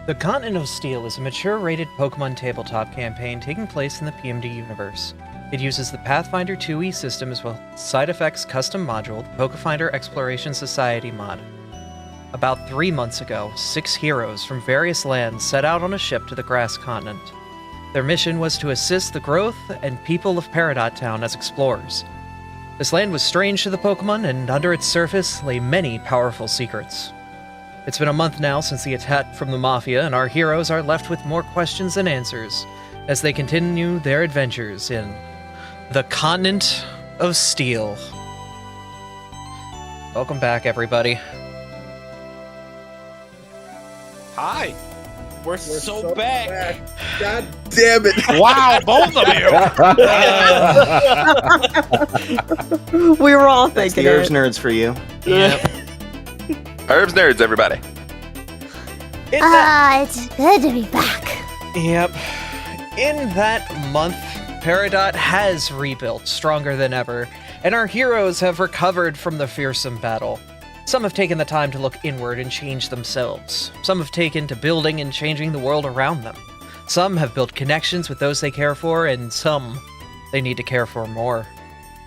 The Continent of Steel is a mature-rated Pokemon tabletop campaign taking place in the PMD universe. It uses the Pathfinder 2e system as well as Side Effects custom module, the Pokefinder Exploration Society mod. About 3 months ago, 6 heroes from various lands set out on a ship to the Grass Continent. Their mission was to assist the growth and people of Peridot Town as explorers. This land was strange to the Pokemon, and under its surface lay many powerful secrets. It's been a month now since the attack from the Mafia, and our heroes are left with more questions than answers as they continue their adventures in the Continent of Steel. Welcome back, everybody. Hi. We're so back. God damn it. Wow, both of you. We were all thinking the Herbs Nerds for you. Yep. Herbs Nerds, everybody. It's good to be back. Yep. In that month, Peridot has rebuilt stronger than ever, and our heroes have recovered from the fearsome battle. Some have taken the time to look inward and change themselves. Some have taken to building and changing the world around them. Some have built connections with those they care for, and some they need to care for more.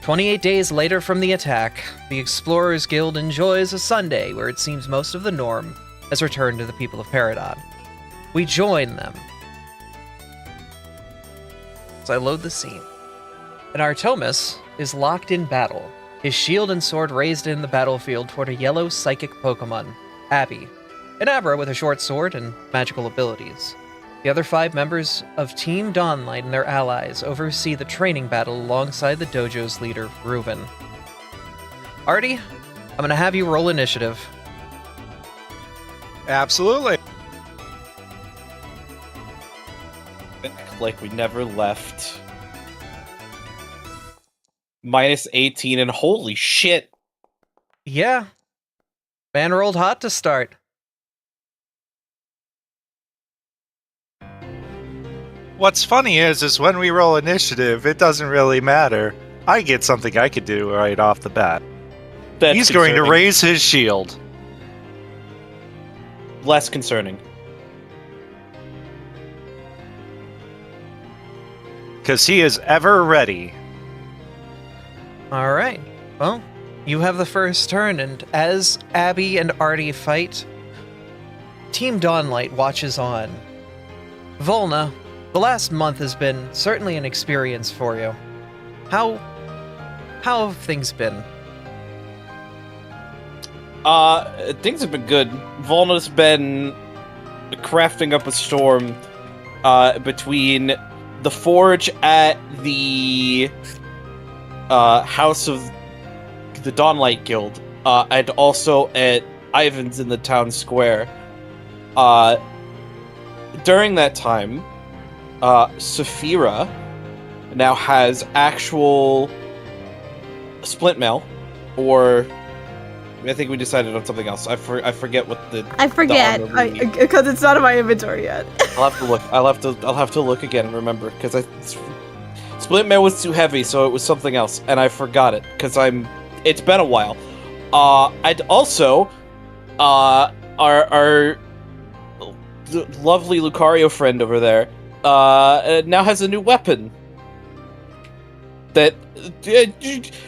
28 days later from the attack, the Explorers Guild enjoys a Sunday where it seems most of the norm has returned to the people of Peridot. We join them. So I load the scene. And Artemis is locked in battle, his shield and sword raised in the battlefield toward a yellow psychic Pokemon, Abby, and Abra with a short sword and magical abilities. The other 5 members of Team Dawnlight and their allies oversee the training battle alongside the dojo's leader, Reuven. Artie, I'm gonna have you roll initiative. Absolutely. Like we never left. Minus 18, and holy shit. Yeah. Man rolled hot to start. What's funny is when we roll initiative, it doesn't really matter. I get something I could do right off the bat. That's He's going to concerning. raise his shield. Less concerning. Because he is ever ready. Alright. Well, you have the first turn, and as Abby and Artie fight, Team Dawnlight watches on. Volna, the last month has been certainly an experience for you. How have things been? Things have been good. Volna's been crafting up a storm between the forge at the House of the Dawnlight Guild, and also at Ivan's in the town square. During that time, Saphira now has actual splint mail, or I think we decided on something else. I forget what the I forget because it's not in my inventory yet. I'll have to look. I'll have to look again and remember, because Split Mail was too heavy, so it was something else, and I forgot it because it's been a while. I'd also our lovely Lucario friend over there now has a new weapon that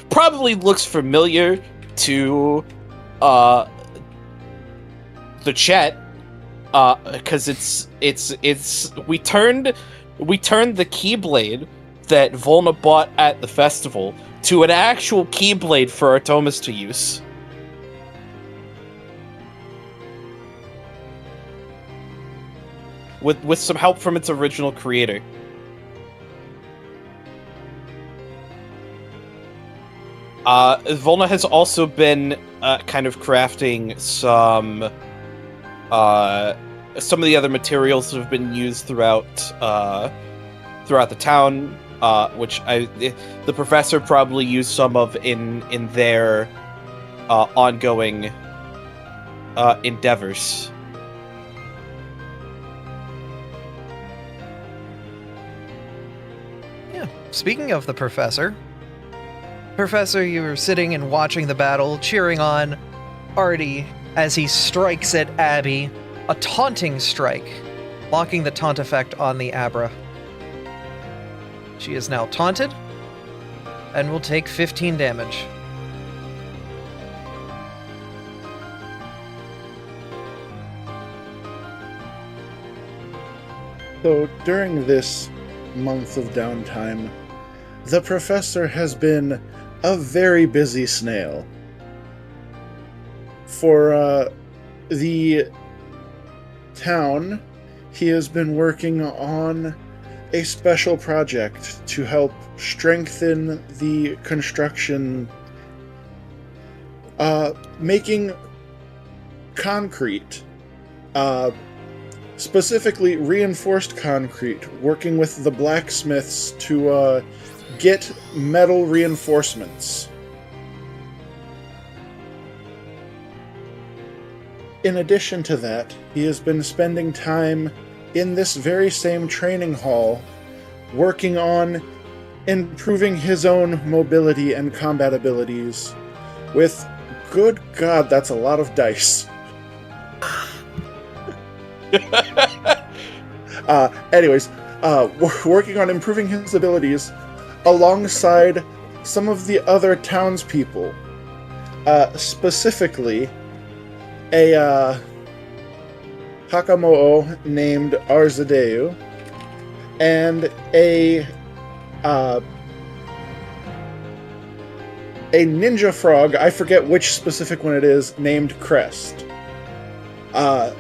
probably looks familiar to the chat, because we turned the Keyblade that Volna bought at the festival to an actual Keyblade for Artemis to use. With some help from its original creator. Volna has also been kind of crafting some of the other materials that have been used throughout the town, which the professor probably used some of in their ongoing endeavors. Yeah. Speaking of the Professor, you were sitting and watching the battle, cheering on Artie as he strikes at Abby, a taunting strike, locking the taunt effect on the Abra. She is now taunted, and will take 15 damage. So during this month of downtime, the professor has been a very busy snail. For the town, he has been working on a special project to help strengthen the construction, making concrete, specifically reinforced concrete, working with the blacksmiths to get metal reinforcements. In addition to that, he has been spending time in this very same training hall, working on improving his own mobility and combat abilities with, good God, that's a lot of dice. Working on improving his abilities alongside some of the other townspeople, specifically a Hakamo'o named Arzadeu, and a ninja frog, I forget which specific one it is, named Crest. I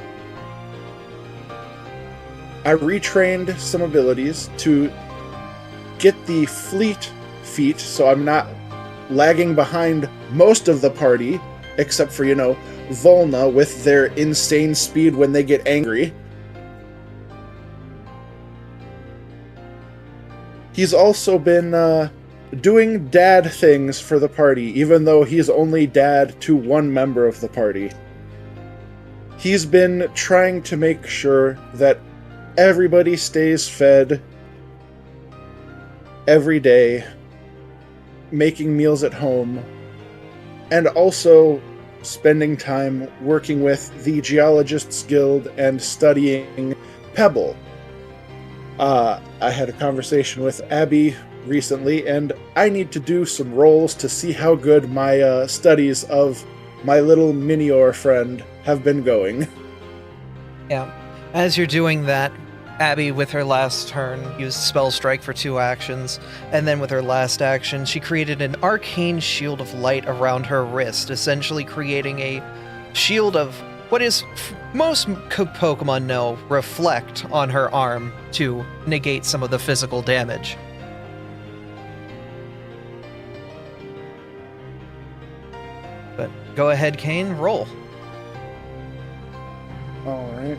retrained some abilities to get the fleet feat, so I'm not lagging behind most of the party, except for, Volna with their insane speed when they get angry. He's also been doing dad things for the party, even though he's only dad to one member of the party. He's been trying to make sure that everybody stays fed every day, making meals at home, and also spending time working with the Geologists Guild and studying Pebble. I had a conversation with Abby recently, and I need to do some rolls to see how good my studies of my little Minior friend have been going. Yeah. As you're doing that, Abby, with her last turn, used Spell Strike for 2 actions, and then with her last action, she created an arcane shield of light around her wrist, essentially creating a shield of what is most Pokemon know reflect on her arm to negate some of the physical damage. But go ahead, Kane, roll. Alright,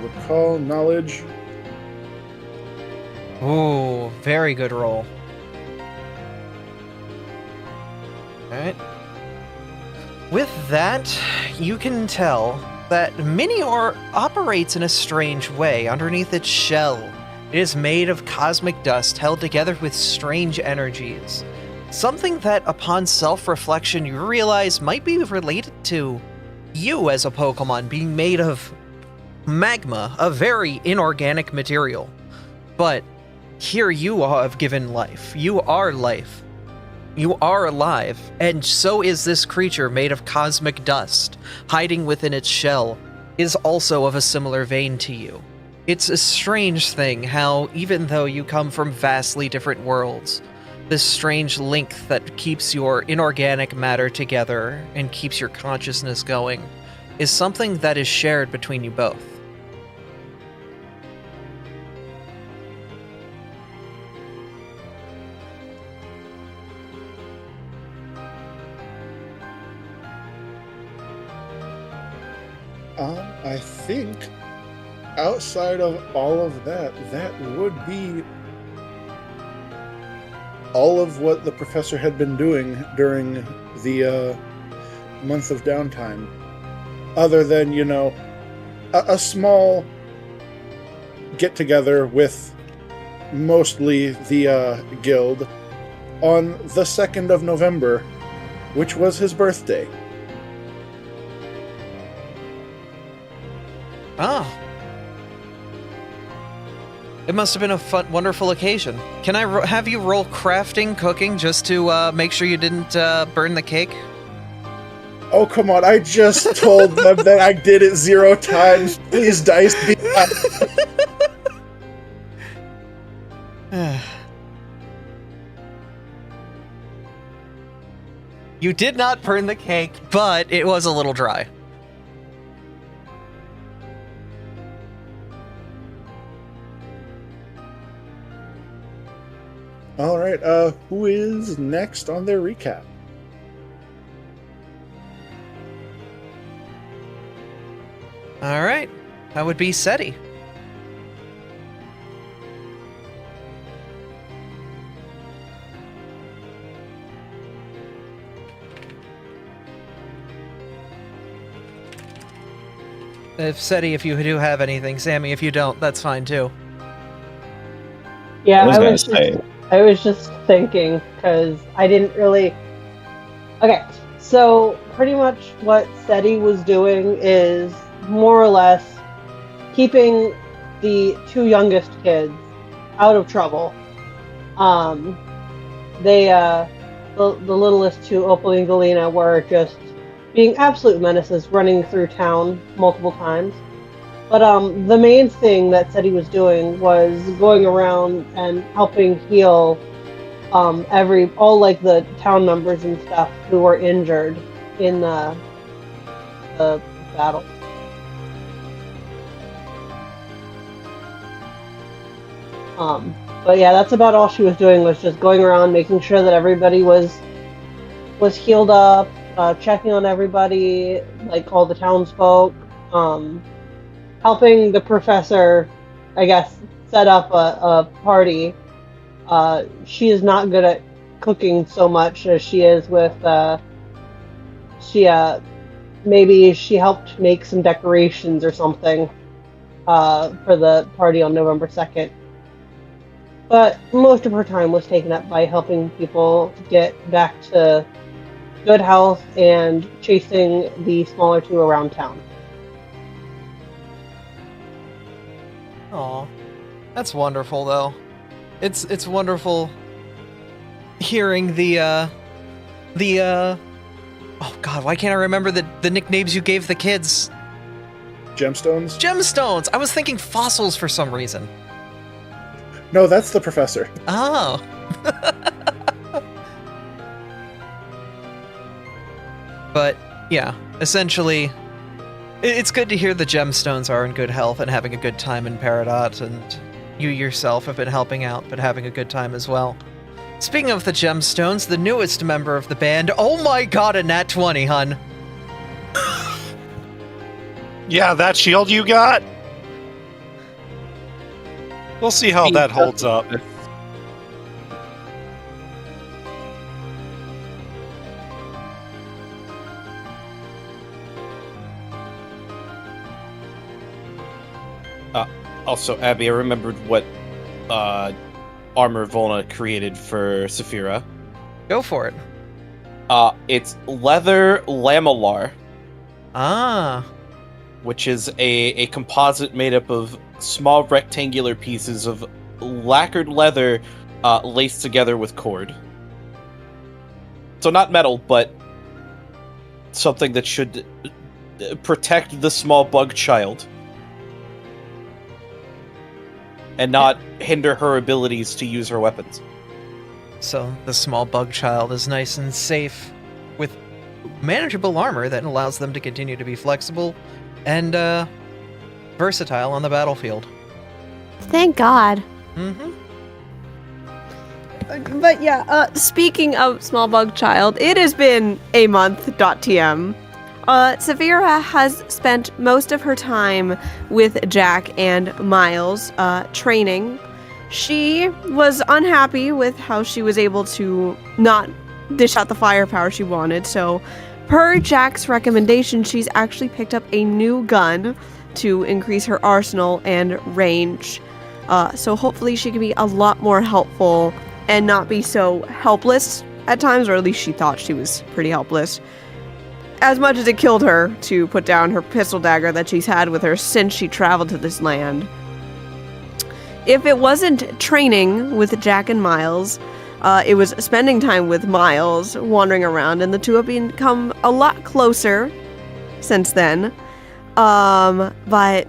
recall, knowledge. Ooh, very good roll. Alright. With that, you can tell that Minior operates in a strange way underneath its shell. It is made of cosmic dust held together with strange energies. Something that, upon self-reflection, you realize might be related to you as a Pokemon being made of magma, a very inorganic material. But here you have given life. You are life. You are alive, and so is this creature made of cosmic dust, hiding within its shell, is also of a similar vein to you. It's a strange thing how, even though you come from vastly different worlds, this strange link that keeps your inorganic matter together and keeps your consciousness going is something that is shared between you both. I think outside of all of that, that would be all of what the professor had been doing during the month of downtime. Other than, a small get-together with mostly the guild on the 2nd of November, which was his birthday. Ah. It must have been a fun, wonderful occasion. Can I have you roll crafting, cooking, just to make sure you didn't burn the cake? Oh, come on. I just told them that I did it 0 times. Please, dice me. You did not burn the cake, but it was a little dry. All right, who is next on their recap? All right, that would be Seti. If Seti, if you do have anything, Sammy, if you don't, that's fine too. Yeah, I was gonna say. I was just thinking because I didn't really. Okay, so pretty much what SETI was doing is more or less keeping the two youngest kids out of trouble. The littlest two, Opal and Galena, were just being absolute menaces, running through town multiple times. But the main thing that SETI was doing was going around and helping heal all like the town members and stuff who were injured in the battle. But yeah, that's about all she was doing, was just going around making sure that everybody was healed up, checking on everybody, like all the townsfolk, helping the professor, I guess, set up a party. She is not good at cooking so much as she is with, maybe she helped make some decorations or something, for the party on November 2nd. But most of her time was taken up by helping people get back to good health and chasing the smaller two around town. Aw, that's wonderful, though. It's wonderful hearing the oh god, why can't I remember the nicknames you gave the kids? Gemstones? Gemstones! I was thinking fossils for some reason. No, that's the professor. Oh. But, yeah, essentially, it's good to hear the gemstones are in good health and having a good time in Peridot, and you yourself have been helping out, but having a good time as well. Speaking of the gemstones, the newest member of the band, oh my god, a nat 20, hun. Yeah, that shield you got? We'll see how that holds up. Also, Abby, I remembered what armor Volna created for Saphira. Go for it. It's leather lamellar. Ah. Which is a composite made up of small rectangular pieces of lacquered leather laced together with cord. So not metal, but something that should protect the small bug child and not hinder her abilities to use her weapons. So the small bug child is nice and safe with manageable armor that allows them to continue to be flexible and versatile on the battlefield. Thank God. Mm-hmm. But yeah, speaking of small bug child, it has been a month.tm. Saphira has spent most of her time with Jack and Miles, training. She was unhappy with how she was able to not dish out the firepower she wanted, so per Jack's recommendation, she's actually picked up a new gun to increase her arsenal and range. So hopefully she can be a lot more helpful and not be so helpless at times, or at least she thought she was pretty helpless. As much as it killed her to put down her pistol dagger that she's had with her since she traveled to this land. If it wasn't training with Jack and Miles, it was spending time with Miles, wandering around, and the two have become a lot closer since then. But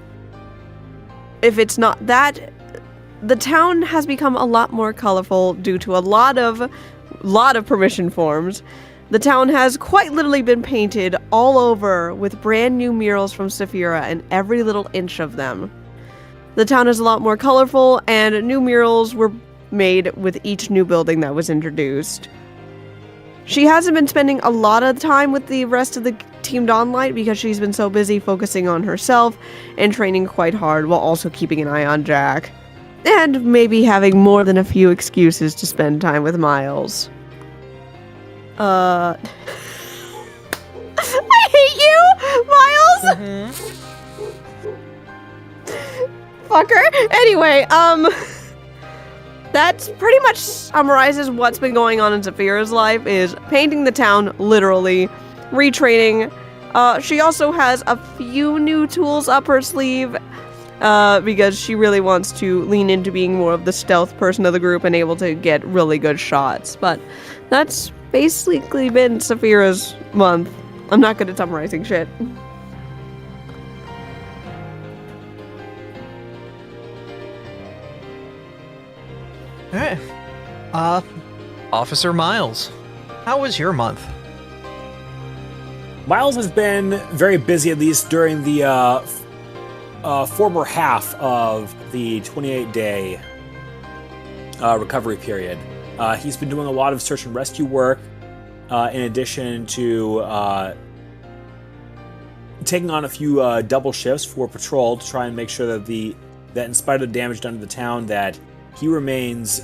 if it's not that, the town has become a lot more colorful due to a lot of permission forms. The town has quite literally been painted all over with brand new murals from Saphira and every little inch of them. The town is a lot more colorful, and new murals were made with each new building that was introduced. She hasn't been spending a lot of time with the rest of the Team Dawnlight because she's been so busy focusing on herself and training quite hard while also keeping an eye on Jack. And maybe having more than a few excuses to spend time with Miles. I hate you, Miles! Fucker. Anyway, that pretty much summarizes what's been going on in Saphira's life, is painting the town, literally, retraining. She also has a few new tools up her sleeve, because she really wants to lean into being more of the stealth person of the group and able to get really good shots. But that's basically been Saphira's month. I'm not good at summarizing shit. Alright. Officer Miles, how was your month? Miles has been very busy, at least during the former half of the 28-day recovery period. He's been doing a lot of search and rescue work, in addition to taking on a few double shifts for patrol to try and make sure that in spite of the damage done to the town, that he remains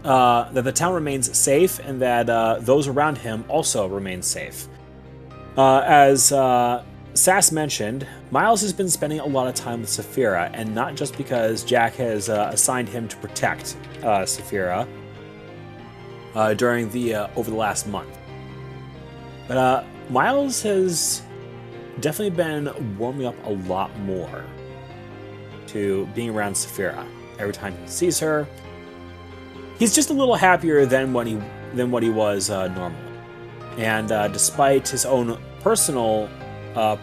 that the town remains safe, and that those around him also remain safe. As Sass mentioned, Miles has been spending a lot of time with Saphira, and not just because Jack has assigned him to protect Saphira during the over the last month. But Miles has definitely been warming up a lot more to being around Saphira. Every time he sees her, he's just a little happier than what he was normally. And despite his own personal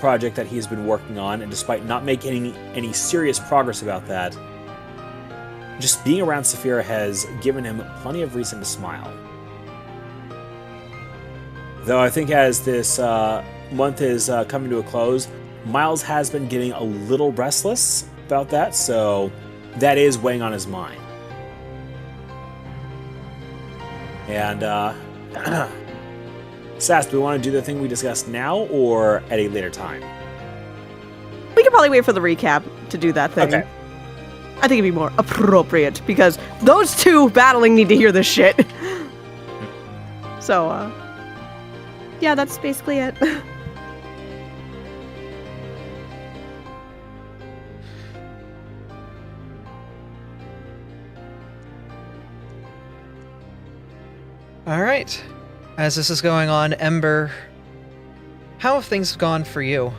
project that he's been working on, and despite not making any serious progress about that, just being around Saphira has given him plenty of reason to smile. Though I think as this month is coming to a close, Miles has been getting a little restless about that, so that is weighing on his mind. And, Sass, do we want to do the thing we discussed now, or at a later time? We could probably wait for the recap to do that thing. Okay. I think it'd be more appropriate, because those two battling need to hear this shit. So, yeah, that's basically it. Alright. As this is going on, Ember, how have things gone for you?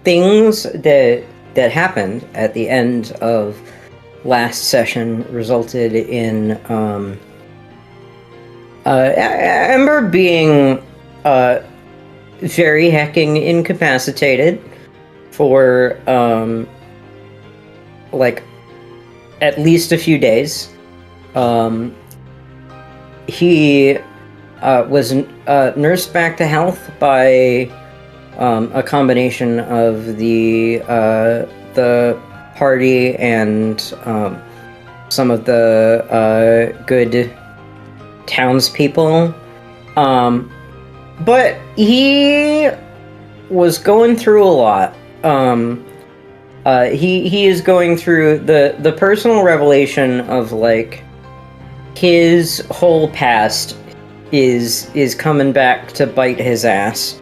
Things that happened at the end of last session resulted in Ember being very hecking incapacitated for like at least a few days. He was nursed back to health by a combination of the party and some of the good townspeople. But he was going through a lot. He is going through the personal revelation of, like, his whole past is coming back to bite his ass.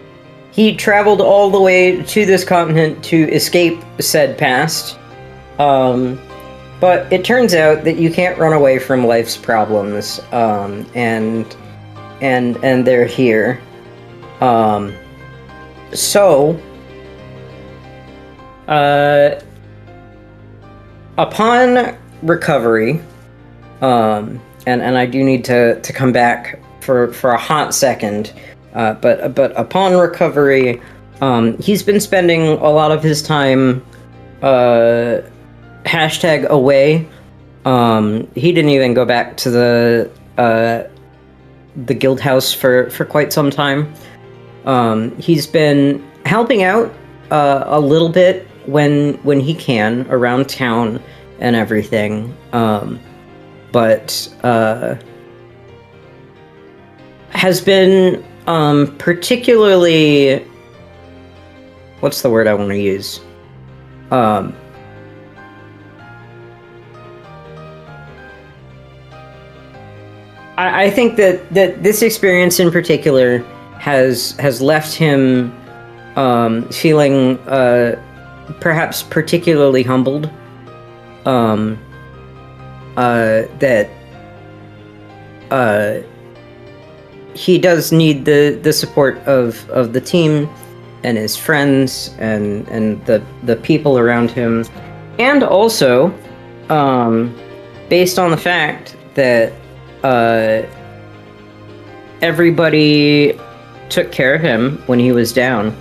He traveled all the way to this continent to escape said past. But it turns out that you can't run away from life's problems, and they're here. So, upon recovery, and I do need to come back for a hot second, but upon recovery, He's been spending a lot of his time hashtag away. He didn't even go back to the guild house for quite some time. He's been helping out a little bit when he can around town and everything. But has been particularly, what's the word I want to use? I think that this experience in particular has left him feeling perhaps particularly humbled. That he does need the support of the team and his friends and the people around him, and also based on the fact that everybody took care of him when he was down.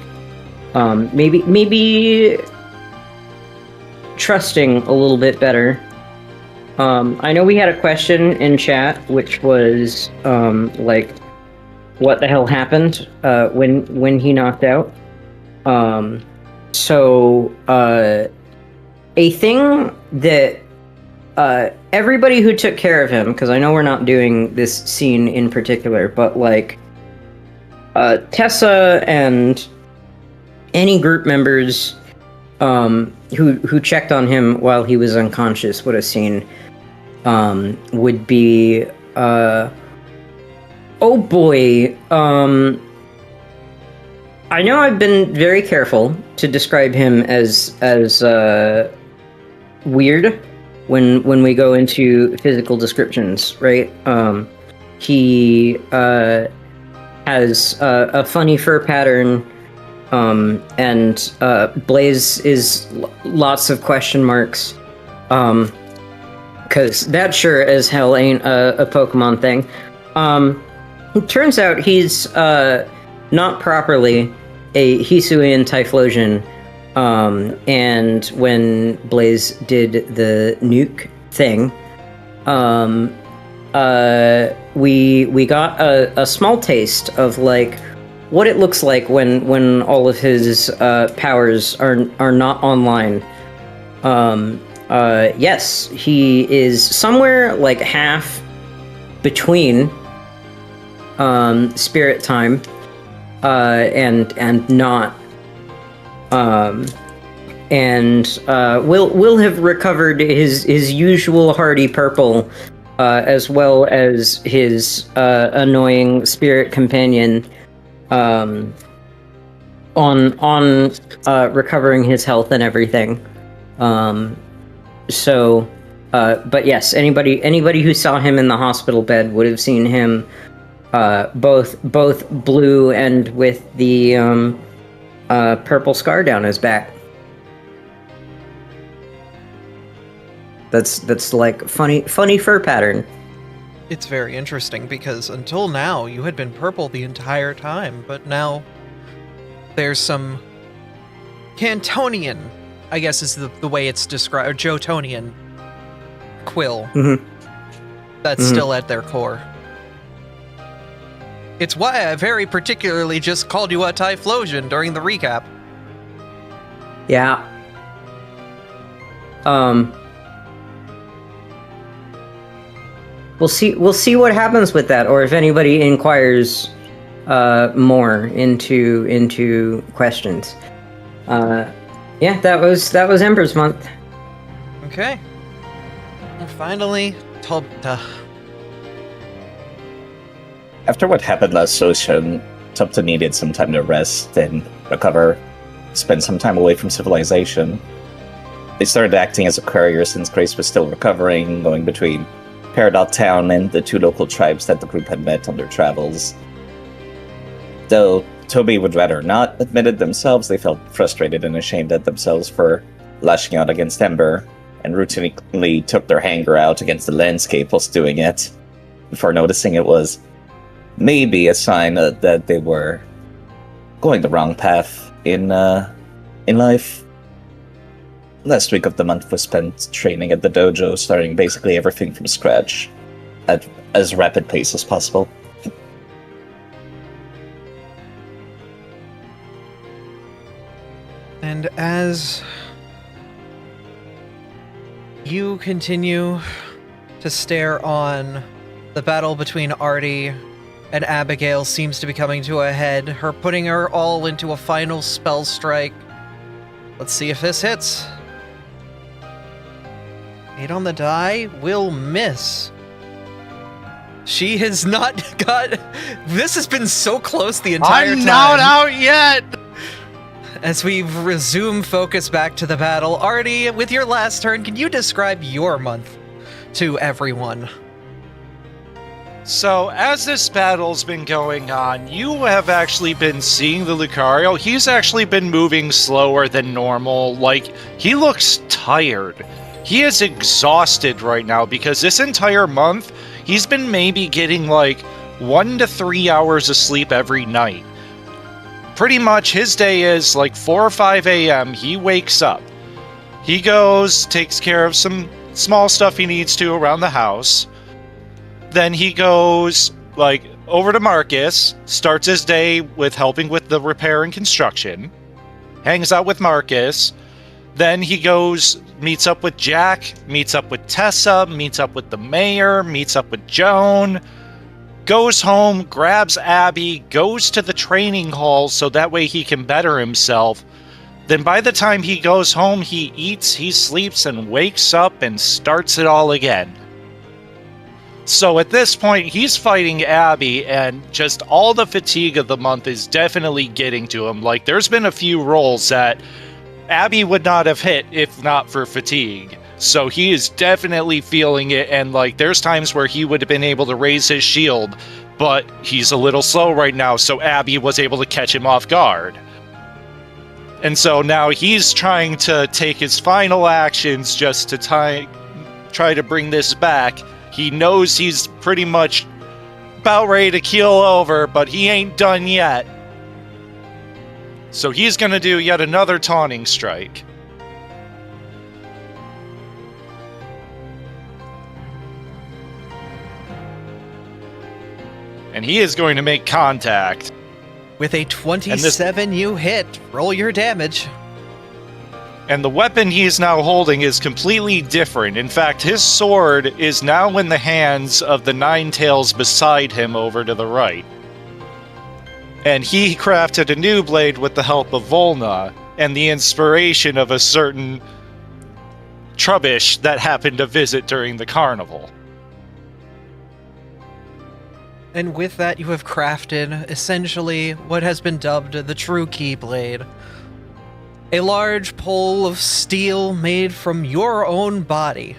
Maybe trusting a little bit better. I know we had a question in chat, which was like, what the hell happened when he knocked out? So a thing that everybody who took care of him, because I know we're not doing this scene in particular, but like Tessa and any group members who checked on him while he was unconscious would have seen would be oh boy, I know I've been very careful to describe him as weird when we go into physical descriptions, right? He has a funny fur pattern, and Blaze is lots of question marks, because that sure as hell ain't a Pokemon thing. It turns out he's not properly a Hisuian Typhlosion, and when Blaze did the nuke thing, we got a small taste of like what it looks like when all of his powers are not online. Yes, he is somewhere like half between Spirit Time and not, and will have recovered his usual hardy purple, as well as his annoying spirit companion, on recovering his health and everything. So, but yes, anybody who saw him in the hospital bed would have seen him both blue and with the purple scar down his back. That's like funny fur pattern. It's very interesting because until now you had been purple the entire time, but now there's some Cantonian, I guess is the way it's described, or Jotonian quill that's still at their core. It's why I very particularly just called you a Typhlosion during the recap. Yeah. We'll see what happens with that, or if anybody inquires more into questions. Yeah, that was Ember's month. Okay. And finally, Tubta. After what happened last session, Tubta needed some time to rest and recover, spend some time away from civilization. They started acting as a courier since Grace was still recovering, going between Peridot Town and the two local tribes that the group had met on their travels. Though Toby would rather not admit it themselves, they felt frustrated and ashamed at themselves for lashing out against Ember, and routinely took their anger out against the landscape whilst doing it, before noticing it was maybe a sign that they were going the wrong path in life. Last week of the month was spent training at the dojo, starting basically everything from scratch at as rapid pace as possible. And as you continue to stare on, the battle between Artie and Abigail seems to be coming to a head, her putting her all into a final spell strike. Let's see if this hits. 8 on the die will miss. She has not got... This has been so close the entire time. I'm not out yet! As we resume focus back to the battle, Artie, with your last turn, can you describe your month to everyone? So, as this battle's been going on, you have actually been seeing the Lucario. He's actually been moving slower than normal. Like, he looks tired. He is exhausted right now because this entire month, he's been maybe getting like 1 to 3 hours of sleep every night. Pretty much his day is like 4 or 5 a.m. He wakes up. He goes, takes care of some small stuff he needs to around the house. Then he goes like over to Marcus, starts his day with helping with the repair and construction, hangs out with Marcus. Then he goes, meets up with Jack, meets up with Tessa, meets up with the mayor, meets up with Joan, goes home, grabs Abby, goes to the training hall so that way he can better himself. Then by the time he goes home, he eats, he sleeps, and wakes up and starts it all again. So at this point, he's fighting Abby, and just all the fatigue of the month is definitely getting to him. Like, there's been a few rolls that Abby would not have hit if not for fatigue. So he is definitely feeling it, and like, there's times where he would have been able to raise his shield, but he's a little slow right now, so Abby was able to catch him off guard. And so now he's trying to take his final actions just to try to bring this back. He knows he's pretty much about ready to keel over, but he ain't done yet. So he's going to do yet another taunting strike. And he is going to make contact. With a 27, you hit. Roll your damage. And the weapon he's now holding is completely different. In fact, his sword is now in the hands of the Ninetales beside him over to the right. And he crafted a new blade with the help of Volna and the inspiration of a certain Trubbish that happened to visit during the carnival. And with that, you have crafted, essentially, what has been dubbed the true Keyblade. A large pole of steel made from your own body.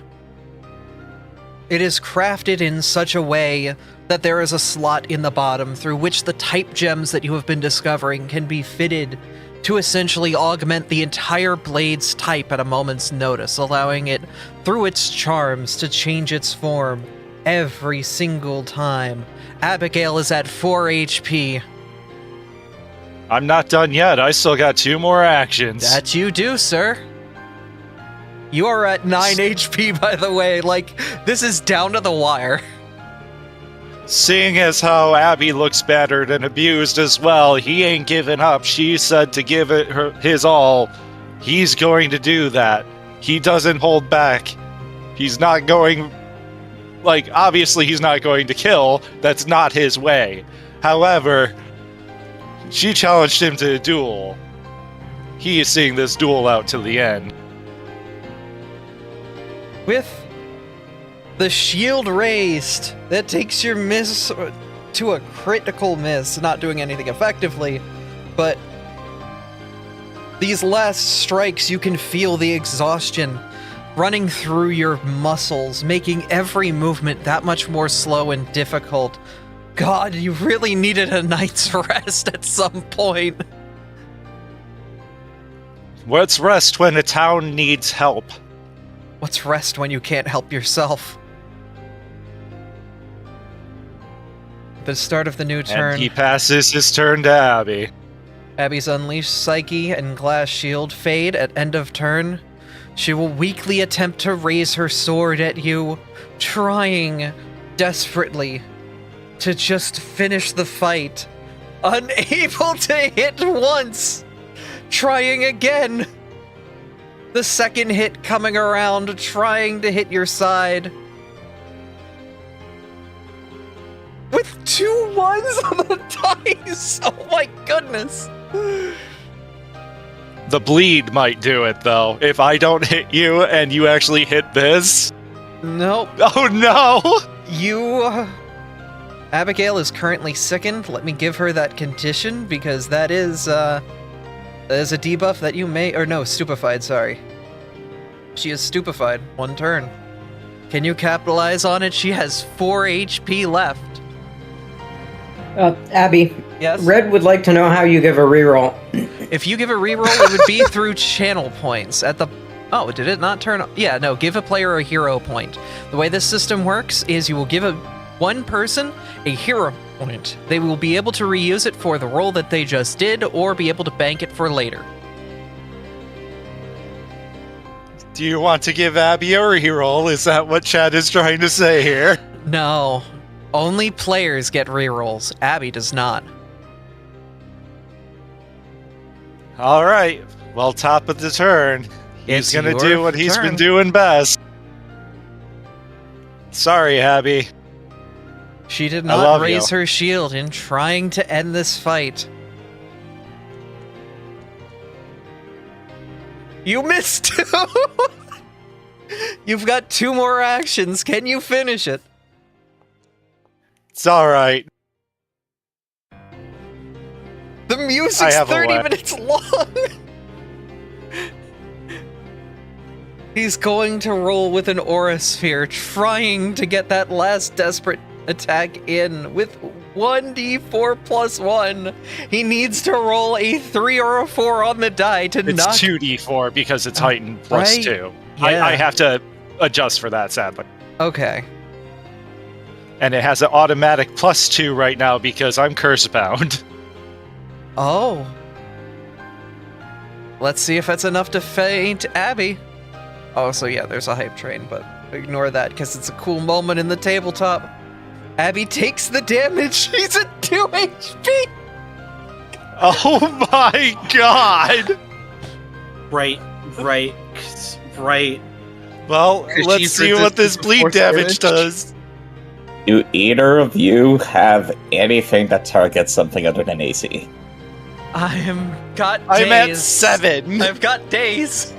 It is crafted in such a way that there is a slot in the bottom through which the type gems that you have been discovering can be fitted to essentially augment the entire blade's type at a moment's notice, allowing it, through its charms, to change its form every single time. Abigail is at 4 HP. I'm not done yet. I still got 2 more actions. That you do, sir. You are at 9 HP, by the way. Like, this is down to the wire. Seeing as how Abby looks battered and abused as well, he ain't giving up. She said to give it his all. He's going to do that. He doesn't hold back. He's not going... Like, obviously he's not going to kill. That's not his way. However, she challenged him to a duel. He is seeing this duel out to the end. With the shield raised, that takes your miss to a critical miss, not doing anything effectively, but these last strikes, you can feel the exhaustion running through your muscles, making every movement that much more slow and difficult. God, you really needed a night's rest at some point. What's rest when a town needs help? What's rest when you can't help yourself? The start of the new turn. And he passes his turn to Abby. Abby's unleashed psyche and glass shield fade at end of turn. She will weakly attempt to raise her sword at you, trying desperately to just finish the fight. Unable to hit once, trying again. The second hit coming around, trying to hit your side. With 2 ones on the dice! Oh my goodness! The bleed might do it, though. If I don't hit you and you actually hit this... Nope. Oh no! You... Abigail is currently sickened. Let me give her that condition, because that is a debuff that you may... Or no, stupefied, sorry. She is stupefied. 1 turn. Can you capitalize on it? She has 4 HP left. Abby. Yes? Red would like to know how you give a reroll. If you give a reroll, it would be through channel points at the... Oh, did it not turn... Yeah, no, give a player a hero point. The way this system works is you will give one person a hero point. They will be able to reuse it for the roll that they just did, or be able to bank it for later. Do you want to give Abby a reroll? Is that what Chad is trying to say here? No. Only players get rerolls. Abby does not. Alright. Well, top of the turn. He's It's gonna your do what he's turn. been doing best. Sorry, Abby. She did I not love raise you. her shield in trying to end this fight. You missed two! You've got 2 more actions. Can you finish it? It's alright. The I music's have a 30 way. minutes long! He's going to roll with an aura sphere, trying to get that last desperate attack in with 1d4 plus 1. He needs to roll a 3 or a 4 on the die to It's knock... 2d4 because it's heightened plus right. 2. Yeah. I have to adjust for that, sadly. Okay. And it has an automatic plus 2 right now because I'm curse bound. Oh. Let's see if that's enough to faint Abby. Oh, so yeah, there's a hype train, but ignore that because it's a cool moment in the tabletop. Abby takes the damage. She's at 2 HP. Oh my god! Right. Well, 'Cause let's she's see what this resistant to bleed force damage damage. does. Do either of you have anything that targets something other than AC? I'm got days. I'm at 7. I've got days.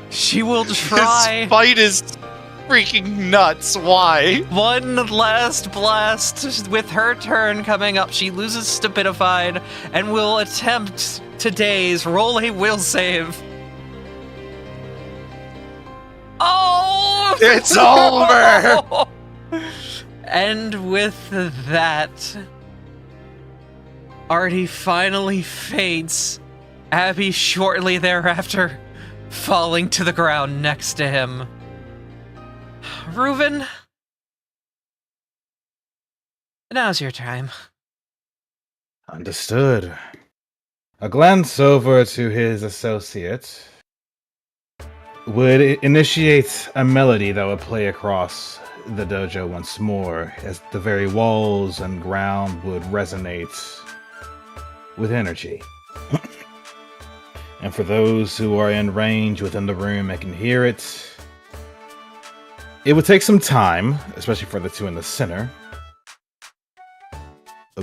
She will try. This fight is freaking nuts. Why? One last blast with her turn coming up. She loses stupidified and will attempt to daze. Roll a will save. Oh! It's over! And with that, Artie finally faints. Abby shortly thereafter falling to the ground next to him. Reuven, now's your time. Understood. A glance over to his associate would initiate a melody that would play across the dojo once more, as the very walls and ground would resonate with energy. And for those who are in range within the room and can hear it, it would take some time, especially for the two in the center,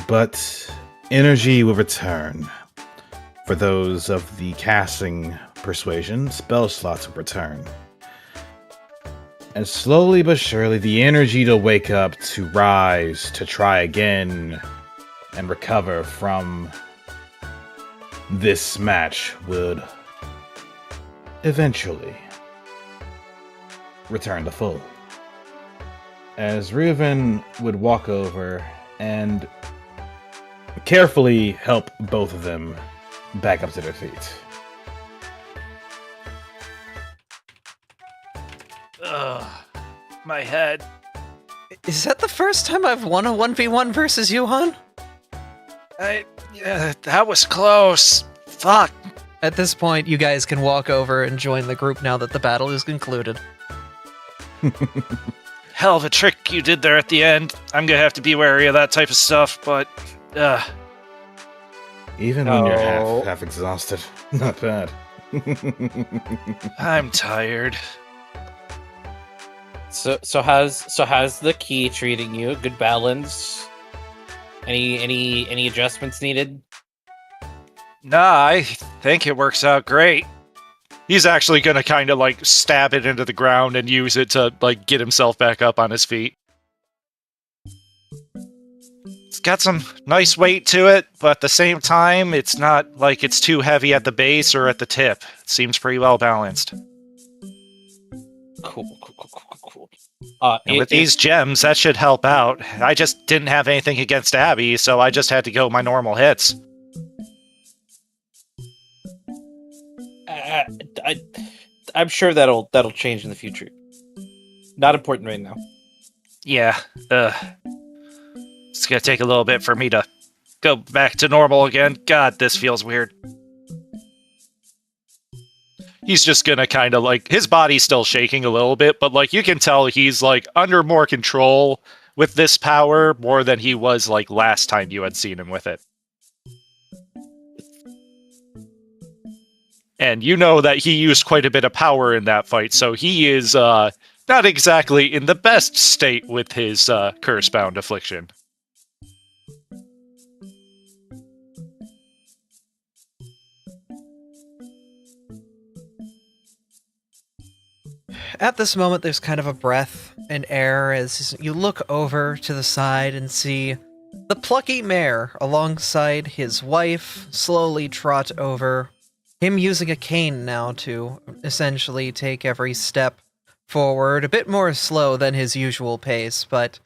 but energy will return. For those of the casting persuasion, spell slots will return. And slowly but surely, the energy to wake up, to rise, to try again, and recover from this match would eventually return to full. As Reuven would walk over and carefully help both of them back up to their feet. Ugh, my head. Is that the first time I've won a 1v1 versus you, hon? That was close. Fuck. At this point, you guys can walk over and join the group now that the battle is concluded. Hell of a trick you did there at the end. I'm gonna have to be wary of that type of stuff, but... Even when you're half exhausted. Not bad. I'm tired. So how's the key treating you? Good balance? Any adjustments needed? Nah, I think it works out great. He's actually gonna kind of like stab it into the ground and use it to like get himself back up on his feet. It's got some nice weight to it, but at the same time, it's not like it's too heavy at the base or at the tip. It seems pretty well balanced. Cool. And with these gems, that should help out. I just didn't have anything against Abby, so I just had to go my normal hits. I'm sure that'll change in the future. Not important right now. Yeah, it's gonna take a little bit for me to go back to normal again. God, this feels weird. He's just gonna kind of like, his body's still shaking a little bit, but like you can tell he's like under more control with this power more than he was like last time you had seen him with it. And you know that he used quite a bit of power in that fight, so he is not exactly in the best state with his curse-bound affliction. At this moment, there's kind of a breath and air as you look over to the side and see the plucky mayor alongside his wife slowly trot over, him using a cane now to essentially take every step forward, a bit more slow than his usual pace, but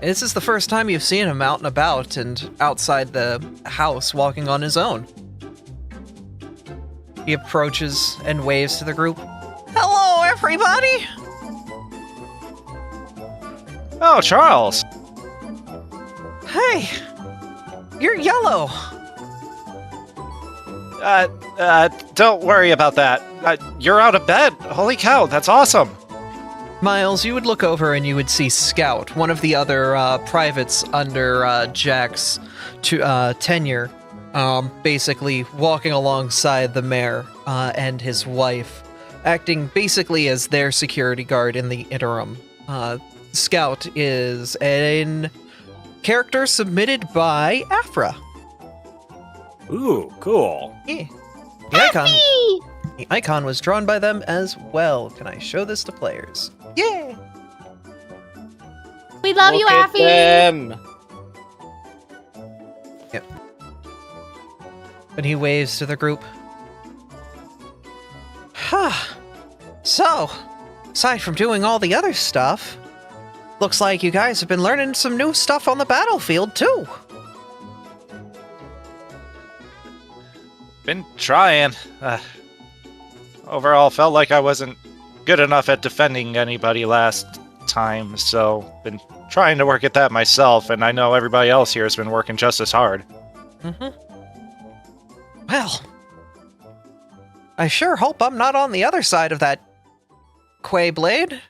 this is the first time you've seen him out and about and outside the house walking on his own. He approaches and waves to the group. Hello, everybody! Oh, Charles! Hey! You're yellow! Don't worry about that. You're out of bed. Holy cow, that's awesome! Miles, you would look over and you would see Scout, one of the other privates under Jack's tenure, basically walking alongside the mayor and his wife, acting basically as their security guard in the interim. Scout is a character submitted by Abra. Ooh, cool. Yeah. The icon was drawn by them as well. Can I show this to players? Yeah! We love you, Look at Affy. them. Yep. But he waves to the group. So, aside from doing all the other stuff, looks like you guys have been learning some new stuff on the battlefield, too. Been trying. Overall, felt like I wasn't good enough at defending anybody last time, so been trying to work at that myself, and I know everybody else here has been working just as hard. Well, I sure hope I'm not on the other side of that Quay blade.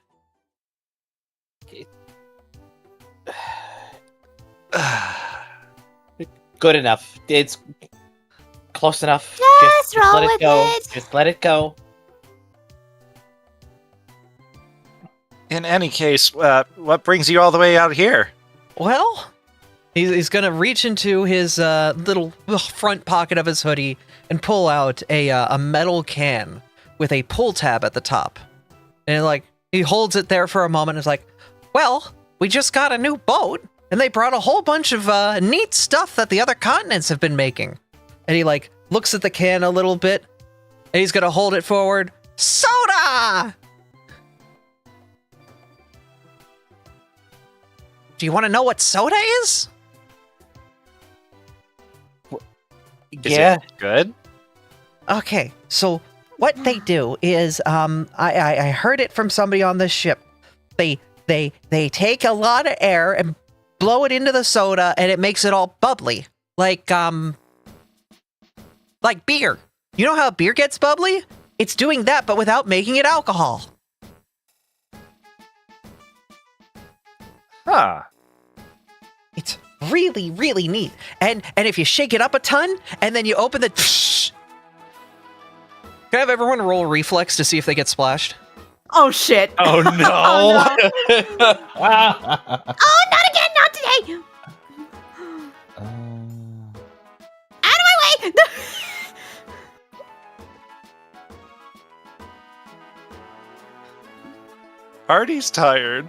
Good enough. It's close enough. Just roll let it with go. it. Just let it go. In any case, what brings you all the way out here? Well, he's gonna reach into his little front pocket of his hoodie and pull out a metal can with a pull tab at the top. And like he holds it there for a moment and is like, well, we just got a new boat and they brought a whole bunch of neat stuff that the other continents have been making. And he like looks at the can a little bit and he's gonna hold it forward. Soda! Do you want to know what soda is? Yeah. Is it good? Okay, so what they do is, I heard it from somebody on this ship. They take a lot of air and blow it into the soda, and it makes it all bubbly. Like beer. You know how beer gets bubbly? It's doing that, but without making it alcohol. Huh. It's really, really neat. And if you shake it up a ton, and then you open the... Can I have everyone roll reflex to see if they get splashed? Oh, shit. Oh, no. Oh, no. Oh, not again, not today! Out of my way! Artie's tired.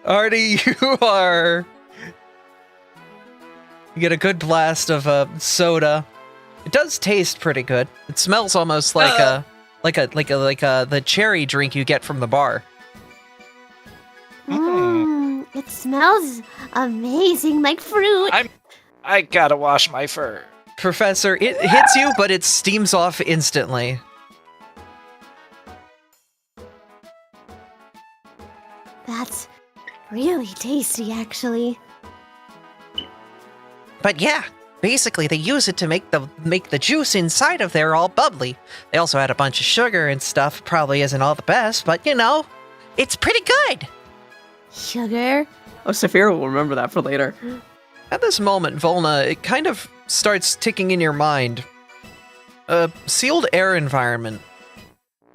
Artie, you are... You get a good blast of soda. It does taste pretty good. It smells almost like the cherry drink you get from the bar. It smells amazing, like fruit. I gotta wash my fur. Professor, it hits you, but it steams off instantly. That's really tasty, actually. But yeah, basically they use it to make the juice inside of there all bubbly. They also add a bunch of sugar and stuff. Probably isn't all the best, but you know, it's pretty good. Sugar? Oh, Saphira will remember that for later. At this moment, Volna, it kind of starts ticking in your mind. A sealed air environment.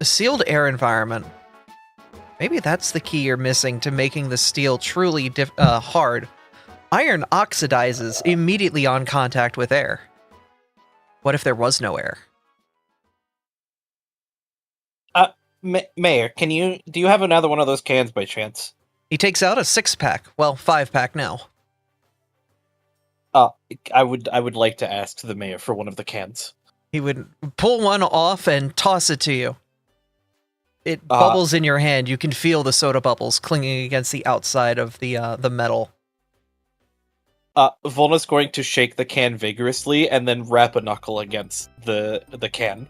A sealed air environment. Maybe that's the key you're missing to making the steel truly hard. Iron oxidizes immediately on contact with air. What if there was no air? Mayor, do you have another one of those cans by chance? He takes out a 6-pack. Well, 5-pack now. I would like to ask the mayor for one of the cans. He would pull one off and toss it to you. It bubbles in your hand. You can feel the soda bubbles clinging against the outside of the metal. Volna's going to shake the can vigorously and then wrap a knuckle against the can.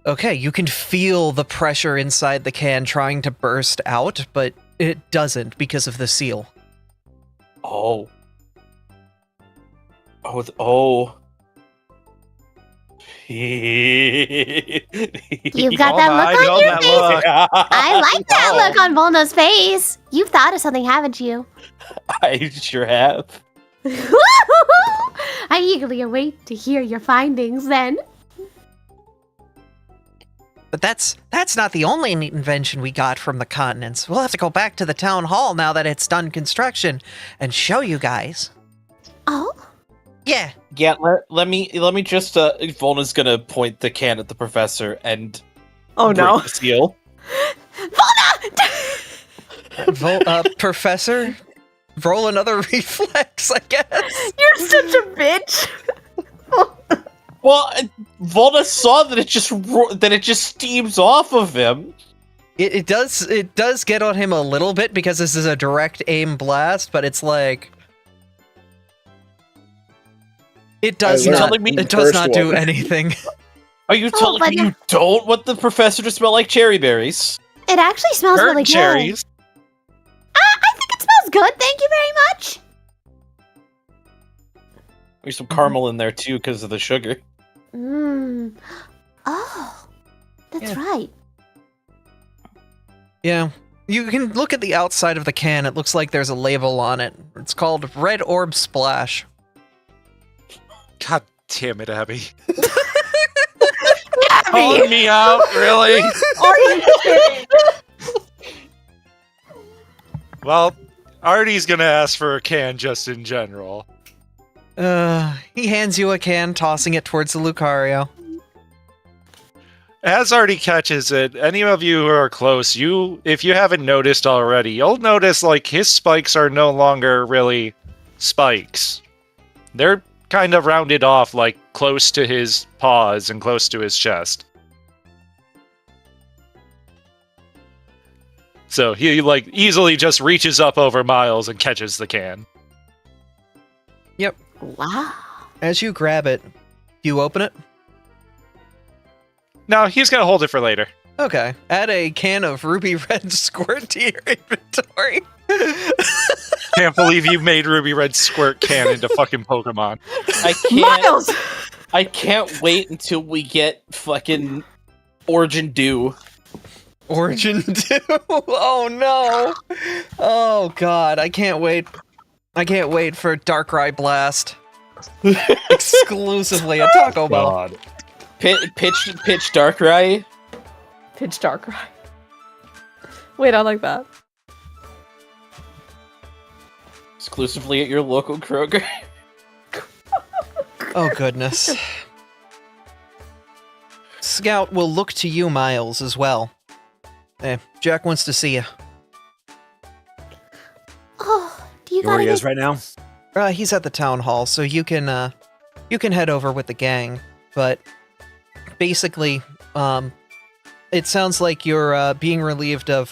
Okay, you can feel the pressure inside the can trying to burst out, but it doesn't because of the seal. Oh. You've got that look on your face. I like that look on Volna's face. You've thought of something, haven't you? I sure have. I eagerly await to hear your findings then. But that's not the only neat invention we got from the continents. We'll have to go back to the town hall now that it's done construction and show you guys. Oh? Yeah. Yeah, let me just Volna's gonna point the can at the professor and break the seal. Volna! Professor, roll another reflex, I guess. You're such a bitch. Well, Volna saw that it just steams off of him. It does get on him a little bit because this is a direct aim blast, but it's like it does not do anything. Are you telling me you don't want the professor to smell like cherry berries? It actually smells really good. Cherries. I think it smells good. Thank you very much. There's some caramel in there too because of the sugar. Oh, that's right. Yeah. You can look at the outside of the can. It looks like there's a label on it. It's called Red Orb Splash. God damn it, Abby. Calling me out, really? Are you kidding? Well, Artie's gonna ask for a can just in general. He hands you a can, tossing it towards the Lucario. As Artie catches it, any of you who are close, if you haven't noticed already, you'll notice, like, his spikes are no longer really spikes. They're kind of rounded off, like, close to his paws and close to his chest. So he, like, easily just reaches up over Miles and catches the can. Yep. Wow. As you grab it, you open it? No, he's gonna hold it for later. Okay. Add a can of ruby red squirt to your inventory. Can't believe you made Ruby Red Squirt can into fucking Pokemon. Miles! I can't wait until we get fucking Origin Dew. Origin Dew? Oh no! Oh god, I can't wait. I can't wait for Darkrai Blast. Exclusively at Taco Bell. God. Pitch Darkrai. Pitch Darkrai. Wait, I like that. Exclusively at your local Kroger. Oh goodness. Scout will look to you, Miles, as well. Jack wants to see you. Oh, do you Where got he is right now? He's at the town hall, so you can head over with the gang. But basically, it sounds like you're being relieved of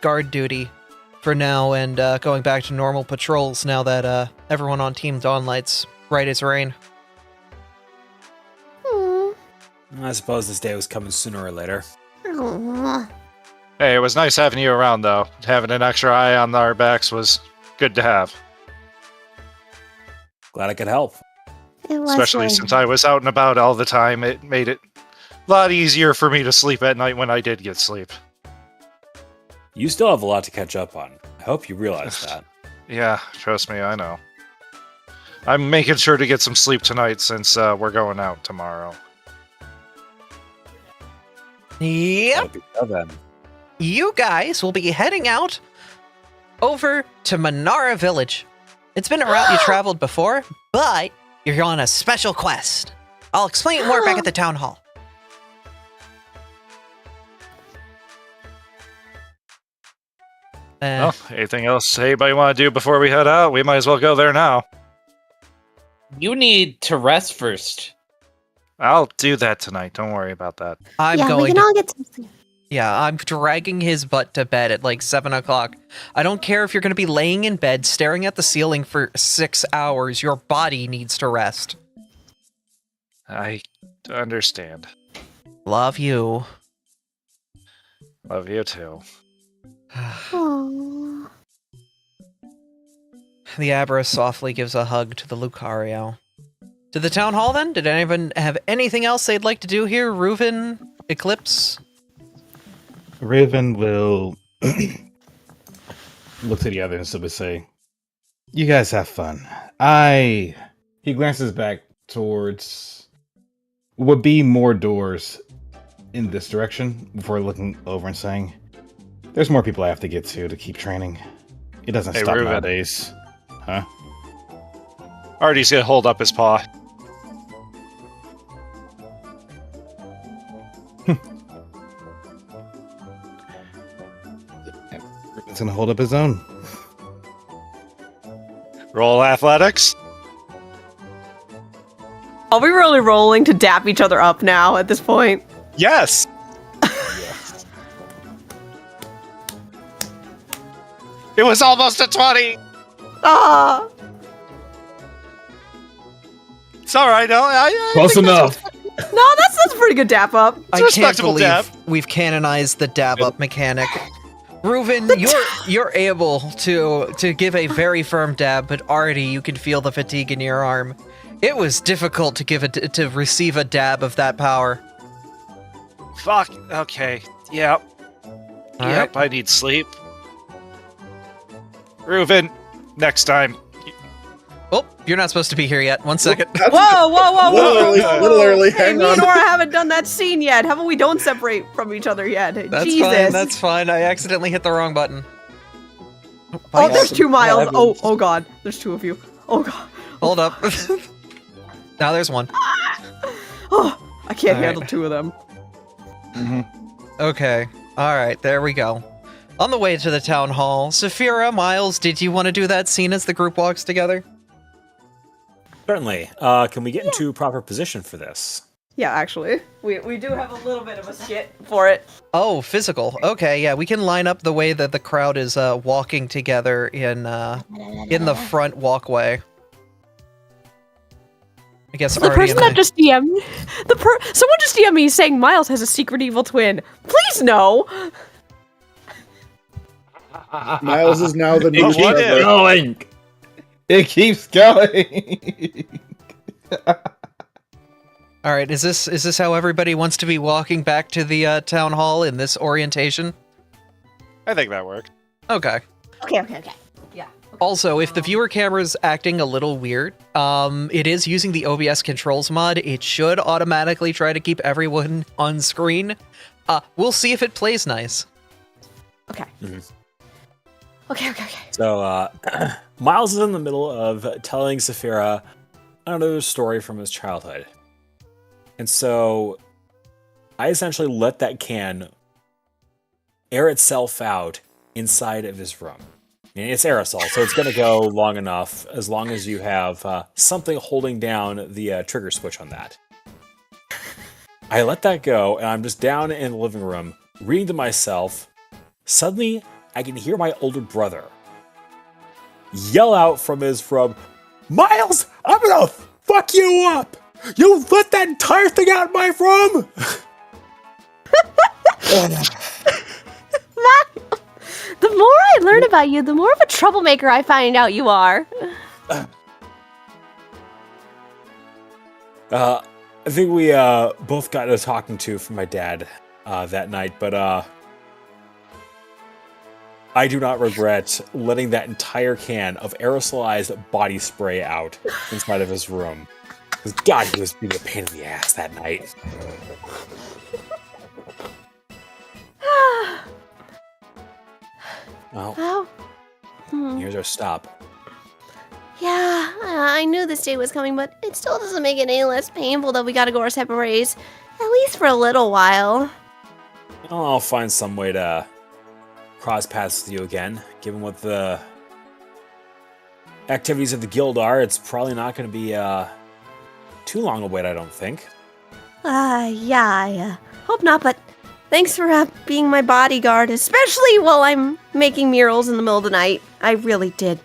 guard duty for now and going back to normal patrols now that everyone on Team Dawnlight's right as rain. I suppose this day was coming sooner or later. Hey, it was nice having you around, though. Having an extra eye on our backs was good to have. Glad I could help. It was Especially nice. since I was out and about all the time. It made it a lot easier for me to sleep at night when I did get sleep. You still have a lot to catch up on. I hope you realize that. Yeah, trust me, I know. I'm making sure to get some sleep tonight since we're going out tomorrow. Yep. Then. You guys will be heading out over to Manara Village. It's been a route you traveled before, but you're on a special quest. I'll explain more back at the town hall. Well, anything else anybody want to do before we head out? We might as well go there now. You need to rest first. I'll do that tonight. Don't worry about that. I'm yeah, going we can to... all get some sleep. Yeah, I'm dragging his butt to bed at like 7 o'clock. I don't care if you're going to be laying in bed staring at the ceiling for 6 hours. Your body needs to rest. I understand. Love you. Love you too. Aww. The Abra softly gives a hug to the Lucario. To the town hall, then? Did anyone have anything else they'd like to do here? Reuven? Eclipse? Raven will look to the others and say, "You guys have fun. He glances back towards what would be more doors in this direction before looking over and saying, "There's more people I have to get to keep training. It doesn't Hey, stop Reuven. nowadays." Huh? Artie's gonna hold up his paw. It's gonna hold up his own. Roll athletics. Are we really rolling to dap each other up now at this point? Yes! It was almost a 20! Ah! It's alright, I Close think enough. No, that's a pretty good dap up. I can't respectable believe dab. we've canonized the dab up mechanic. Reuven, you're able to give a very firm dab, but Artie, you can feel the fatigue in your arm. It was difficult to receive a dab of that power. Fuck, okay. Yep. All Yep, right. I need sleep. Reuven, next time. Oh, you're not supposed to be here yet. 1 second. Whoa, whoa, whoa, whoa! Little early. Hey, Hang me on. and Nora haven't done that scene yet. Haven't we? Don't separate from each other yet. That's Jesus. fine. That's fine. I accidentally hit the wrong button. Oh, there's 2 miles. Yeah, Oh, oh God. There's 2 of you. Oh God. Hold up. Now there's 1. Oh, I can't All right. handle 2 of them. Okay. All right. There we go. On the way to the town hall, Saphira, Miles, did you want to do that scene as the group walks together? Certainly. Can we get into proper position for this? Yeah, actually, we do have a little bit of a skit for it. Oh, physical. Okay, yeah, we can line up the way that the crowd is walking together in the front walkway. I guess The Artie person and that just DM'd, someone just DM'd me saying Miles has a secret evil twin. Please no. Miles is now the new It keeps Trevor. going. It keeps going. All right, is this how everybody wants to be walking back to the town hall in this orientation? I think that worked. Okay. Okay. Yeah. Also, if the viewer camera's acting a little weird, it is using the OBS controls mod. It should automatically try to keep everyone on screen. We'll see if it plays nice. Okay. Mm-hmm. Okay. So, Miles is in the middle of telling Saphira another story from his childhood. And so, I essentially let that can air itself out inside of his room. I mean, it's aerosol, so it's going to go long enough as long as you have something holding down the trigger switch on that. I let that go, and I'm just down in the living room, reading to myself. Suddenly, I can hear my older brother yell out from his room, "Miles, I'm gonna fuck you up! You let that entire thing out of my room!" The more I learn about you, the more of a troublemaker I find out you are. I think we both got a talking to from my dad that night, but I do not regret letting that entire can of aerosolized body spray out inside of his room. Because God, he was being a pain in the ass that night. Well, here's our stop. Yeah, I knew this day was coming, but it still doesn't make it any less painful that we gotta go our separate ways. At least for a little while. I'll find some way to cross paths with you again. Given what the activities of the guild are, it's probably not going to be too long a wait, I don't think. Yeah, I hope not, but thanks for being my bodyguard, especially while I'm making murals in the middle of the night. I really did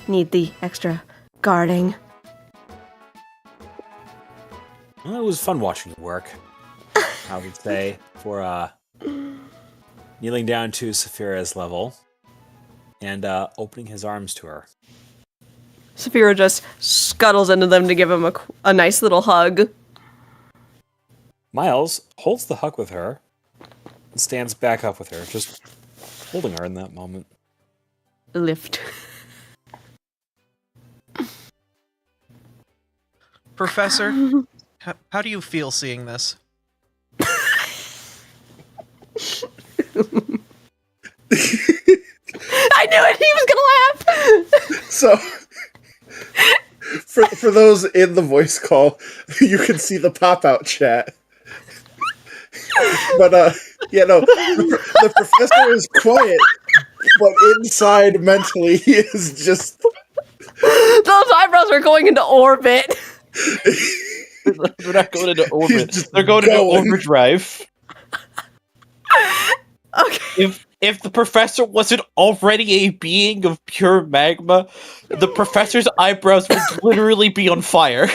need the extra guarding. Well, it was fun watching you work, I would say, for kneeling down to Saphira's level and opening his arms to her. Saphira just scuttles into them to give him a nice little hug. Miles holds the hug with her and stands back up with her, just holding her in that moment. Lift. Professor, how do you feel seeing this? I knew it! He was gonna laugh! So, for those in the voice call, you can see the pop-out chat. But, the professor is quiet, but inside mentally he is just... Those eyebrows are going into orbit. They're not going into orbit. They're going into overdrive. Okay. If the professor wasn't already a being of pure magma, the professor's eyebrows would literally be on fire.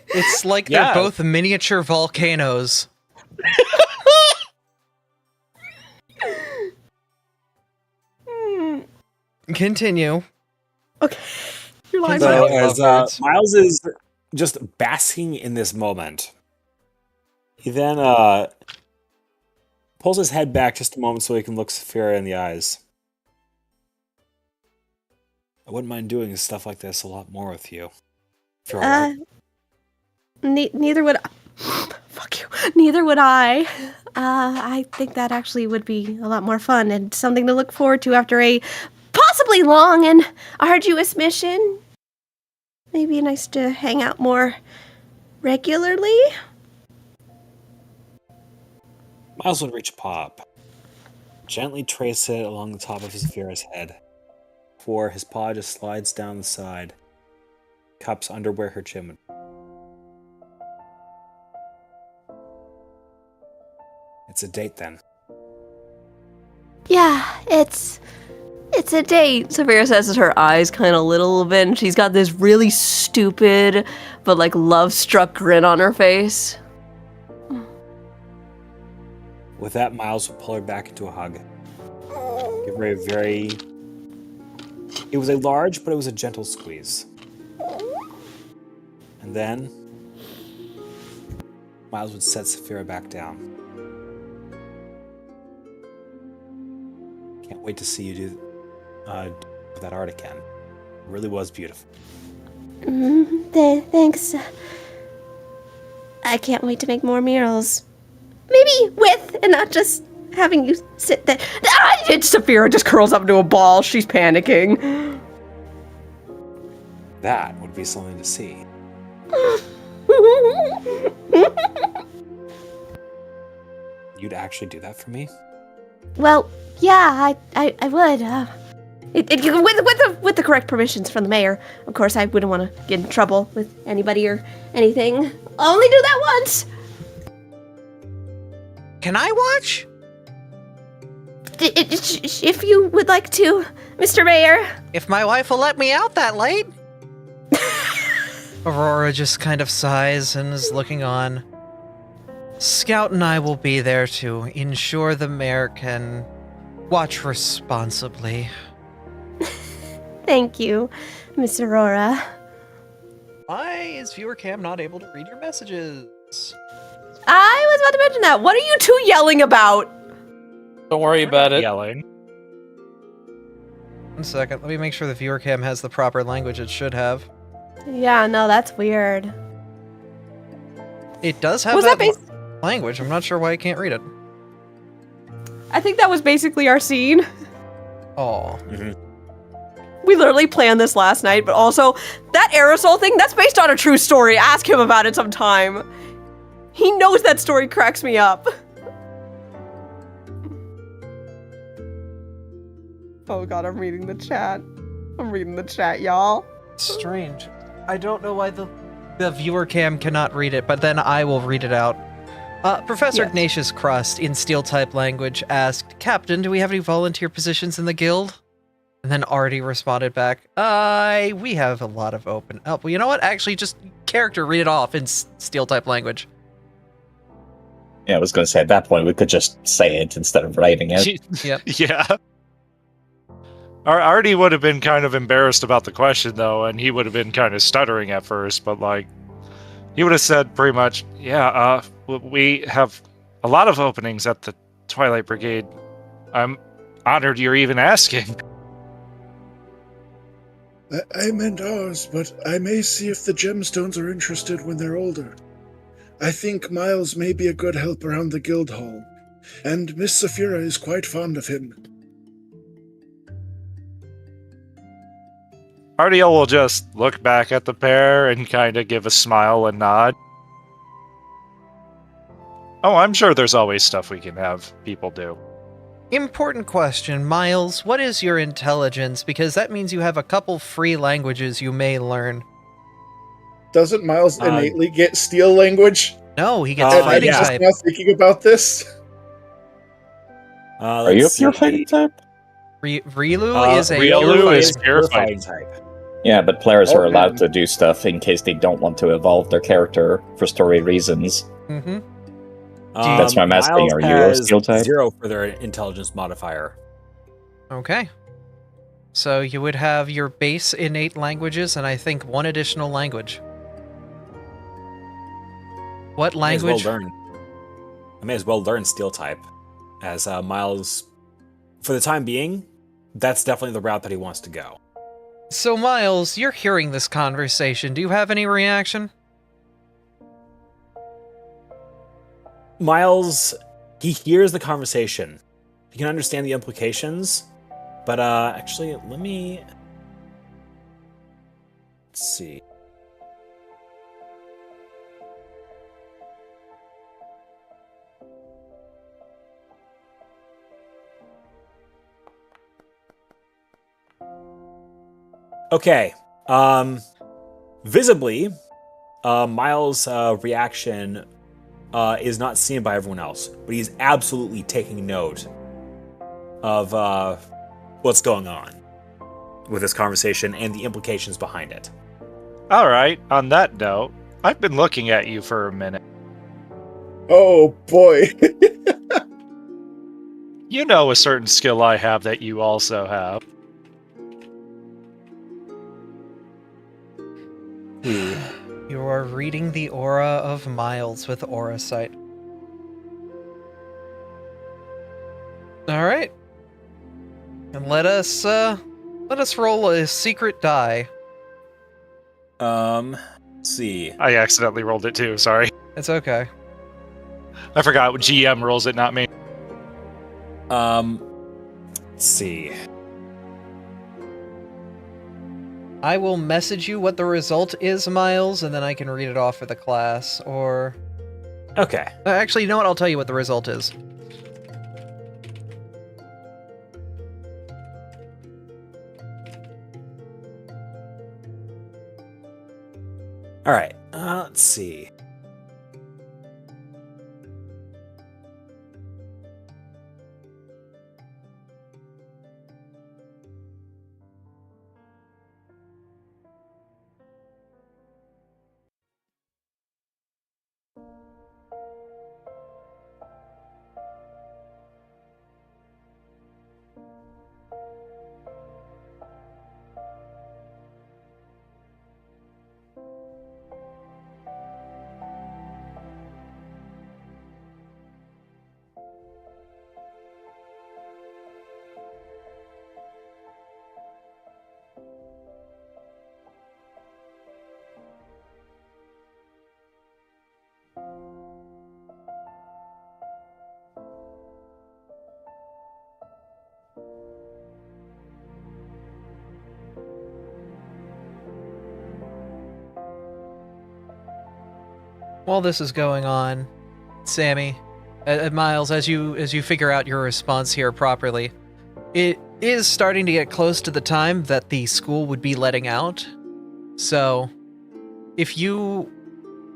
It's like they're both miniature volcanoes. Continue. Okay. You're lying. So as Miles is just basking in this moment, he then pulls his head back just a moment so he can look Saphira in the eyes. I wouldn't mind doing stuff like this a lot more with you. If you're all right. Neither would fuck you. Neither would I. I think that actually would be a lot more fun and something to look forward to after a possibly long and arduous mission. Maybe nice to hang out more regularly. Miles would reach a paw up, gently trace it along the top of Saphira's head, before his paw just slides down the side, cups under where her chin would. It's a date then. Yeah, it's It's a date, Saphira says as her eyes kind of lit a little bit, and she's got this really stupid but like love-struck grin on her face. With that, Miles will pull her back into a hug. Give her a very... It was a large, but it was a gentle squeeze. And then Miles would set Saphira back down. Can't wait to see you do that art again. It really was beautiful. Thanks. I can't wait to make more murals. Maybe with, and not just having you sit there. Saphira just curls up into a ball. She's panicking. That would be something to see. You'd actually do that for me? Well, yeah, I would. With the correct permissions from the mayor. Of course, I wouldn't want to get in trouble with anybody or anything. I'll only do that once. Can I watch? If you would like to, Mr. Mayor. If my wife will let me out that late. Aurora just kind of sighs and is looking on. Scout and I will be there to ensure the mayor can watch responsibly. Thank you, Miss Aurora. Why is viewer cam not able to read your messages? I was about to mention that. What are you two yelling about? Don't worry about it. Yelling. 1 second, let me make sure the viewer cam has the proper language it should have. Yeah, no, that's weird. It does have Was that that language. I'm not sure why I can't read it. I think that was basically our scene. Oh. We literally planned this last night, but also that aerosol thing, that's based on a true story. Ask him about it sometime. He knows that story cracks me up. Oh god, I'm reading the chat. I'm reading the chat, y'all. Strange. I don't know why the viewer cam cannot read it, but then I will read it out. Professor Ignatius Crust, in Steel-type language, asked, Captain, do we have any volunteer positions in the guild? And then Artie responded back, we have a lot of open... Oh, well, you know what? Actually, just character read it off in Steel-type language. Yeah, I was going to say, at that point, we could just say it instead of writing it. Yep. Yeah. Artie would have been kind of embarrassed about the question, though, and he would have been kind of stuttering at first, but, like, he would have said pretty much, yeah, we have a lot of openings at the Twilight Brigade. I'm honored you're even asking. I meant ours, but I may see if the gemstones are interested when they're older. I think Miles may be a good help around the guild hall, and Miss Saphira is quite fond of him. Artie will just look back at the pair and kind of give a smile and nod. Oh, I'm sure there's always stuff we can have people do. Important question, Miles. What is your intelligence? Because that means you have a couple free languages you may learn. Doesn't Miles innately get steel language? No, he gets Am I fighting just type. now thinking about this? Are you a pure fighting type? Riolu is a Riolu is pure fighting fighting. type. Yeah, but players are allowed man. to do stuff in case they don't want to evolve their character for story reasons. Mm-hmm. That's why I'm asking, Miles are you a has steel type? 0 for their intelligence modifier. Okay. So you would have your base innate languages and I think one additional language. What language? I may as well learn steel type, as Miles, for the time being, that's definitely the route that he wants to go. So Miles, you're hearing this conversation. Do you have any reaction? Miles, he hears the conversation. He can understand the implications, but actually, let's see. Okay. Visibly, Miles' reaction is not seen by everyone else, but he's absolutely taking note of what's going on with this conversation and the implications behind it. All right, on that note, I've been looking at you for a minute. Oh boy. You know a certain skill I have that you also have. You are reading the aura of Miles with Aura Sight. All right. And let us roll a secret die. Let's see. I accidentally rolled it too, sorry. It's okay. I forgot GM rolls it, not me. Let's see. I will message you what the result is, Miles, and then I can read it off for the class, or... Okay. Actually, you know what? I'll tell you what the result is. All right. Let's see. While this is going on, Sammy, Miles, as you figure out your response here properly, it is starting to get close to the time that the school would be letting out. So, if you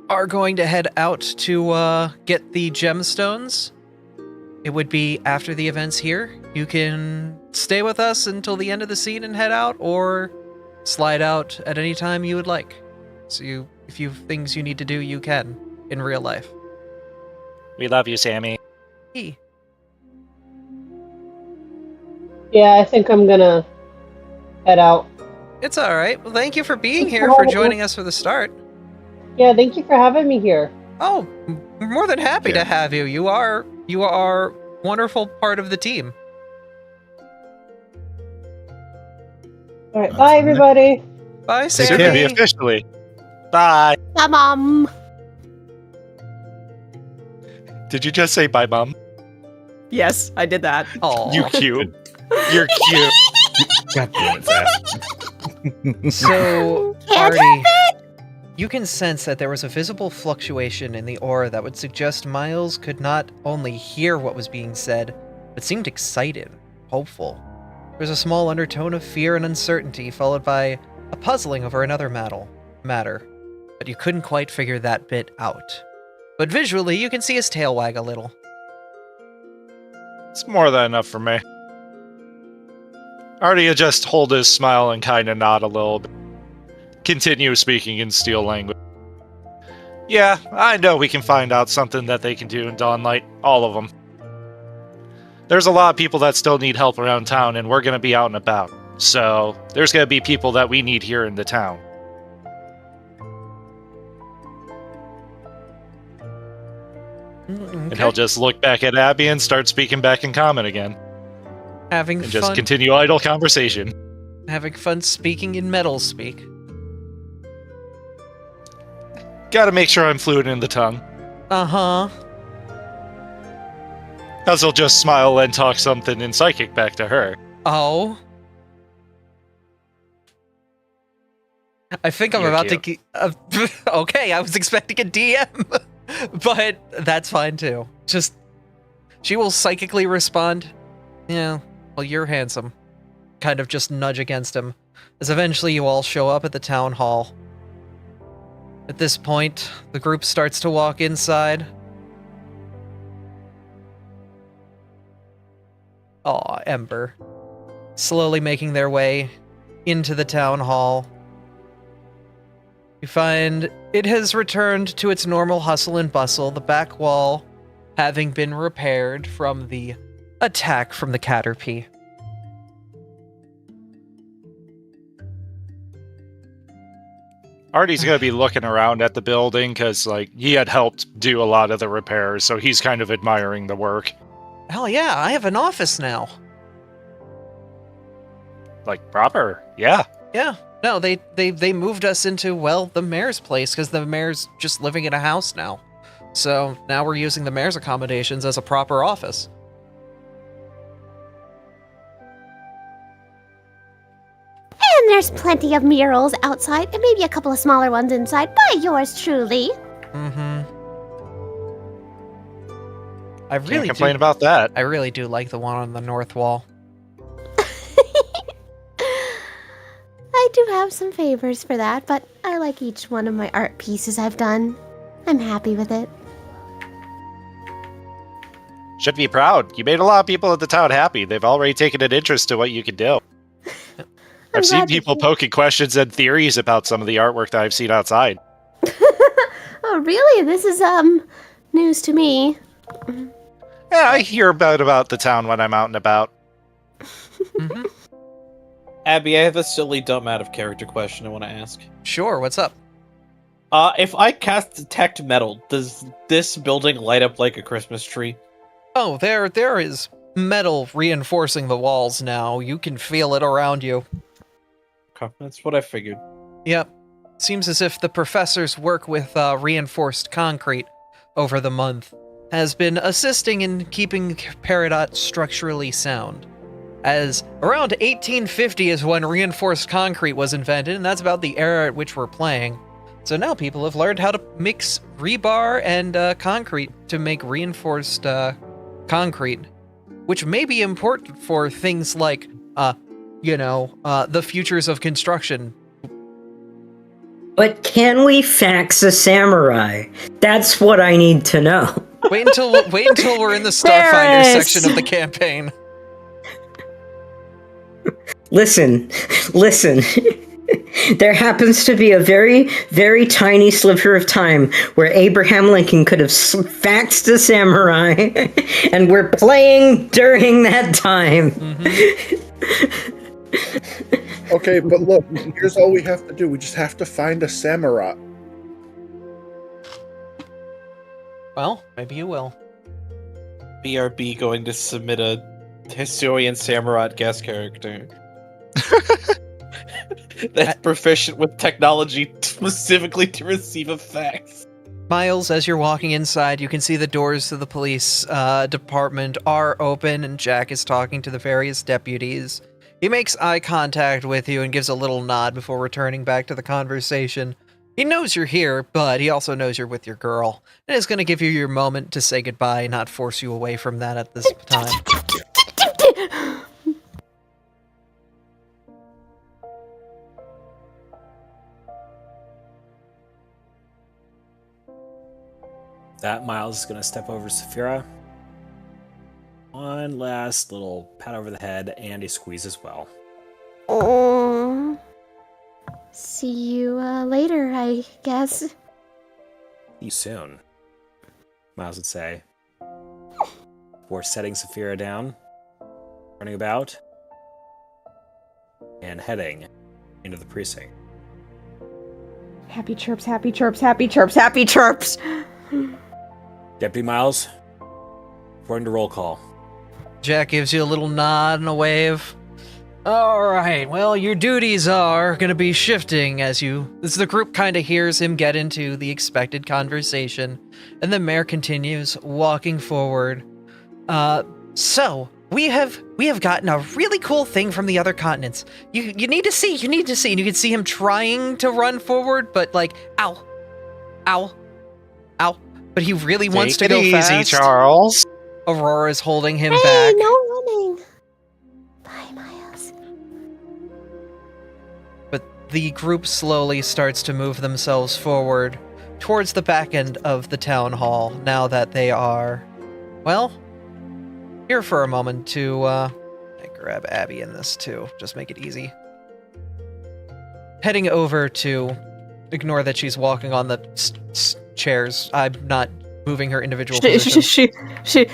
are going to head out to get the gemstones, it would be after the events here. You can stay with us until the end of the scene and head out, or slide out at any time you would like. So if you have things you need to do, you can in real life. We love you, Sammy. Hey. Yeah, I think I'm gonna head out. It's all right. Well, thank you for being Thanks here, for for having joining me. us for the start. Yeah, thank you for having me here. Oh, more than happy to have you. You are a wonderful part of the team. All right, bye everybody. Bye, Soon Sammy. to be officially. Bye. Bye, Mom. Did you just say bye, Mom? Yes, I did that. Oh, You cute. You're cute. God damn it, Zach. So, Can't Artie, you can sense that there was a visible fluctuation in the aura that would suggest Miles could not only hear what was being said, but seemed excited, hopeful. There was a small undertone of fear and uncertainty, followed by a puzzling over another matter, but you couldn't quite figure that bit out. But visually, you can see his tail wag a little. It's more than enough for me. Artie will just hold his smile and kind of nod a little bit. Continue speaking in steel language. Yeah, I know we can find out something that they can do in Dawnlight. All of them. There's a lot of people that still need help around town, and we're going to be out and about. So, there's going to be people that we need here in the town. And he'll just look back at Abby and start speaking back in common again. Having And fun. just continue idle conversation. Having fun speaking in metal speak. Gotta make sure I'm fluent in the tongue. Uh-huh. Else he'll just smile and talk something in psychic back to her. Oh. I think I'm You're about cute. to... okay, I was expecting a DM. But that's fine too. Just... She will psychically respond. Yeah, well, you're handsome. Kind of just nudge against him. As eventually you all show up at the town hall. At this point, the group starts to walk inside. Aw, Ember. slowly making their way into the town hall. You find it has returned to its normal hustle and bustle, the back wall having been repaired from the attack from the Caterpie. Artie's gonna be looking around at the building because, like, he had helped do a lot of the repairs, so he's kind of admiring the work. Hell yeah, I have an office now. Like, proper, yeah. Yeah. No, they moved us into, well, the mayor's place because the mayor's just living in a house now. So now we're using the mayor's accommodations as a proper office. And there's plenty of murals outside, and maybe a couple of smaller ones inside by yours truly. Mm-hmm. I really Can't complain about that. I really do like the one on the north wall. I do have some favors for that, but I like each one of my art pieces I've done. I'm happy with it. Should be proud. You made a lot of people at the town happy. They've already taken an interest in what you can do. I've seen people poking questions and theories about some of the artwork that I've seen outside. Oh, really? This is, news to me. Yeah, I hear about the town when I'm out and about. Mm-hmm. Abby, I have a silly, dumb, out of character question I want to ask. Sure, what's up? If I cast Detect Metal, does this building light up like a Christmas tree? Oh, there is metal reinforcing the walls now. You can feel it around you. Okay, that's what I figured. Yep. Seems as if the professor's work with reinforced concrete over the month has been assisting in keeping Peridot structurally sound. As around 1850 is when reinforced concrete was invented, and that's about the era at which we're playing. So now people have learned how to mix rebar and concrete to make reinforced concrete, which may be important for things like, the futures of construction. But can we fax a samurai? That's what I need to know. Wait until we're in the Starfinder section of the campaign. Listen. There happens to be a very, very tiny sliver of time where Abraham Lincoln could have faxed a samurai, and we're playing during that time. Mm-hmm. Okay, but look, here's all we have to do. We just have to find a samurai. Well, maybe you will. BRB going to submit a Historian Samurai guest character. That's proficient with technology specifically to receive a fax. Miles, as you're walking inside, you can see the doors to the police department are open, and Jack is talking to the various deputies. He makes eye contact with you and gives a little nod before returning back to the conversation. He knows you're here, but he also knows you're with your girl, and is going to give you your moment to say goodbye, not force you away from that at this time. That Miles is going to step over to Saphira. One last little pat over the head and a squeeze as well. Oh. See you later, I guess. See you soon, Miles would say. Before setting Saphira down, running about, and heading into the precinct. Happy chirps, happy chirps, happy chirps, happy chirps! Deputy Miles, according to roll call. Jack gives you a little nod and a wave. All right, well, your duties are going to be shifting as the group kind of hears him get into the expected conversation, and the mayor continues walking forward. So we have gotten a really cool thing from the other continents. You need to see, and you can see him trying to run forward, but like, ow, but he really wants to go easy, fast. Charles. Aurora's holding him Hey, back. no running. Bye, Miles. But the group slowly starts to move themselves forward towards the back end of the town hall now that they are, well, here for a moment to make grab Abby in this too. Just make it easy. Heading over to ignore that she's walking on the chairs. I'm not moving her individual positions.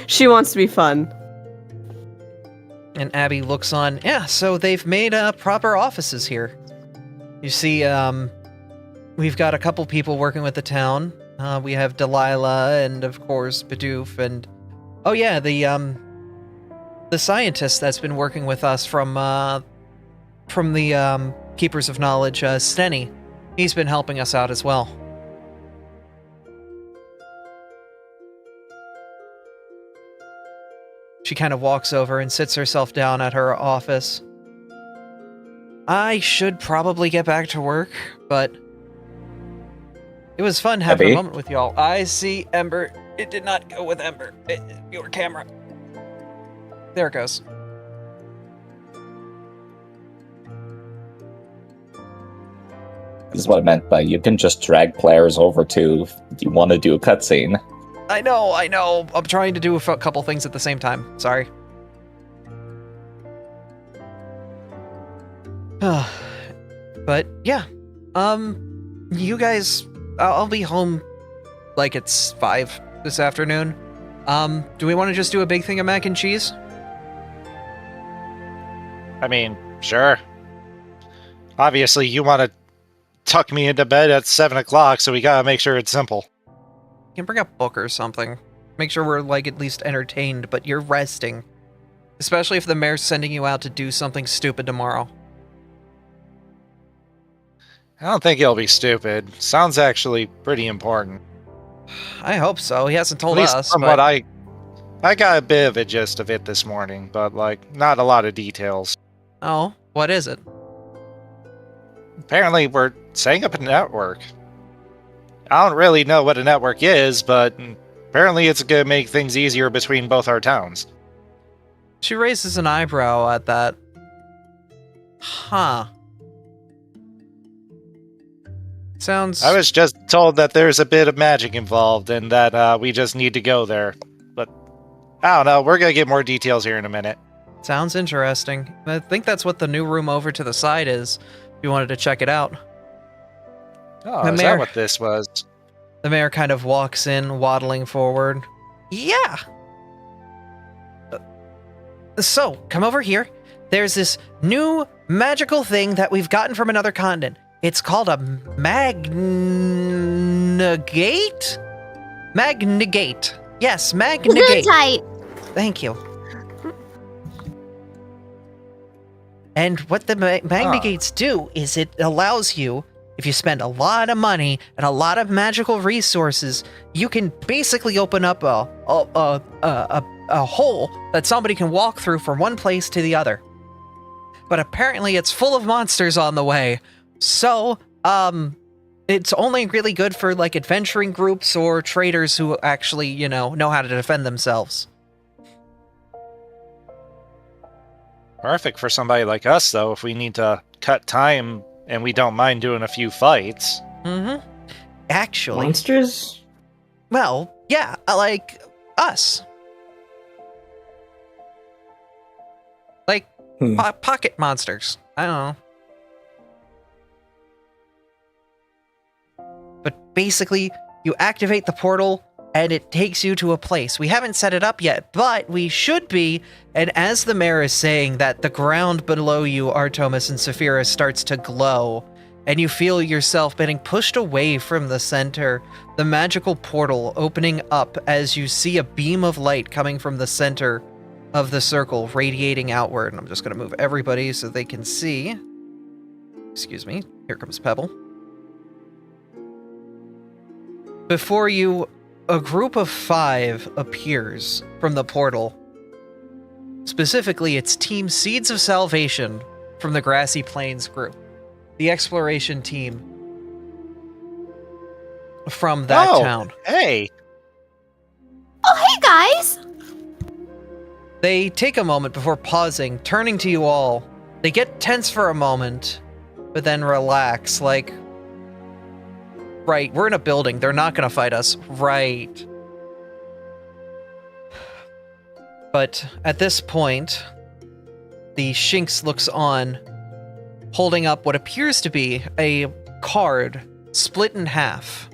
She wants to be fun. And Abby looks on. Yeah, so they've made proper offices here. You see, we've got a couple people working with the town. We have Delilah and, of course, Bidoof and... Oh, yeah, the scientist that's been working with us from the Keepers of Knowledge, Stenny. He's been helping us out as well. She kind of walks over and sits herself down at her office. I should probably get back to work, but it was fun having a moment with y'all. I see Ember. It did not go with Ember. Your camera. There it goes. This is what I meant by you can just drag players over to if you want to do a cutscene. I know. I'm trying to do a couple things at the same time. Sorry. But yeah, you guys, I'll be home like it's 5 this afternoon. Do we want to just do a big thing of mac and cheese? I mean, sure. Obviously, you want to tuck me into bed at 7 o'clock, so we gotta make sure it's simple. You can bring a book or something. Make sure we're, like, at least entertained, but you're resting. Especially if the mayor's sending you out to do something stupid tomorrow. I don't think it'll be stupid. Sounds actually pretty important. I hope so. He hasn't told At least us, from but... what I got a bit of a gist of it this morning, but, like, not a lot of details. Oh, what is it? Apparently, we're setting up a network. I don't really know what a network is, but apparently it's going to make things easier between both our towns. She raises an eyebrow at that. Huh. Sounds... I was just told that there's a bit of magic involved and that we just need to go there. But I don't know, we're going to get more details here in a minute. Sounds interesting. I think that's what the new room over to the side is, if you wanted to check it out. Oh, is that what this was? The mayor kind of walks in, waddling forward. Yeah! So, come over here. There's this new magical thing that we've gotten from another continent. It's called a Magnegate? Magnegate. Yes, Magnegate. Tight. Thank you. And what the Magnegates do is it allows you, if you spend a lot of money and a lot of magical resources, you can basically open up a hole that somebody can walk through from one place to the other. But apparently it's full of monsters on the way. So, it's only really good for, like, adventuring groups or traders who actually, you know how to defend themselves. Perfect for somebody like us, though, if we need to cut time and we don't mind doing a few fights. Mm-hmm. Actually... Monsters? Well, yeah, like us. Like, pocket monsters. I don't know. But basically, you activate the portal, and it takes you to a place. We haven't set it up yet, but we should be. And as the mayor is saying that, the ground below you, Artemis and Saphira, starts to glow, and you feel yourself getting pushed away from the center, the magical portal opening up as you see a beam of light coming from the center of the circle, radiating outward. And I'm just going to move everybody so they can see. Excuse me. Here comes Pebble. Before you, a group of 5 appears from the portal. Specifically, it's Team Seeds of Salvation from the Grassy Plains group. The exploration team from that town. Hey! Oh, hey, guys! They take a moment before pausing, turning to you all. They get tense for a moment, but then relax, like... Right, we're in a building. They're not going to fight us. Right. But at this point, the Shinx looks on, holding up what appears to be a card split in half.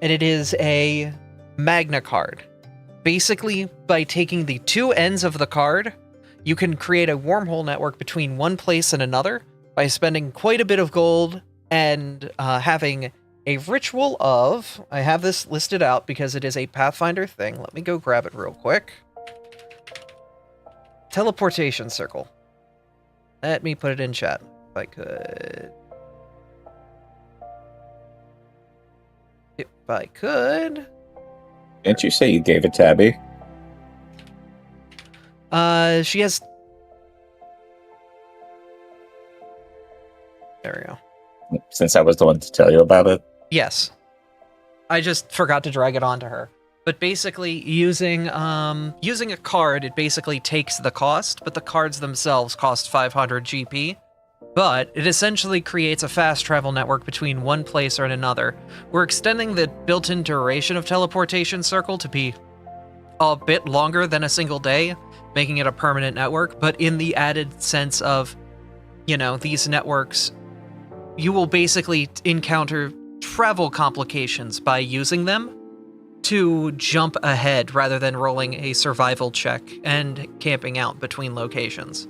And it is a Magna card. Basically, by taking the two ends of the card, you can create a wormhole network between one place and another by spending quite a bit of gold and having a ritual of... I have this listed out because it is a Pathfinder thing. Let me go grab it real quick. Teleportation circle. Let me put it in chat if I could. If I could. Didn't you say you gave it to Abby? She has... There we go. Since I was the one to tell you about it. Yes. I just forgot to drag it onto her. But basically, using a card, it basically takes the cost, but the cards themselves cost 500 GP. But it essentially creates a fast travel network between one place or another. We're extending the built-in duration of teleportation circle to be a bit longer than a single day, making it a permanent network, but in the added sense of, these networks, you will basically encounter travel complications by using them to jump ahead rather than rolling a survival check and camping out between locations.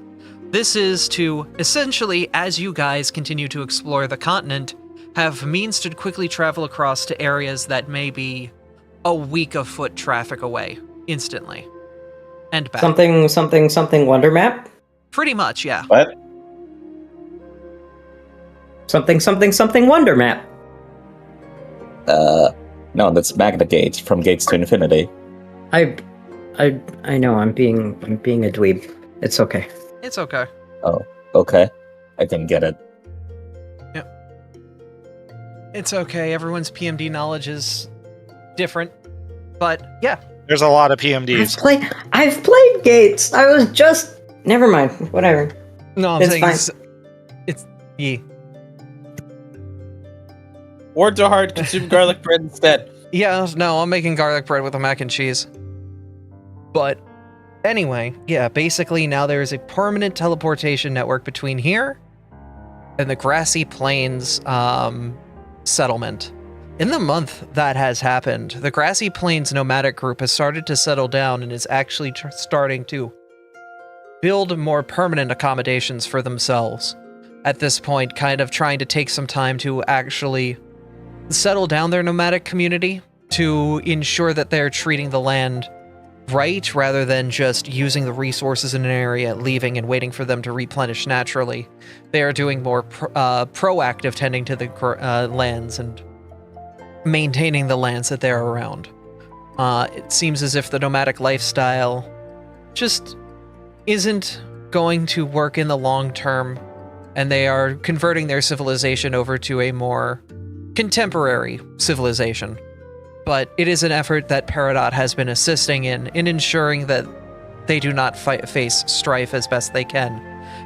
This is to, essentially, as you guys continue to explore the continent, have means to quickly travel across to areas that may be a week of foot traffic away, instantly. And back. Something wonder map? Pretty much, yeah. What? Something wonder map. No, that's Magna Gate from Gates to Infinity. I know I'm being a dweeb. It's okay. It's okay. Oh, okay. I didn't get it. Yep. It's okay. Everyone's PMD knowledge is different. But, yeah. There's a lot of PMDs. I've played Gates. I was just... Never mind. Whatever. No, I'm saying it's... Yeah. Words are hard. Consume garlic bread instead. Yeah, no, I'm making garlic bread with a mac and cheese. But... Anyway, yeah, basically now there is a permanent teleportation network between here and the Grassy Plains settlement. In the month that has happened, the Grassy Plains nomadic group has started to settle down and is actually starting to build more permanent accommodations for themselves. At this point, kind of trying to take some time to actually settle down their nomadic community to ensure that they're treating the land right, rather than just using the resources in an area, leaving and waiting for them to replenish naturally. They are doing more proactive tending to the lands and maintaining the lands that they're around. It seems as if the nomadic lifestyle just isn't going to work in the long term, and they are converting their civilization over to a more contemporary civilization. But it is an effort that Peridot has been assisting in ensuring that they do not face strife as best they can.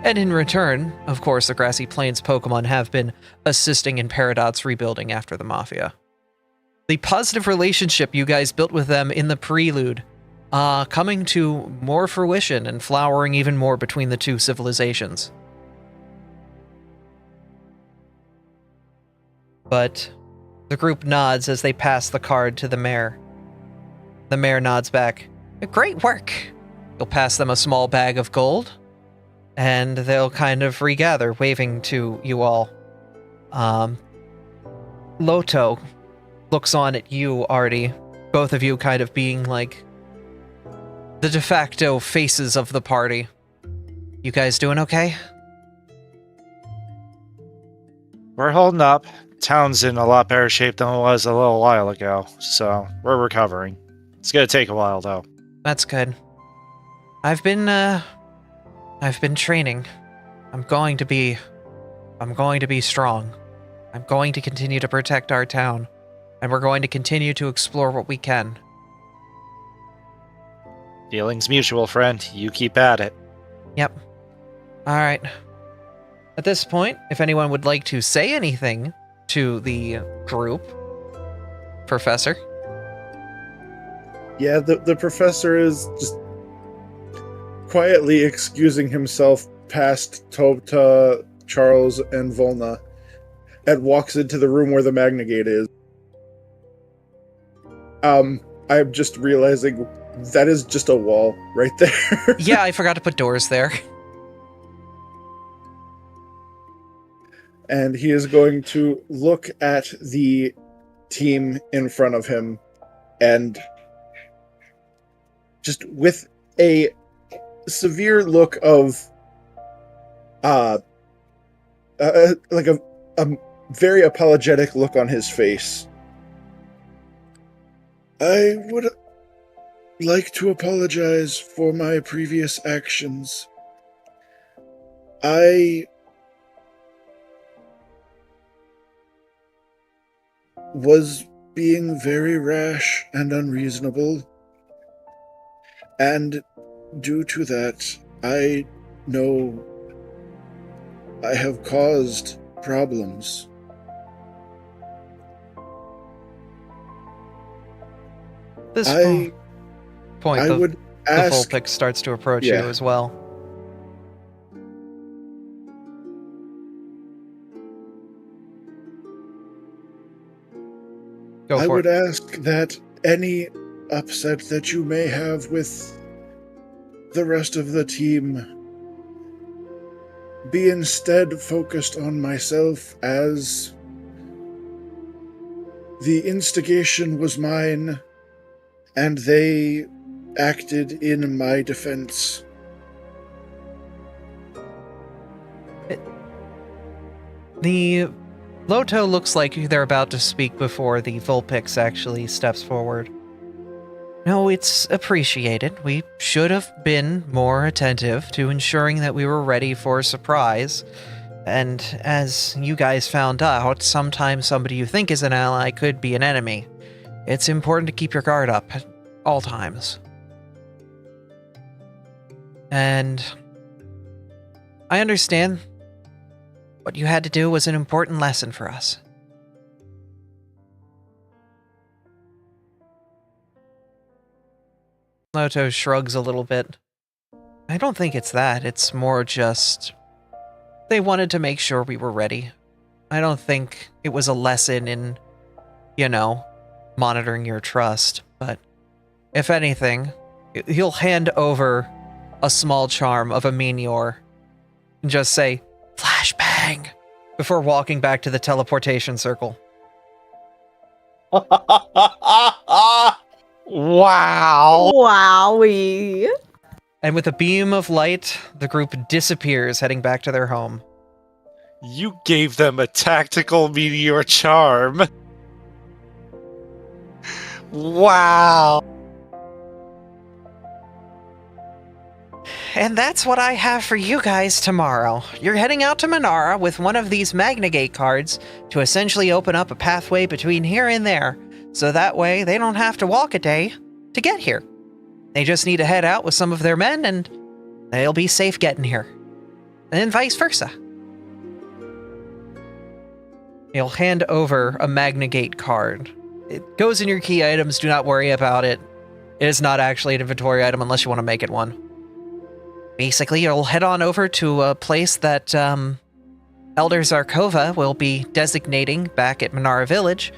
And in return, of course, the Grassy Plains Pokemon have been assisting in Peridot's rebuilding after the Mafia. The positive relationship you guys built with them in the prelude, coming to more fruition and flowering even more between the two civilizations. But... the group nods as they pass the card to the mayor. The mayor nods back. Great work. You'll pass them a small bag of gold, and they'll kind of regather, waving to you all. Loto looks on at you, Artie, both of you kind of being like the de facto faces of the party. You guys doing okay? We're holding up. Town's in a lot better shape than it was a little while ago, so we're recovering. It's gonna take a while, though. That's good. I've been training. I'm going to be strong. I'm going to continue to protect our town, and we're going to continue to explore what we can. Feelings mutual, friend. You keep at it. Yep. All right. At this point, if anyone would like to say anything to the group, Professor? Yeah, the professor is just quietly excusing himself past Tobta, Charles, and Volna, and walks into the room where the Magnagate is. I'm just realizing that is just a wall right there. Yeah, I forgot to put doors there. And he is going to look at the team in front of him and just with a severe look of like a very apologetic look on his face. I would like to apologize for my previous actions. I was being very rash and unreasonable, and due to that, I know I have caused problems. This point, I the would ask... Vulpix starts to approach Yeah. you as well. Go I for would it. ask that any upset that you may have with the rest of the team be instead focused on myself, as the instigation was mine and they acted in my defense. The Loto looks like they're about to speak before the Vulpix actually steps forward. No, it's appreciated. We should have been more attentive to ensuring that we were ready for a surprise. And as you guys found out, sometimes somebody you think is an ally could be an enemy. It's important to keep your guard up at all times. And I understand what you had to do was an important lesson for us. Loto shrugs a little bit. I don't think it's that. It's more just they wanted to make sure we were ready. I don't think it was a lesson in, monitoring your trust. But if anything, he'll hand over a small charm of a meteor and just say, "Flashbang," before walking back to the teleportation circle. Wow. Wowie. And with a beam of light, the group disappears, heading back to their home. You gave them a tactical meteor charm. Wow. And that's what I have for you guys tomorrow. You're heading out to Manara with one of these Magnagate cards to essentially open up a pathway between here and there, so that way they don't have to walk a day to get here. They just need to head out with some of their men and they'll be safe getting here. And vice versa. He'll hand over a Magnagate card. It goes in your key items, do not worry about it. It is not actually an inventory item unless you want to make it one. Basically, you'll head on over to a place that Elder Zarkova will be designating back at Manara Village,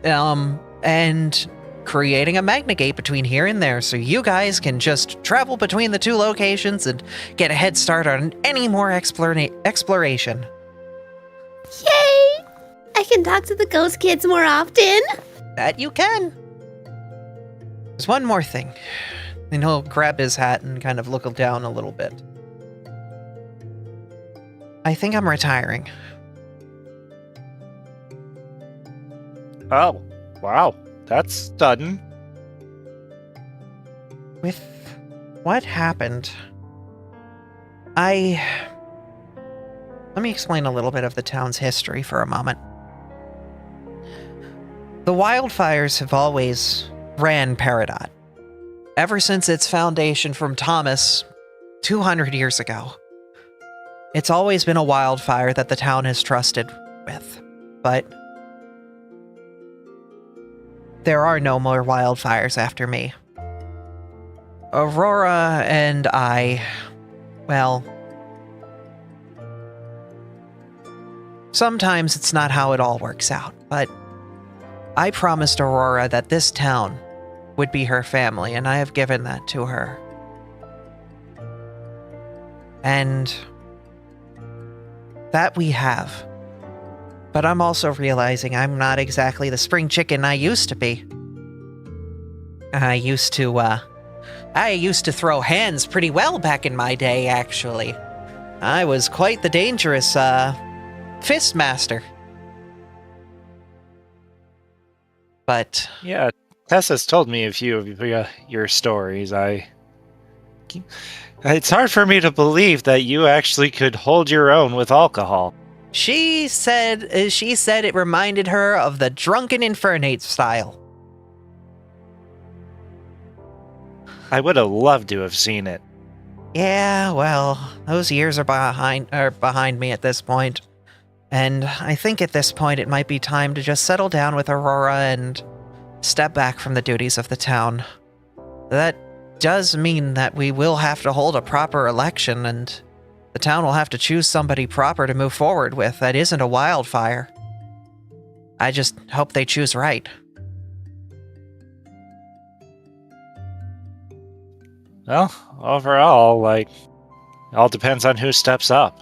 and creating a Magnagate between here and there, so you guys can just travel between the two locations and get a head start on any more exploration. Yay! I can talk to the ghost kids more often. That you can. There's one more thing. And he'll grab his hat and kind of look down a little bit. I think I'm retiring. Oh, wow. That's sudden. With what happened, let me explain a little bit of the town's history for a moment. The wildfires have always ran Peridot. Ever since its foundation from Thomas 200 years ago. It's always been a wildfire that the town has trusted with, but there are no more wildfires after me. Aurora and I, well, sometimes it's not how it all works out, but I promised Aurora that this town would be her family, and I have given that to her. And that we have. But I'm also realizing I'm not exactly the spring chicken I used to be. I used to throw hands pretty well back in my day, actually. I was quite the dangerous, fist master. But... Yeah, Tessa's told me a few of your stories. It's hard for me to believe that you actually could hold your own with alcohol. She said it reminded her of the drunken infernate style. I would have loved to have seen it. Yeah, well, those years are behind me at this point. And I think at this point it might be time to just settle down with Aurora and step back from the duties of the town. That does mean that we will have to hold a proper election, and the town will have to choose somebody proper to move forward with that isn't a wildfire. I just hope they choose right. Well, overall, it all depends on who steps up.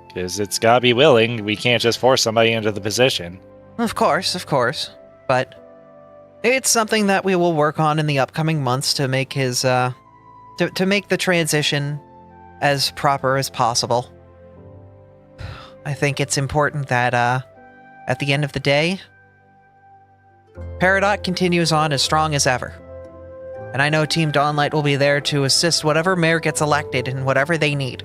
Because it's gotta be willing, we can't just force somebody into the position. Of course. But it's something that we will work on in the upcoming months to make to make the transition as proper as possible. I think it's important that, at the end of the day, Peridot continues on as strong as ever. And I know Team Dawnlight will be there to assist whatever mayor gets elected in whatever they need.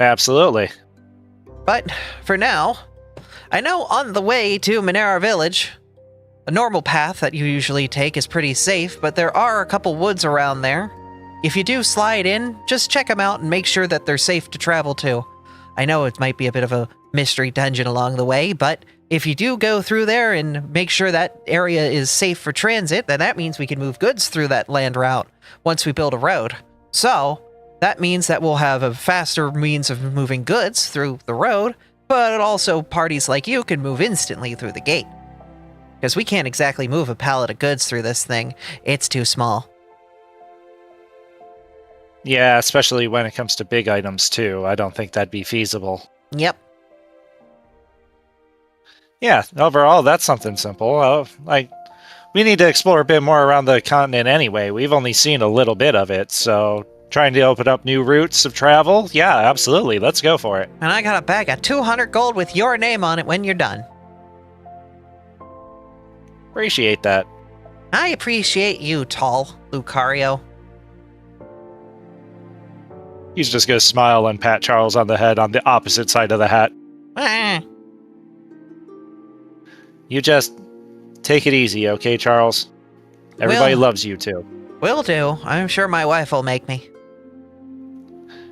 Absolutely. But, for now, I know on the way to Monera Village, a normal path that you usually take is pretty safe, but there are a couple woods around there. If you do slide in, just check them out and make sure that they're safe to travel to. I know it might be a bit of a mystery dungeon along the way, but if you do go through there and make sure that area is safe for transit, then that means we can move goods through that land route once we build a road. So, that means that we'll have a faster means of moving goods through the road, but also parties like you can move instantly through the gate. Because we can't exactly move a pallet of goods through this thing. It's too small. Yeah, especially when it comes to big items, too. I don't think that'd be feasible. Yep. Yeah, overall, that's something simple. We need to explore a bit more around the continent anyway. We've only seen a little bit of it, so trying to open up new routes of travel? Yeah, absolutely. Let's go for it. And I got a bag of 200 gold with your name on it when you're done. Appreciate that. I appreciate you, tall Lucario. He's just gonna smile and pat Charles on the head on the opposite side of the hat. You just take it easy, okay, Charles? Everybody loves you, too. Will do. I'm sure my wife will make me.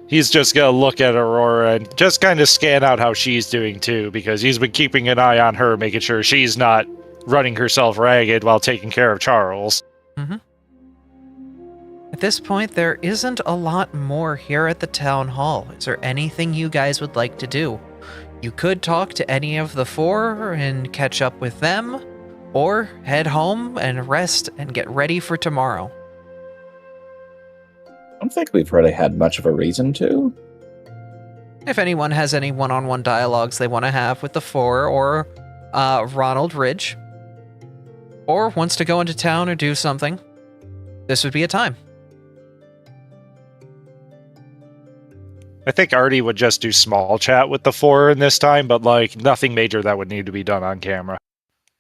He's just gonna look at Aurora and just kind of scan out how she's doing, too, because he's been keeping an eye on her, making sure she's not running herself ragged while taking care of Charles. Mm-hmm. At this point, there isn't a lot more here at the town hall. Is there anything you guys would like to do? You could talk to any of the four and catch up with them, or head home and rest and get ready for tomorrow. I don't think we've really had much of a reason to. If anyone has any one-on-one dialogues they want to have with the four or Ronald Ridge, or wants to go into town or do something, this would be a time. I think Artie would just do small chat with the four in this time, but nothing major that would need to be done on camera.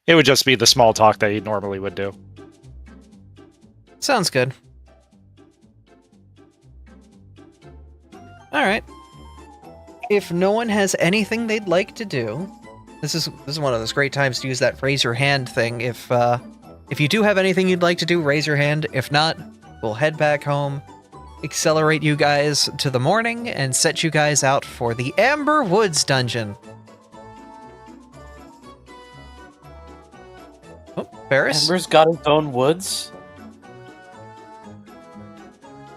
It would just be the small talk that he normally would do. Sounds good. Alright. If no one has anything they'd like to do, this is one of those great times to use that raise your hand thing. If you do have anything you'd like to do, raise your hand. If not, we'll head back home, accelerate you guys to the morning, and set you guys out for the Amber Woods dungeon. Oh, Ferris? Amber's got his own woods?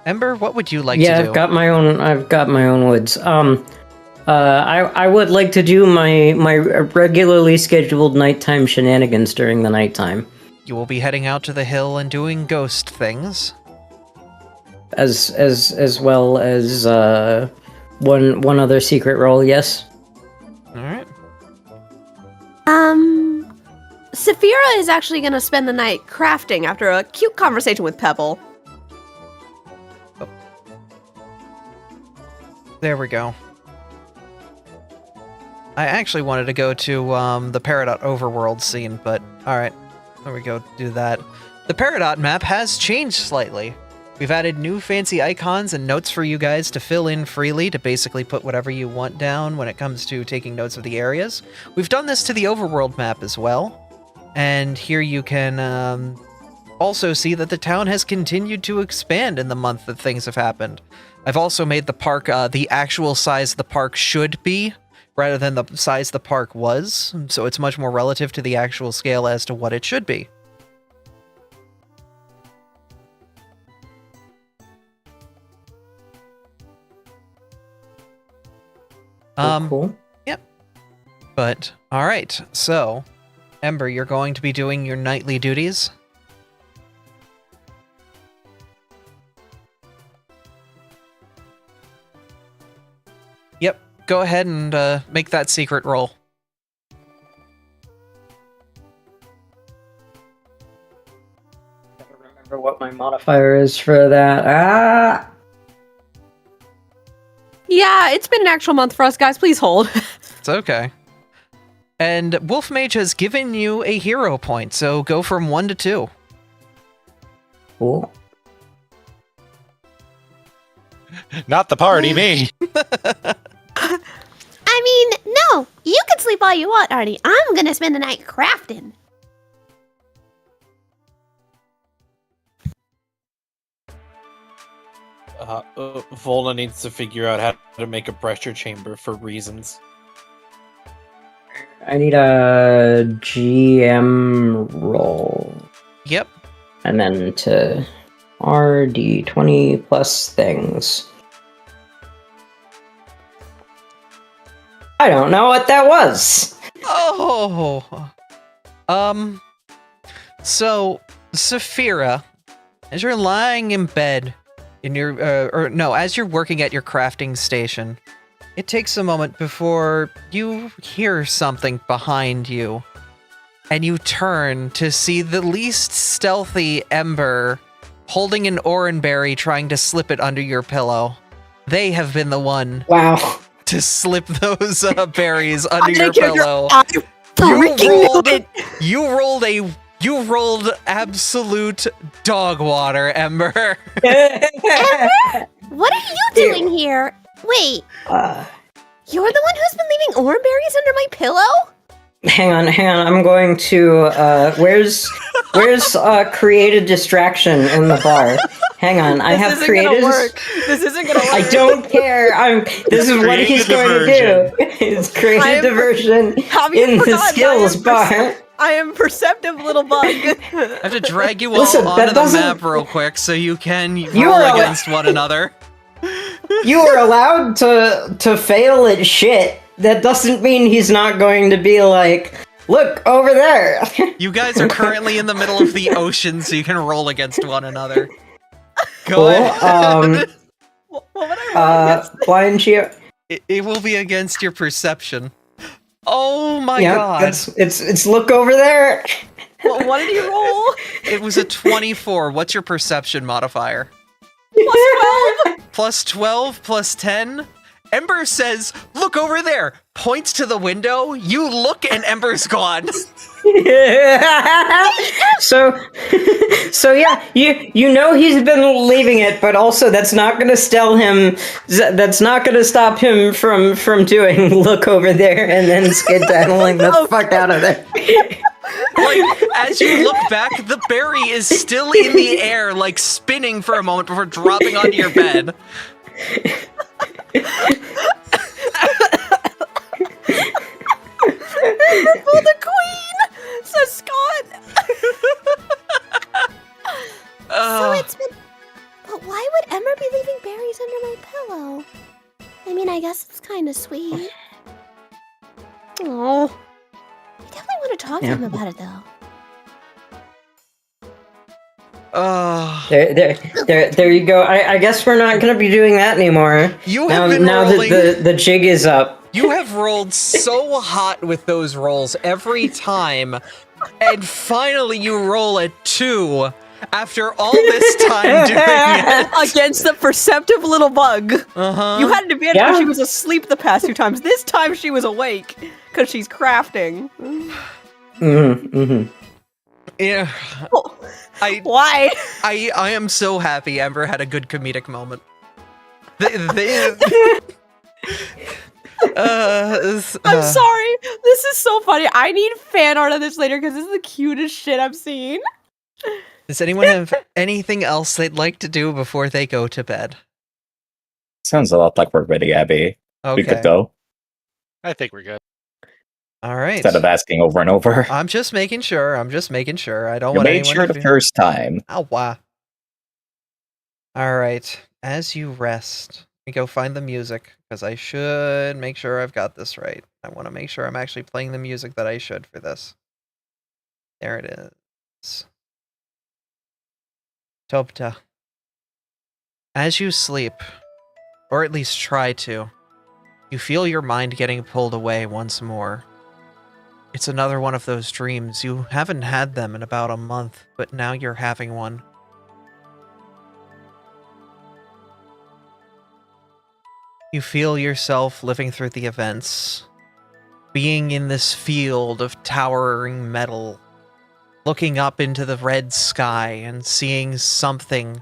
Ember, what would you like to do? I've got my own woods. I would like to do my regularly scheduled nighttime shenanigans during the nighttime. You will be heading out to the hill and doing ghost things. As well as one other secret role, yes. Alright. Saphira is actually going to spend the night crafting after a cute conversation with Pebble. There we go. I actually wanted to go to the Peridot overworld scene, but alright. There we go, do that. The Peridot map has changed slightly. We've added new fancy icons and notes for you guys to fill in freely to basically put whatever you want down when it comes to taking notes of the areas. We've done this to the overworld map as well. And here you can also see that the town has continued to expand in the month that things have happened. I've also made the park the actual size the park should be, rather than the size the park was, so it's much more relative to the actual scale as to what it should be. Cool. Yep. But, alright, so, Ember, you're going to be doing your nightly duties. Yep, go ahead and make that secret roll. Gotta remember what my modifier is for that. Yeah, it's been an actual month for us, guys. Please hold. It's okay. And Wolfmage has given you a hero point, so go from 1 to 2. Cool. Not the party, me. I mean, no, you can sleep all you want, Artie. I'm gonna spend the night crafting. Volna needs to figure out how to make a pressure chamber for reasons. I need a GM roll. Yep. And then to RD20 plus things. I don't know what that was. Oh! So, Saphira, as you're lying in bed in your, as you're working at your crafting station, it takes a moment before you hear something behind you, and you turn to see the least stealthy Ember holding an oranberry trying to slip it under your pillow. They have been the one to slip those berries under your pillow. You rolled absolute dog water, Ember. Ember, what are you doing here? Wait, you're the one who's been leaving oranberries under my pillow? Hang on. I'm going to, where's create a distraction in the bar? Hang on, I have created. This isn't gonna work. I don't care. This is what he's going to do. Is create a diversion in the skills bar. I am perceptive little bug. I have to drag you all onto the map real quick so you can roll against one another. You are allowed to fail at shit. That doesn't mean he's not going to be like, look, over there. You guys are currently in the middle of the ocean, so you can roll against one another. Go ahead. What would I roll against? Blind cheer. It will be against your perception. Oh my god. It's look over there. What did you roll? It was a 24. What's your perception modifier? +12? +12, +10. Ember says, look over there. Points to the window. You look and Ember's gone. So yeah, you know he's been leaving it, but also that's not going to that's not going to stop him from doing look over there and then skedaddling the fuck out of there. Like, as you look back, the berry is still in the air, like spinning for a moment before dropping onto your bed. For the queen, says Scott. So it's been But why would Ember be leaving berries under my pillow? I mean, I guess it's kind of sweet. Oh, I definitely want to talk to him about it, though. There you go. I guess we're not going to be doing that anymore. You have been now rolling. that the jig is up. You have rolled so hot with those rolls every time, and finally you roll a 2 after all this time doing it. Against the perceptive little bug. Uh-huh. You had an advantage Yeah. when she was asleep the past 2 times. This time she was awake, because she's crafting. Yeah. Oh, why? I am so happy Amber had a good comedic moment. I'm sorry. This is so funny. I need fan art of this later because this is the cutest shit I've seen. Does anyone have anything else they'd like to do before they go to bed? Sounds a lot like we're ready, Abby. We Okay. could go. I think we're good. All right. Instead of asking over and over. I'm just making sure. I don't You want made anyone sure to the be... first time. Oh, wow. All right. As you rest, we go find the music, because I should make sure I've got this right. I want to make sure I'm actually playing the music that I should for this. There it is. Topta. As you sleep, or at least try to, you feel your mind getting pulled away once more. It's another one of those dreams. You haven't had them in about a month, but now you're having one. You feel yourself living through the events, being in this field of towering metal, looking up into the red sky and seeing something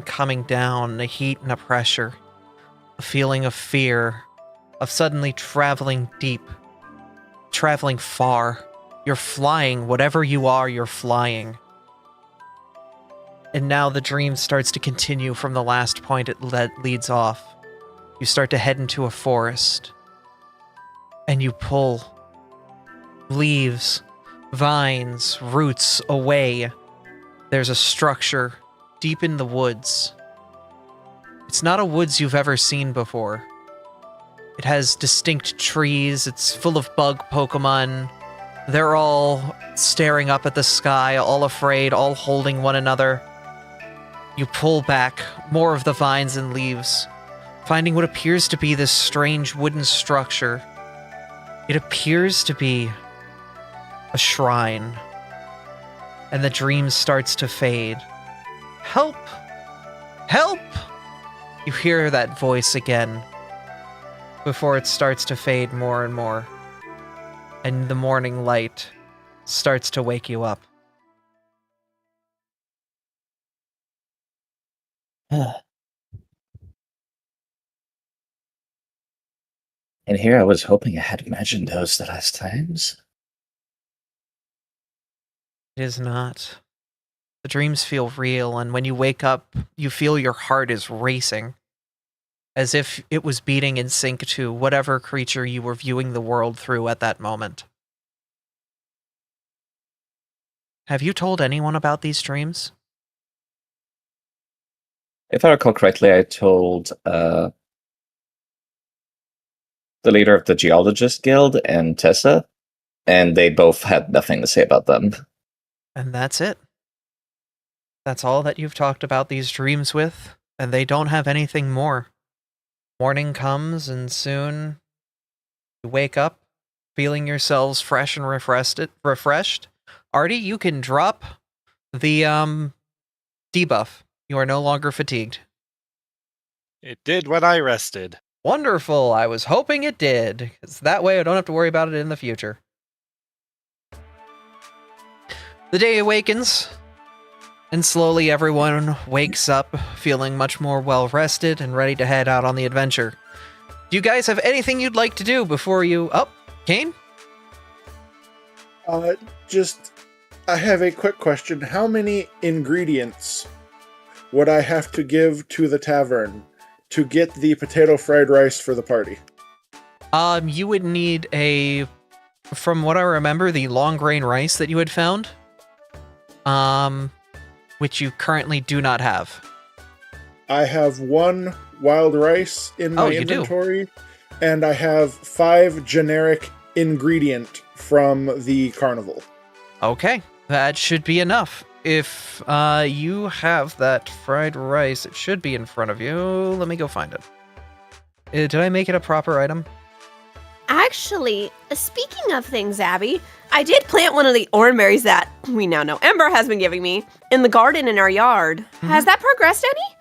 coming down, a heat and a pressure, a feeling of fear, of suddenly traveling deep, traveling far. You're flying, whatever you are, you're flying. And now the dream starts to continue from the last point it leads off. You start to head into a forest, and you pull leaves, vines, roots away. There's a structure deep in the woods. It's not a woods you've ever seen before. It has distinct trees, it's full of bug Pokemon. They're all staring up at the sky, all afraid, all holding one another. You pull back more of the vines and leaves, finding what appears to be this strange wooden structure. It appears to be a shrine. And the dream starts to fade. Help! Help! You hear that voice again, before it starts to fade more and more. And the morning light starts to wake you up. And here I was hoping I had imagined those the last times. It is not. The dreams feel real, and when you wake up, you feel your heart is racing, as if it was beating in sync to whatever creature you were viewing the world through at that moment. Have you told anyone about these dreams? If I recall correctly, I told the leader of the Geologist Guild and Tessa, and they both had nothing to say about them. And that's it. That's all that you've talked about these dreams with, and they don't have anything more. Morning comes, and soon you wake up, feeling yourselves fresh and refreshed. Artie, you can drop the debuff. You are no longer fatigued. It did when I rested. Wonderful. I was hoping it did, because that way I don't have to worry about it in the future. The day awakens, and slowly everyone wakes up, feeling much more well-rested and ready to head out on the adventure. Do you guys have anything you'd like to do before you... Oh, Kane? I have a quick question. How many ingredients would I have to give to the tavern to get the potato fried rice for the party? You would need from what I remember, the long grain rice that you had found, which you currently do not have. I have 1 wild rice in my you do. inventory, and I have 5 generic ingredient from the carnival. Okay, that should be enough. If you have that fried rice, it should be in front of you. Let me go find it. Did I make it a proper item? Actually, speaking of things, Abby, I did plant one of the oranberries that we now know Ember has been giving me in the garden in our yard. Has that progressed any?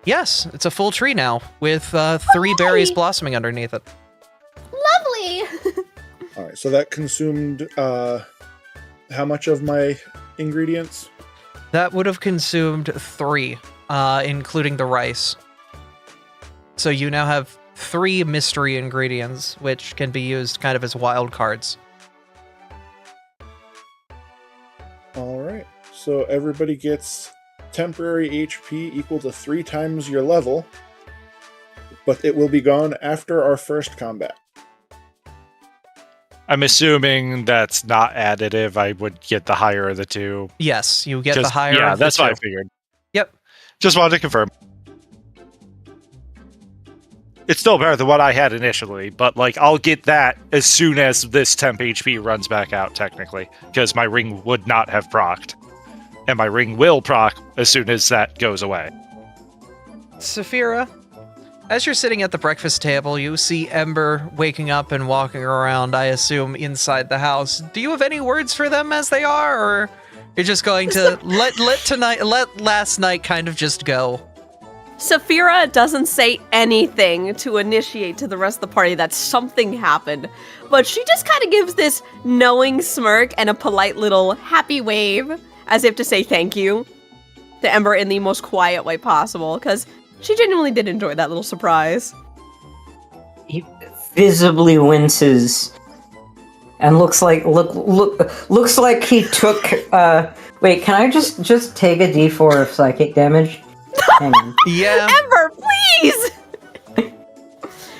Yes, it's a full tree now, with 3 berries blossoming underneath it. Lovely! All right, so that consumed how much of my ingredients? That would have consumed 3, including the rice. So you now have 3 mystery ingredients, which can be used kind of as wild cards. All right, so everybody gets temporary HP equal to 3 times your level, but it will be gone after our first combat. I'm assuming that's not additive. I would get the higher of the two. Yes, you get the higher Yeah, of the that's what I 2. figured. Yep. Just wanted to confirm. It's still better than what I had initially, but like I'll get that as soon as this temp HP runs back out, technically, because my ring would not have procced. And my ring will proc as soon as that goes away. Saphira, as you're sitting at the breakfast table, you see Ember waking up and walking around, I assume, inside the house. Do you have any words for them as they are, or you're just going to let last night kind of just go? Saphira doesn't say anything to initiate to the rest of the party that something happened, but she just kind of gives this knowing smirk and a polite little happy wave, as if to say thank you to Ember in the most quiet way possible, because she genuinely did enjoy that little surprise. He visibly winces and looks like he took. Wait, can I just take a D4 of psychic damage? Hang on. Yeah. Ember, please!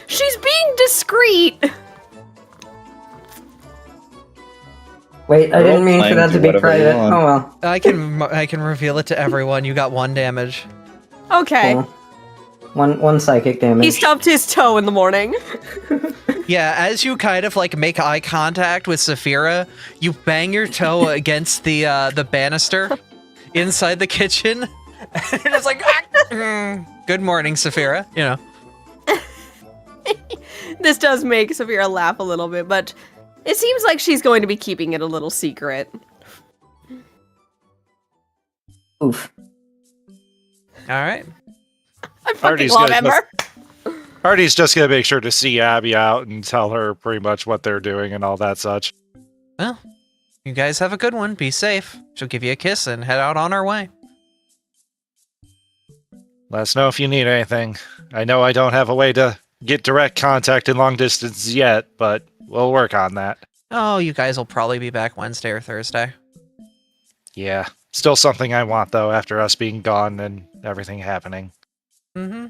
She's being discreet. Wait, I didn't mean for that to be private. Oh well. I can reveal it to everyone. You got 1 damage. Okay. Cool. One psychic damage. He stubbed his toe in the morning. Yeah, as you kind of like make eye contact with Saphira, you bang your toe against the banister inside the kitchen. And it's like, good morning, Saphira. You know. This does make Saphira laugh a little bit, but it seems like she's going to be keeping it a little secret. Oof. All right. I fucking love Ember. Artie's just gonna make sure to see Abby out and tell her pretty much what they're doing and all that such. Well, you guys have a good one. Be safe. She'll give you a kiss and head out on our way. Let us know if you need anything. I know I don't have a way to get direct contact in long distance yet, but we'll work on that. Oh, you guys will probably be back Wednesday or Thursday. Yeah. Still something I want, though, after us being gone and everything happening. Mm-hmm.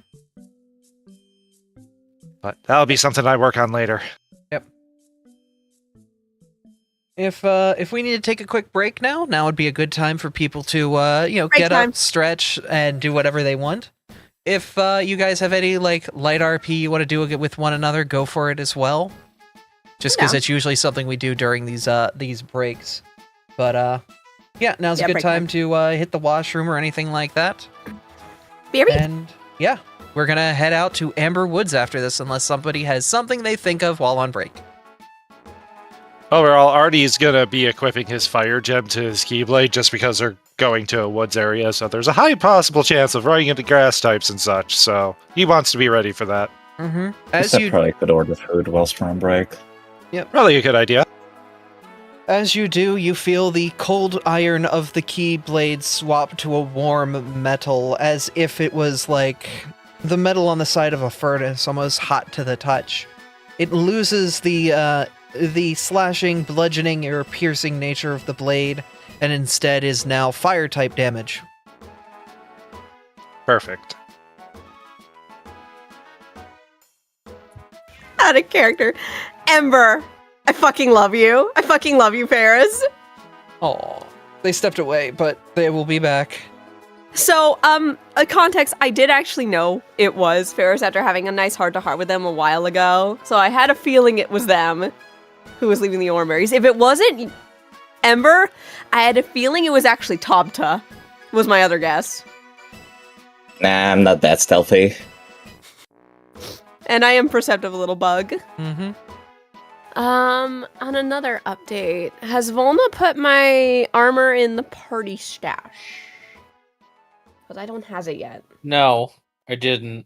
But that'll be something I work on later. Yep. If we need to take a quick break now would be a good time for people to, get up, stretch, and do whatever they want. If you guys have any, like, light RP you want to do with one another, go for it as well. Just because it's usually something we do during these breaks. But, yeah, now's a good time to hit the washroom or anything like that. Baby. And, yeah, we're going to head out to Amber Woods after this, unless somebody has something they think of while on break. Overall, Artie's gonna be equipping his fire gem to his Keyblade just because they're going to a woods area, so there's a high possible chance of running into grass types and such, so he wants to be ready for that. Mm-hmm. Probably could order food whilst we're on break. Yep. Probably a good idea. As you do, you feel the cold iron of the Keyblade swap to a warm metal, as if it was like the metal on the side of a furnace, almost hot to the touch. It loses the slashing, bludgeoning, or piercing nature of the blade, and instead is now fire-type damage. Perfect. Out of character. Ember, I fucking love you. I fucking love you, Paris. Oh, they stepped away, but they will be back. So, a context, I did actually know it was Ferris after having a nice heart-to-heart with them a while ago. So I had a feeling it was them who was leaving the Ormberries. If it wasn't Ember, I had a feeling it was actually Tabta, was my other guess. Nah, I'm not that stealthy. And I am Perceptive Little Bug. Mm-hmm. On another update, has Volna put my armor in the party stash? Because I don't has it yet. No, I didn't.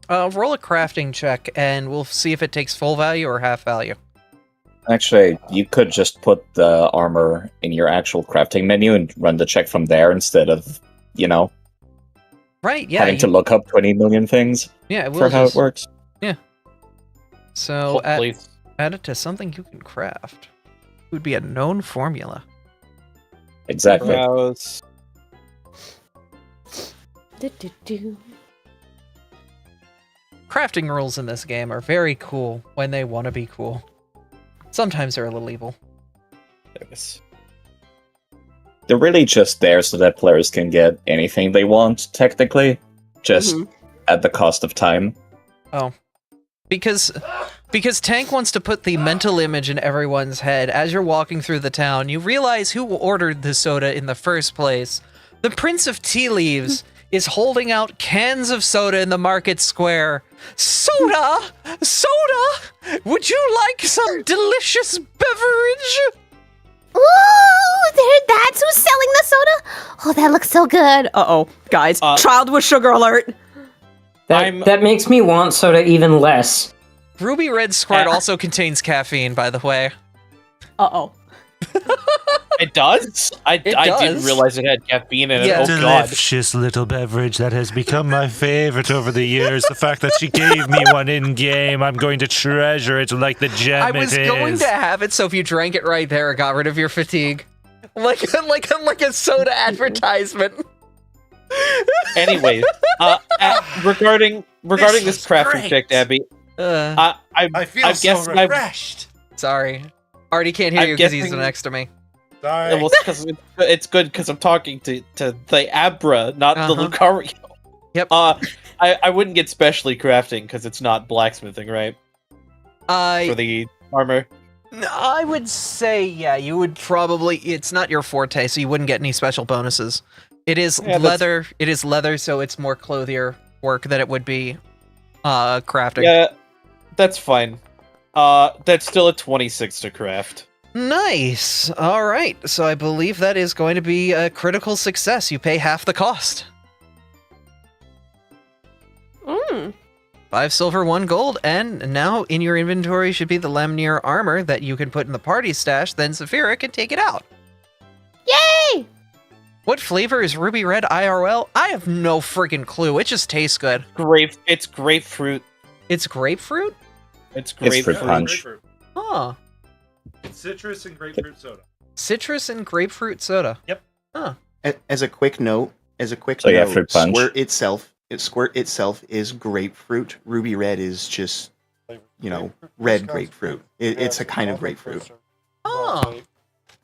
Roll a crafting check, and we'll see if it takes full value or half value. Actually, you could just put the armor in your actual crafting menu and run the check from there instead of, Right, yeah. having to look up 20 million things yeah, it will for how just- it works. Yeah. So, Hopefully. add it to something you can craft. It would be a known formula. Exactly. Browse. Crafting rules in this game are very cool when they want to be cool. Sometimes they're a little evil. Yes. They're really just there so that players can get anything they want, technically. Just at the cost of time. Oh. Because Tank wants to put the mental image in everyone's head. As you're walking through the town, you realize who ordered the soda in the first place. The Prince of Tea Leaves is holding out cans of soda in the market square. Soda! Soda! Would you like some delicious beverage? Ooh, that's who's selling the soda? Oh, that looks so good. Uh-oh, guys. Child with sugar alert. That makes me want soda even less. Ruby Red Squirt also contains caffeine, by the way. Uh-oh. It does? I didn't realize it had caffeine in it. Yeah. Oh, God. Delicious little beverage that has become my favorite over the years. The fact that she gave me one in game, I'm going to treasure it like the gem I was it going is. to have it, so if you drank it right there, it got rid of your fatigue. Like a soda advertisement. Anyways, regarding this crafting check, Abby, I feel so refreshed. Sorry. Artie can't hear you because he's guessing- next to me. Sorry. Well, it's good because I'm talking to the Abra, not the Lucario. Yep. I wouldn't get specially crafting because it's not blacksmithing, right? For the armor. I would say, yeah, you would probably... It's not your forte, so you wouldn't get any special bonuses. It is leather. It is leather, so it's more clothier work than it would be crafting. Yeah, that's fine. That's still a 26 to craft. Nice. All right. So I believe that is going to be a critical success. You pay half the cost. 5 silver, 1 gold, and now in your inventory should be the Lemnir armor that you can put in the party stash, then Saphira can take it out. Yay! What flavor is Ruby Red IRL? I have no freaking clue. It just tastes good. It's grapefruit. It's grapefruit? It's grapefruit. punch. Huh. It's citrus and grapefruit soda. Citrus and grapefruit soda. Yep. Huh. As a quick note, So yeah, fruit punch. Squirt itself is grapefruit. Ruby Red is just, red grapefruit. It's a kind of grapefruit. Oh.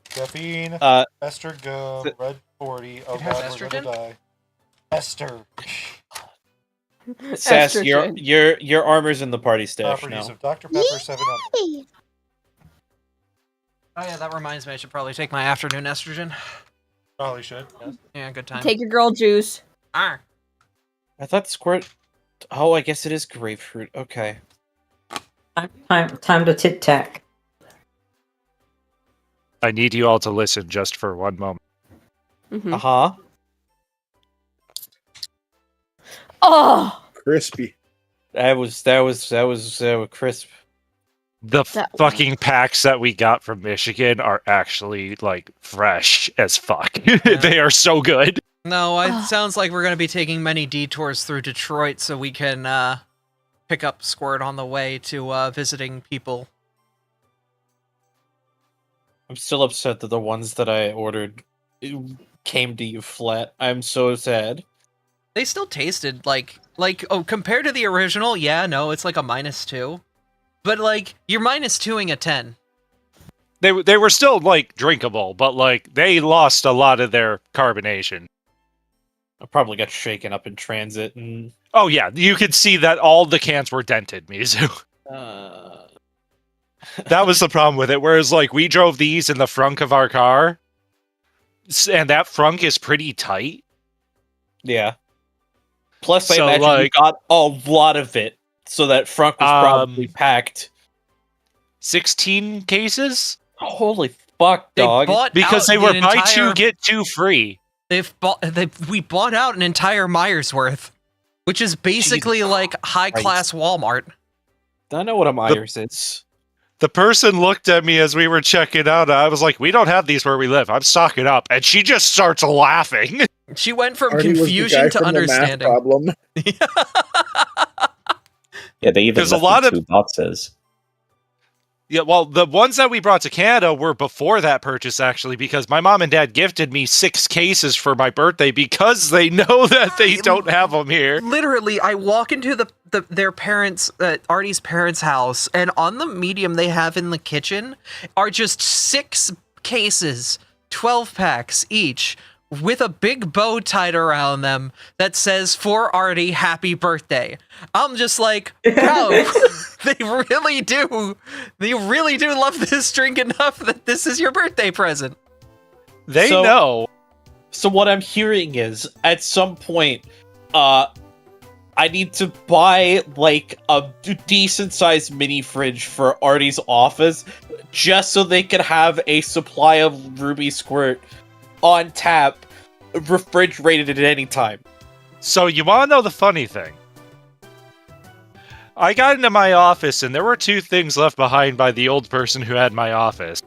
Caffeine, ester gum, red 40. Oh It has God, we're gonna estrogen? die. Ester. Sass, your armor's in the party stash Properties now. of Dr. Pepper 7-Up. Yay! Oh yeah, that reminds me. I should probably take my afternoon estrogen. Probably should. Yes. Yeah, good time. Take your girl juice. Arr. I thought squirt. Oh, I guess it is grapefruit. Okay. Time to tit-tac. I need you all to listen just for one moment. Uh-huh. Oh! Crispy. That was crisp. The fucking packs that we got from Michigan are actually, fresh as fuck. They are so good. No, it sounds like we're going to be taking many detours through Detroit so we can pick up Squirt on the way to visiting people. I'm still upset that the ones that I ordered came to you flat. I'm so sad. They still tasted compared to the original, yeah, no, it's like a -2. But you're -2ing a 10. They were still drinkable, but they lost a lot of their carbonation. I probably got shaken up in transit and. Oh yeah, you could see that all the cans were dented, Mizu. That was the problem with it. Whereas, like, we drove these in the frunk of our car, and that frunk is pretty tight. Yeah. Plus, I So, imagine like, you got a lot of it, so that frunk was probably packed. 16 cases? Holy fuck, dog! Because they were buy two get two free. We bought out an entire Myers worth, which is basically like high class Walmart. I know what a Myers is. The person looked at me as we were checking out. I was like, "We don't have these where we live. I'm stocking up," and she just starts laughing. She went from Artie was the confusion guy to from the math understanding. problem. Yeah, they even There's a left lot me of- 2 boxes. Yeah, well, the ones that we brought to Canada were before that purchase, actually, because my mom and dad gifted me 6 cases for my birthday because they know that they don't have them here. Literally, I walk into their parents, Artie's parents' house, and on the medium they have in the kitchen are just 6 cases, 12 packs each, with a big bow tied around them that says, "For Artie, happy birthday." I'm just like, bro, they really do love this drink enough that this is your birthday present. They know. So what I'm hearing is, at some point, I need to buy, like, a decent-sized mini fridge for Artie's office, just so they can have a supply of Ruby Squirt on tap, refrigerated at any time. So you want to know the funny thing? I got into my office and there were 2 things left behind by the old person who had my office.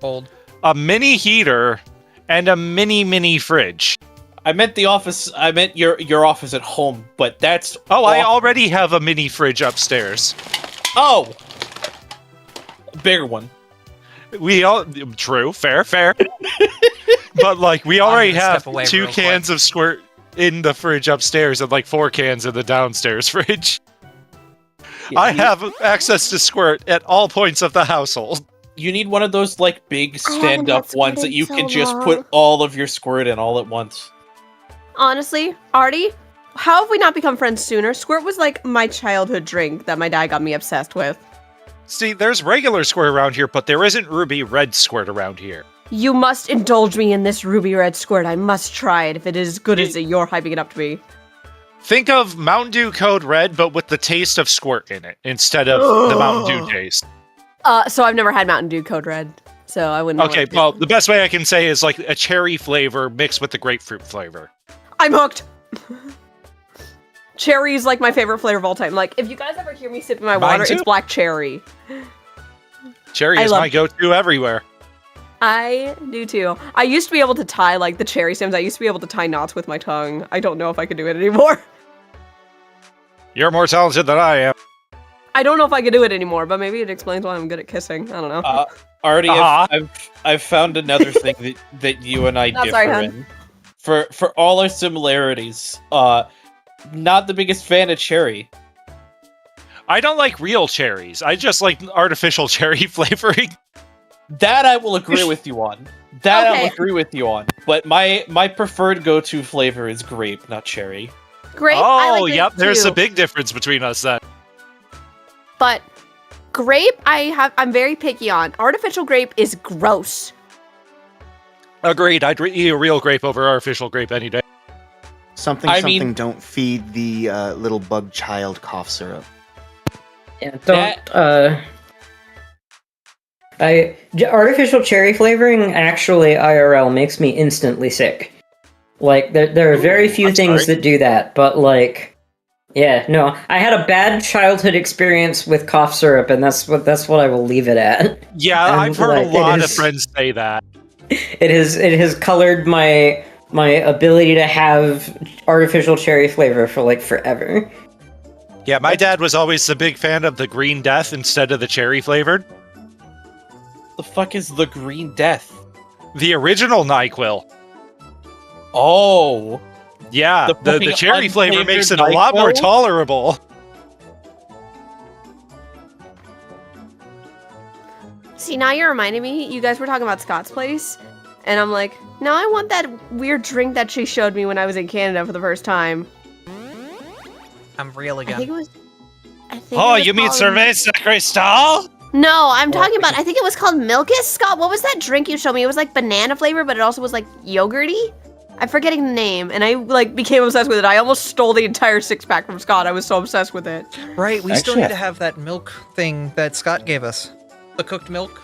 Old. A mini heater and a mini fridge. I meant the office. I meant your office at home, but that's. Oh, I already have a mini fridge upstairs. Oh, bigger one. We all true, fair. But like we already have 2 cans of squirt in the fridge upstairs and like 4 cans in the downstairs fridge. I have access to squirt at all points of the household. You need one of those like big stand-up ones that you can just put all of your squirt in all at once. Honestly, Artie, how have we not become friends sooner? Squirt was like my childhood drink that my dad got me obsessed with. See, there's regular squirt around here, but there isn't ruby red squirt around here. You must indulge me in this ruby red squirt. I must try it if it is as good as you're hyping it up to be. Think of Mountain Dew Code Red, but with the taste of squirt in it instead of the Mountain Dew taste. So I've never had Mountain Dew Code Red, so I wouldn't know. Okay, well, the best way I can say is like a cherry flavor mixed with the grapefruit flavor. I'm hooked. Cherry is like my favorite flavor of all time. Like, if you guys ever hear me sipping my water, too. it's black cherry. Cherry is my go-to everywhere. I do too. I used to be able to tie like the cherry stems. I used to be able to tie knots with my tongue. I don't know if I can do it anymore. You're more talented than I am. I don't know if I can do it anymore, but maybe it explains why I'm good at kissing. I don't know. Artie, I've found another thing that you and I differ in. For all our similarities, not the biggest fan of cherry. I don't like real cherries. I just like artificial cherry flavoring. That I will agree with you on. I will agree with you on. But my preferred go-to flavor is grape, not cherry. Grape? Oh, I like grape yep. There's too. a big difference between us then. But grape, I'm very picky on. Artificial grape is gross. Agreed. I'd eat a real grape over artificial grape any day. Something. Don't feed the little bug child cough syrup. Yeah, don't. Artificial cherry flavoring actually IRL makes me instantly sick. Like there are very few things that do that, but like, yeah, no. I had a bad childhood experience with cough syrup, and that's what I will leave it at. Yeah, I've heard a lot of friends say that. It has colored my ability to have artificial cherry flavor for like forever. Yeah, my dad was always a big fan of the Green Death instead of the cherry flavored. The fuck is the Green Death? The original NyQuil. Oh. Yeah, the cherry flavor makes it a lot more tolerable. See, now you're reminding me, you guys were talking about Scott's Place. And I'm like, no, I want that weird drink that she showed me when I was in Canada for the first time. I'm real I again. think it was. Oh, you mean Cerveza Cristal? No, I'm talking about. I think it was called Milkus. Scott, what was that drink you showed me? It was like banana flavor, but it also was like yogurty. I'm forgetting the name, and I like became obsessed with it. I almost stole the entire 6-pack from Scott. I was so obsessed with it. Right, we still need to have that milk thing that Scott gave us. The cooked milk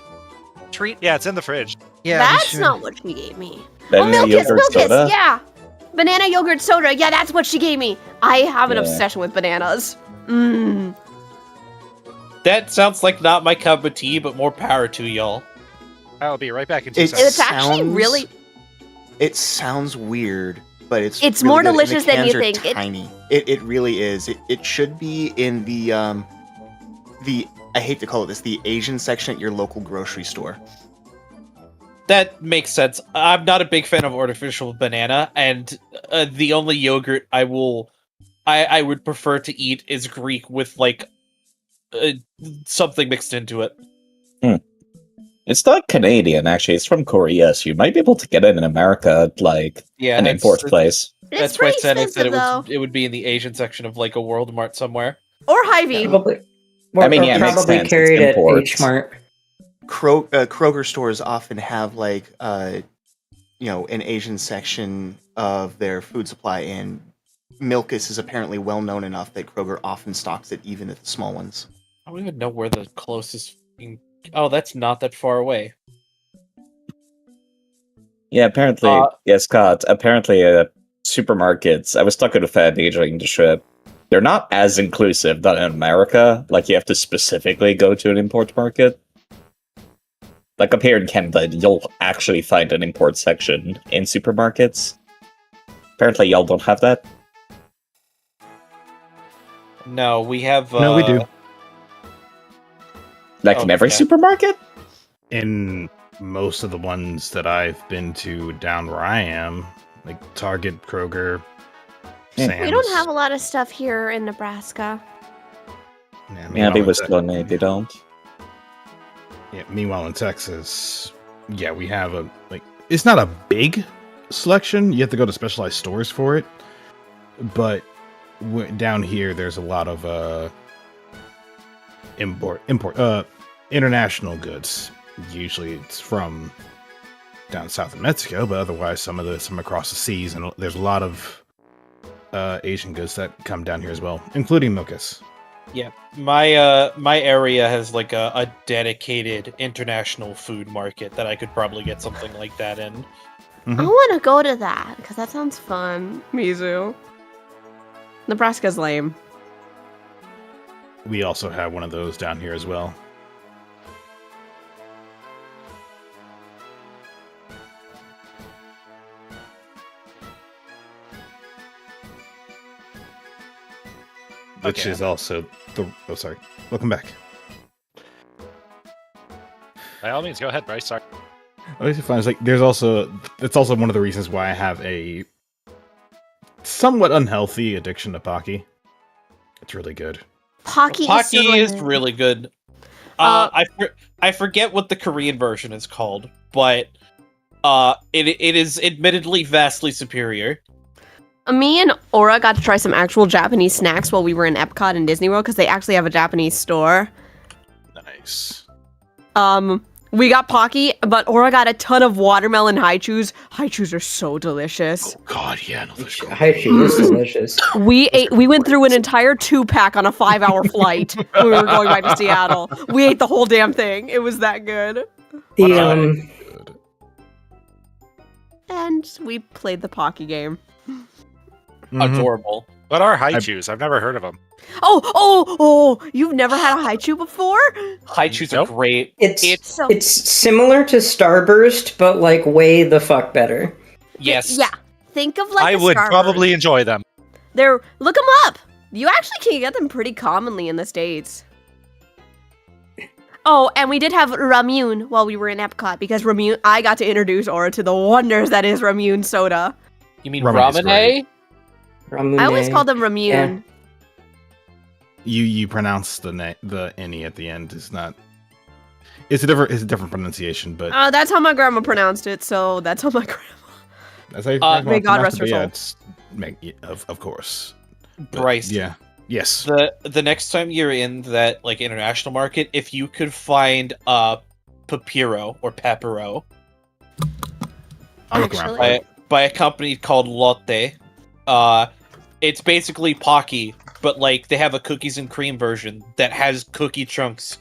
treat. Yeah, it's in the fridge. Yeah, That's not what she gave me. Banana yogurt soda? Yeah. Banana yogurt soda. Yeah, that's what she gave me. I have an obsession with bananas. Mmm. That sounds like not my cup of tea, but more power to y'all. I'll be right back in 2 It seconds. It's actually really. It sounds weird, but it's It's really more good, and the delicious than cans you are think. Tiny. It really is. It should be in the I hate to call it this, the Asian section at your local grocery store. That makes sense. I'm not a big fan of artificial banana, and the only yogurt I would prefer to eat is Greek with like something mixed into it. It's not Canadian, actually. It's from Korea, so you might be able to get it in America, like an import place. That's why Sonic said it would be in the Asian section of like a World Mart somewhere. Or Hy-Vee. Probably. I mean, yeah, it makes probably sense. carried It's at imports. H Mart. Kroger stores often have like an Asian section of their food supply, and Milkus is apparently well known enough that Kroger often stocks it even at the small ones. I don't even know where the closest. Oh, that's not that far away. Yeah, apparently, Scott, apparently supermarkets, I was talking to Fabby during the trip, they're not as inclusive than in America. Like, you have to specifically go to an import market. Like, up here in Canada, you'll actually find an import section in supermarkets. Apparently, y'all don't have that. No, we have... No, we do. Like in every supermarket? In most of the ones that I've been to down where I am, like Target, Kroger, Sam's. We don't have a lot of stuff here in Nebraska. Yeah, they was still they don't. Yeah, meanwhile in Texas, yeah, we have it's not a big selection. You have to go to specialized stores for it. But down here, there's a lot of international goods. Usually it's from down south of Mexico, but otherwise some across the seas, and there's a lot of Asian goods that come down here as well, including Milkus. Yeah, my area has like a dedicated international food market that I could probably get something like that in. I want to go to that because that sounds fun. Mizu. Nebraska's lame. We also have one of those down here as well. Which is also the... Oh, sorry. Welcome back. By all means, go ahead, Bryce. Sorry. It's fine. It's like it's also one of the reasons why I have a somewhat unhealthy addiction to Pocky. It's really good. Pocky is really good. I forget what the Korean version is called, but it is admittedly vastly superior. Me and Aura got to try some actual Japanese snacks while we were in Epcot and Disney World because they actually have a Japanese store. Nice. We got Pocky, but Aura got a ton of watermelon haichus. Haichus are so delicious. Oh God, yeah, no, Haichu is delicious. We went through an entire 2-pack on a 5-hour flight when we were going back to Seattle. We ate the whole damn thing. It was that good. And we played the Pocky game. Adorable. What are Haichus? I've never heard of them. Oh! You've never had a Haichu before? Haichus are great. It's similar to Starburst, but like way the fuck better. Yes. Yeah. Think of like I a would Starburst. probably enjoy them. Look them up. You actually can get them pretty commonly in the States. Oh, and we did have Ramune while we were in Epcot because I got to introduce Aura to the wonders that is Ramune soda. You mean Ramune? Ramune. I always call them Ramune. Yeah. You pronounce the N-E at the end is not... It's a different pronunciation, but That's how my grandma pronounced it, so that's how my grandma. as I may God rest her soul. Of course. Bryce. Yeah. Yes. The next time you're in that like international market, if you could find Papiro or Papiro by a company called Lotte, it's basically Pocky, but like they have a cookies and cream version that has cookie chunks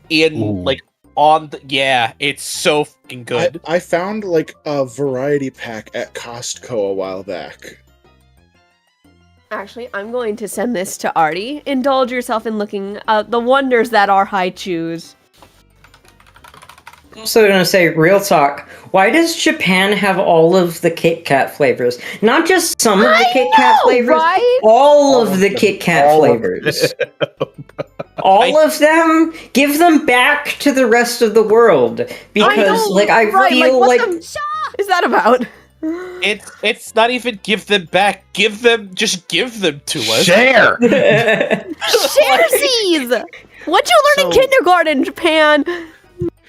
in like on the it's so fucking good. I found like a variety pack at Costco a while back. Actually, I'm going to send this to Artie. Indulge yourself in looking at the wonders that are high chews. Also gonna say, real talk, why does Japan have all of the Kit Kat flavors? Not just some of the Kit Kat flavors, right? all of the Kit Kat flavors. All of them? Give them back to the rest of the world. Because, I feel like... Is that about? It's not even give them back. Just give them to us. Share! Sharesies! What you learn in kindergarten, Japan?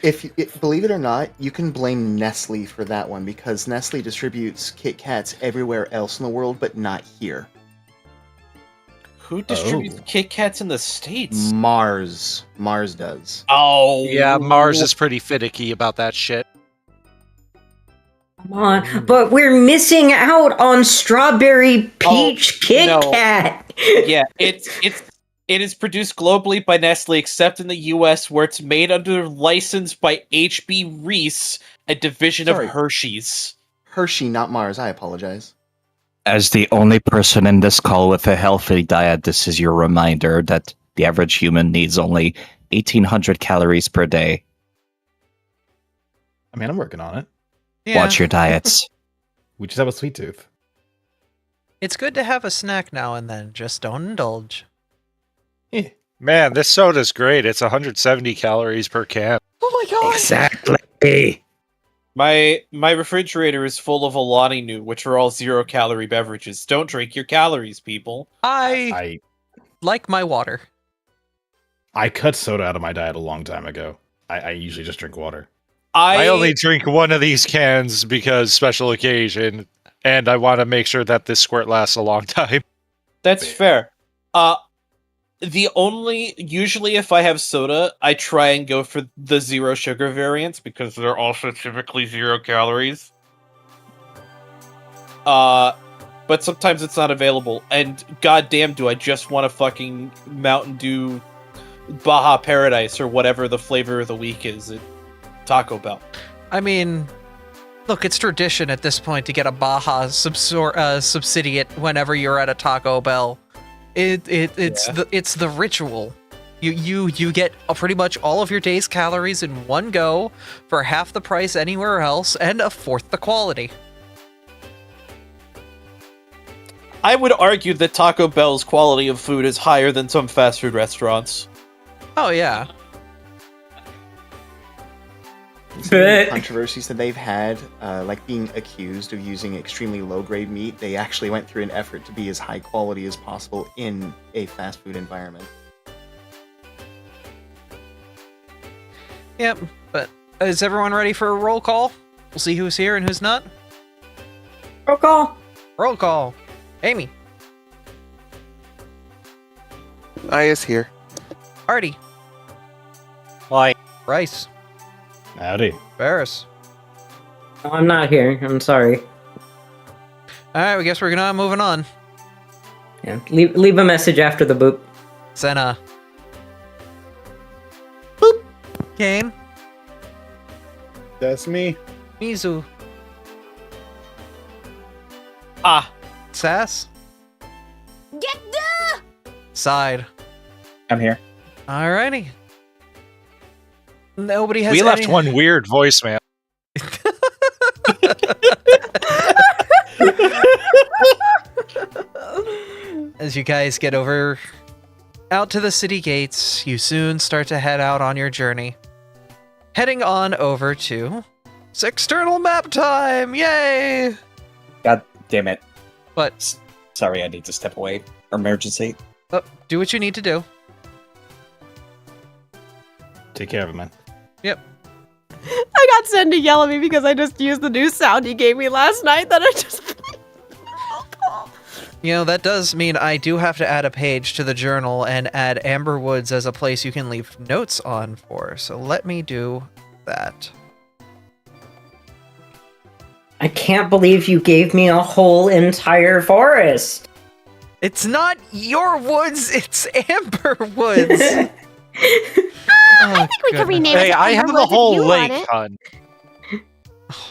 If believe it or not, you can blame Nestle for that one because Nestle distributes Kit Kats everywhere else in the world, but not here. Who distributes Kit Kats in the States? Mars does. Oh, yeah, Mars is pretty finicky about that shit. Come on, but we're missing out on strawberry peach Kit Kat. Yeah, it is produced globally by Nestle, except in the U.S., where it's made under license by HB Reese, a division of Hershey's. Hershey, not Mars. I apologize. As the only person in this call with a healthy diet, this is your reminder that the average human needs only 1,800 calories per day. I mean, I'm working on it. Yeah. Watch your diets. We just have a sweet tooth. It's good to have a snack now and then. Just don't indulge. Man, this soda's great. It's 170 calories per can. Oh my god! Exactly. My refrigerator is full of Alani Nu, which are all 0-calorie beverages. Don't drink your calories, people. I like my water. I cut soda out of my diet a long time ago. I usually just drink water. I only drink one of these cans because special occasion, and I want to make sure that this squirt lasts a long time. That's fair. Usually if I have soda, I try and go for the 0 sugar variants because they're also typically 0 calories. But sometimes it's not available, and goddamn do I just want a fucking Mountain Dew Baja Paradise or whatever the flavor of the week is at Taco Bell. I mean, look, it's tradition at this point to get a Baja subsidiate whenever you're at a Taco Bell. It's the ritual. You get pretty much all of your day's calories in one go for half the price anywhere else and a fourth the quality. I would argue that Taco Bell's quality of food is higher than some fast food restaurants. Oh yeah. Some of the controversies that they've had, like being accused of using extremely low-grade meat, they actually went through an effort to be as high quality as possible in a fast food environment. Yep, but is everyone ready for a roll call? We'll see who's here and who's not. Roll call. Roll call. Amy. I is here. Artie. Hi. Bryce. Howdy. Varys. No, I'm not here. I'm sorry. Alright, we guess we're gonna moving on. Yeah, leave a message after the boop. Senna. Boop. Kane. That's me. Mizu. Sass. Get the Side. I'm here. Alrighty. Nobody has We left any... one weird voicemail. As you guys get out to the city gates, you soon start to head out on your journey. Heading on over to external map time! Yay! God damn it. What? Sorry, I need to step away. Emergency. Oh, do what you need to do. Take care of it, man. Yep. I got Zen to yell at me because I just used the new sound he gave me last night that I just You know, that does mean I do have to add a page to the journal and add Amber Woods as a place you can leave notes on for. So let me do that. I can't believe you gave me a whole entire forest. It's not your woods, it's Amber Woods. I think we can rename it. Hey, to I have Amber a Woods if whole you want lake, it. hon.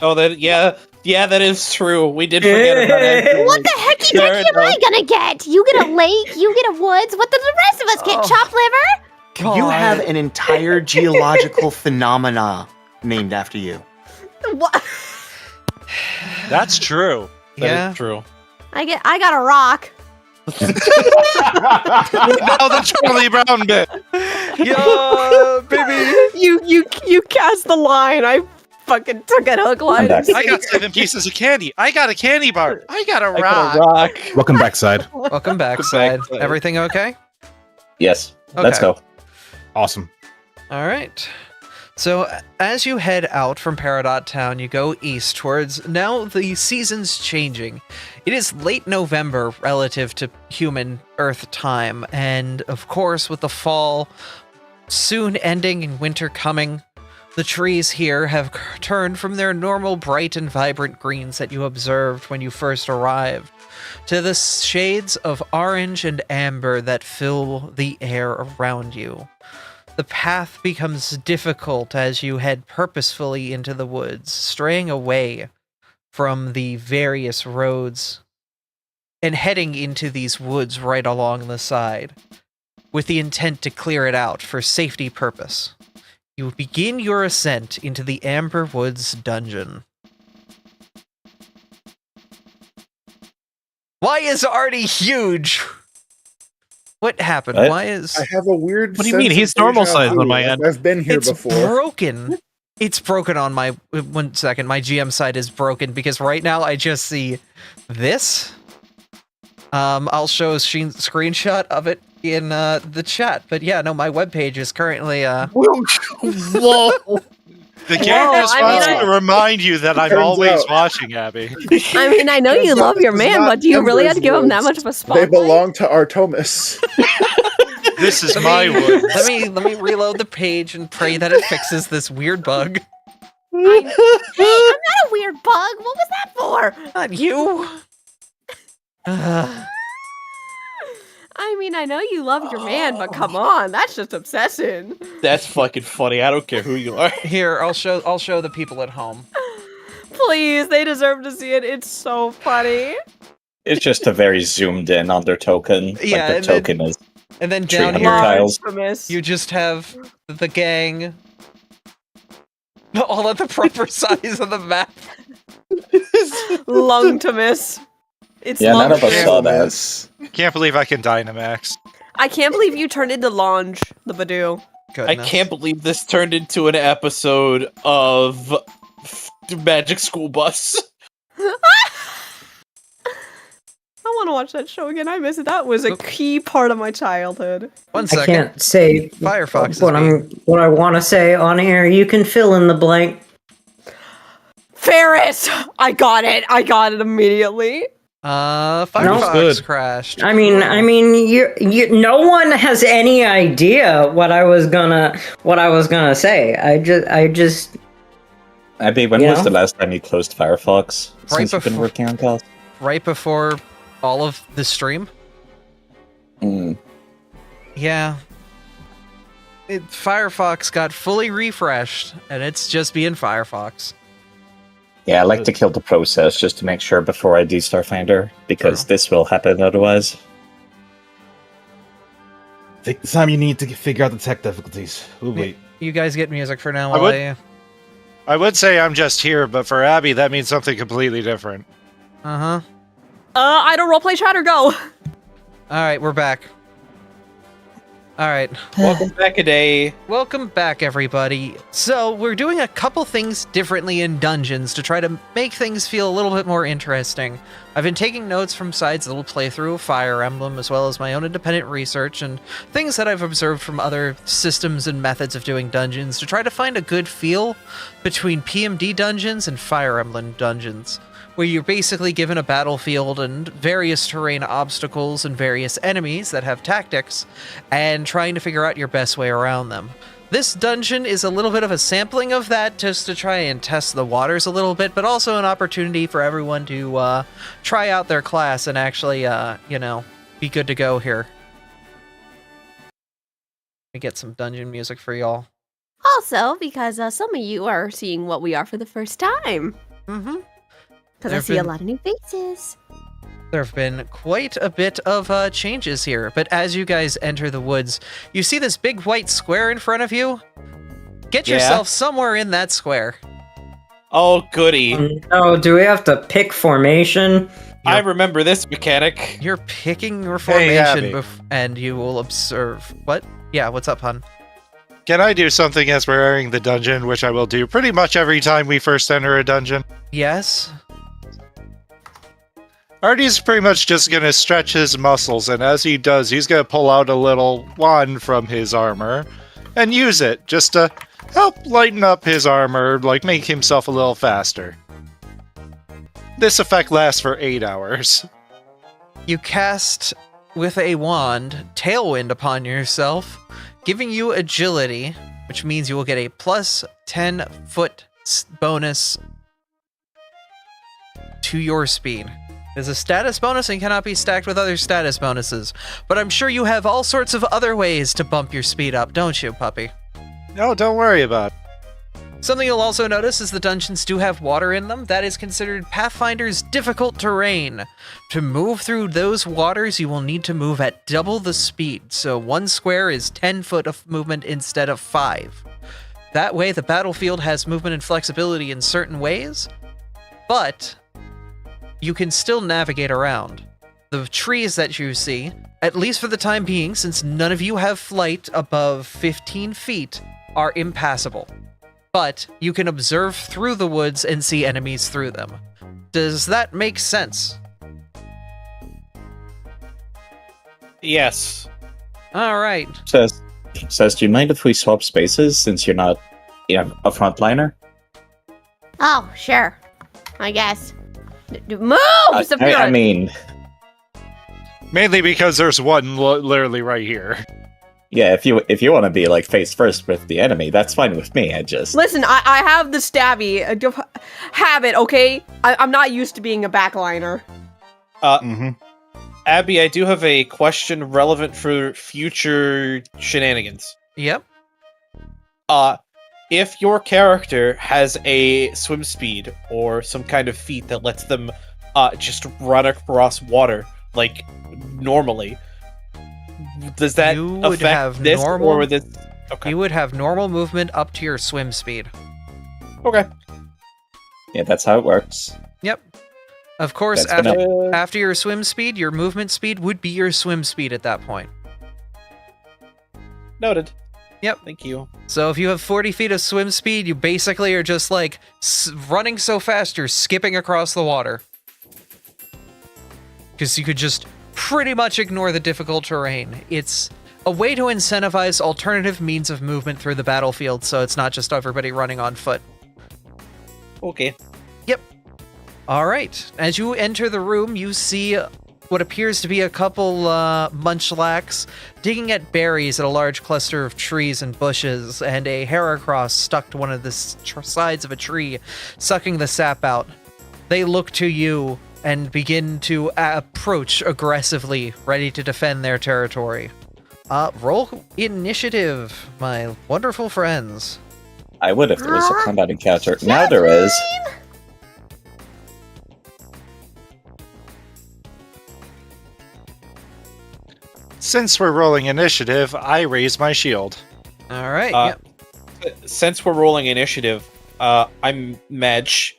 Oh, that is true. We did forget about it. What the hecky am I gonna get? You get a lake, you get a woods. What did the rest of us get? Chopped liver? You have an entire geological phenomena named after you. What? That's true. That is true. I got a rock. Now the Charlie Brown bit. Yeah, baby. You cast the line. I fucking took it hook, line, and I got 7 pieces of candy. I got a candy bar. I got a rock. got a rock. Welcome back, side. Welcome back, side. Everything okay? Yes. Let's Okay. go. Awesome. All right. So as you head out from Peridot Town, you go east towards, now the season's changing. It is late November relative to human Earth time, and of course with the fall soon ending and winter coming, the trees here have turned from their normal bright and vibrant greens that you observed when you first arrived to the shades of orange and amber that fill the air around you. The path becomes difficult as you head purposefully into the woods, straying away from the various roads and heading into these woods right along the side, with the intent to clear it out for safety purpose. You begin your ascent into the Amber Woods dungeon. Why is Artie huge? What happened? What? Why is... I have a weird. What do you mean? sense He's of normal deja size vu. on my end. I've been here It's before. broken. It's broken on my... 1 second. My GM side is broken because right now I just see this. I'll show a screenshot of it in the chat. But yeah, no, my webpage is currently... Whoa! The game just I wants mean, me to remind you that I'm Turns always out- watching, Abby. I mean, I know you love your man, but do you really have to give him that much of a They spotlight? belong to Artemis. This is my woods. Let me reload the page and pray that it fixes this weird bug. Hey, I'm not a weird bug. What was that for? Not you. I mean, I know you love your man, but come on, that's just obsession. That's fucking funny. I don't care who you are. Here, I'll show the people at home. Please, they deserve to see it. It's so funny. It's just a very zoomed in on their token. Yeah, Like and the then- token is And then down 300 here, tiles. Infamous. you just have the gang all at the proper size of the map. Lung to miss. It's Yeah, lung none of us to saw miss. that. Can't believe I can Dynamax. I can't believe you turned into Lange, the Badoo. I can't believe this turned into an episode of Magic School Bus. I want to watch that show again. I miss it. That was a key part of my childhood. 1 I second. can't say Firefox what I want to say on air. You can fill in the blank. Ferris! I got it No. immediately. Firefox crashed. I mean, you. No one has any idea what I was gonna say. I just. Abby, when You was know? the last time you closed Firefox? Right Since you've been before- working on Cal? Right before all of the stream. Mm. Yeah. Firefox got fully refreshed, and it's just being Firefox. Yeah, I like to kill the process just to make sure before I do Starfinder, because True. this will happen otherwise. Take the time you need to figure out the tech difficulties. We'll wait. You guys get music for now I while would- I would say I'm just here, but for Abby, that means something completely different. Uh-huh. Idle roleplay chatter, go! Alright, we're back. All right. Welcome back a day. Welcome back, everybody. So, we're doing a couple things differently in dungeons to try to make things feel a little bit more interesting. I've been taking notes from Side's little playthrough of Fire Emblem, as well as my own independent research and things that I've observed from other systems and methods of doing dungeons to try to find a good feel between PMD dungeons and Fire Emblem dungeons, where you're basically given a battlefield and various terrain obstacles and various enemies that have tactics, and trying to figure out your best way around them. This dungeon is a little bit of a sampling of that, just to try and test the waters a little bit, but also an opportunity for everyone to try out their class and actually, be good to go here. Let me get some dungeon music for y'all. Also, because some of you are seeing what we are for the first time. Mm-hmm. Because I see a lot of new faces. There have been quite a bit of changes here, but as you guys enter the woods, you see this big white square in front of you? Get yourself somewhere in that square. Oh, goody. Oh, do we have to pick formation? I remember this mechanic. You're picking your formation, and you will observe... What? Yeah, what's up, hon? Can I do something as we're entering the dungeon, which I will do pretty much every time we first enter a dungeon? Yes? Artie's pretty much just going to stretch his muscles, and as he does, he's going to pull out a little wand from his armor and use it just to help lighten up his armor, like make himself a little faster. This effect lasts for 8 hours. You cast, with a wand, Tailwind upon yourself, giving you agility, which means you will get a plus 10 foot bonus to your speed. It is a status bonus and cannot be stacked with other status bonuses, but I'm sure you have all sorts of other ways to bump your speed up, don't you, puppy? No, don't worry about it. Something you'll also notice is the dungeons do have water in them. That is considered Pathfinder's difficult terrain. To move through those waters, you will need to move at double the speed, so 1 square is 10 foot of movement instead of 5. That way, the battlefield has movement and flexibility in certain ways, but you can still navigate around. The trees that you see, at least for the time being, since none of you have flight above 15 feet, are impassable. But you can observe through the woods and see enemies through them. Does that make sense? Yes. All right. Says, do you mind if we swap spaces since you're not a frontliner? Oh, sure. I guess. Move, I mean... Mainly because there's one literally right here. Yeah, if you want to be like face first with the enemy, that's fine with me. Listen, I have the stabby. Have it, okay? I'm not used to being a backliner. Abby, I do have a question relevant for future shenanigans. Yep. If your character has a swim speed or some kind of feat that lets them just run across water like normally, does that affect this or this? Okay. You would have normal movement up to your swim speed. Okay. Yeah, that's how it works. Yep. Of course, after your swim speed, your movement speed would be your swim speed at that point. Noted. Yep. Thank you. So if you have 40 feet of swim speed, you basically are just like running so fast you're skipping across the water. Because you could just pretty much ignore the difficult terrain. It's a way to incentivize alternative means of movement through the battlefield, so it's not just everybody running on foot. Okay. Yep. All right. As you enter the room, you see what appears to be a couple munchlax digging at berries at a large cluster of trees and bushes, and a Heracross stuck to one of the sides of a tree, sucking the sap out. They look to you and begin to approach aggressively, ready to defend their territory. Roll initiative, my wonderful friends. I would if there was a combat encounter. Now there is. Since we're rolling initiative, I raise my shield. All right. Yep. Since we're rolling initiative, I'm Madge.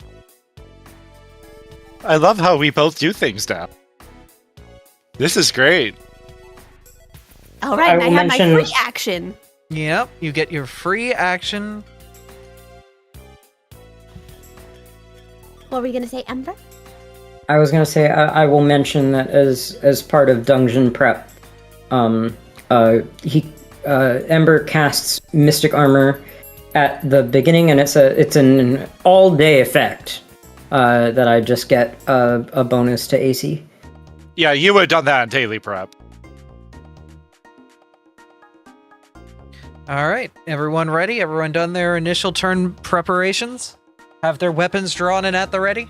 I love how we both do things now. This is great. All right, I and I will have my mention- free action. Yep, you get your free action. What were you gonna say, Ember? I was gonna say I will mention that as part of dungeon prep, Ember casts Mystic Armor at the beginning, and it's an all-day effect that I just get a bonus to AC. Yeah, you would have done that on daily prep. All right, everyone ready? Everyone done their initial turn preparations? Have their weapons drawn and at the ready?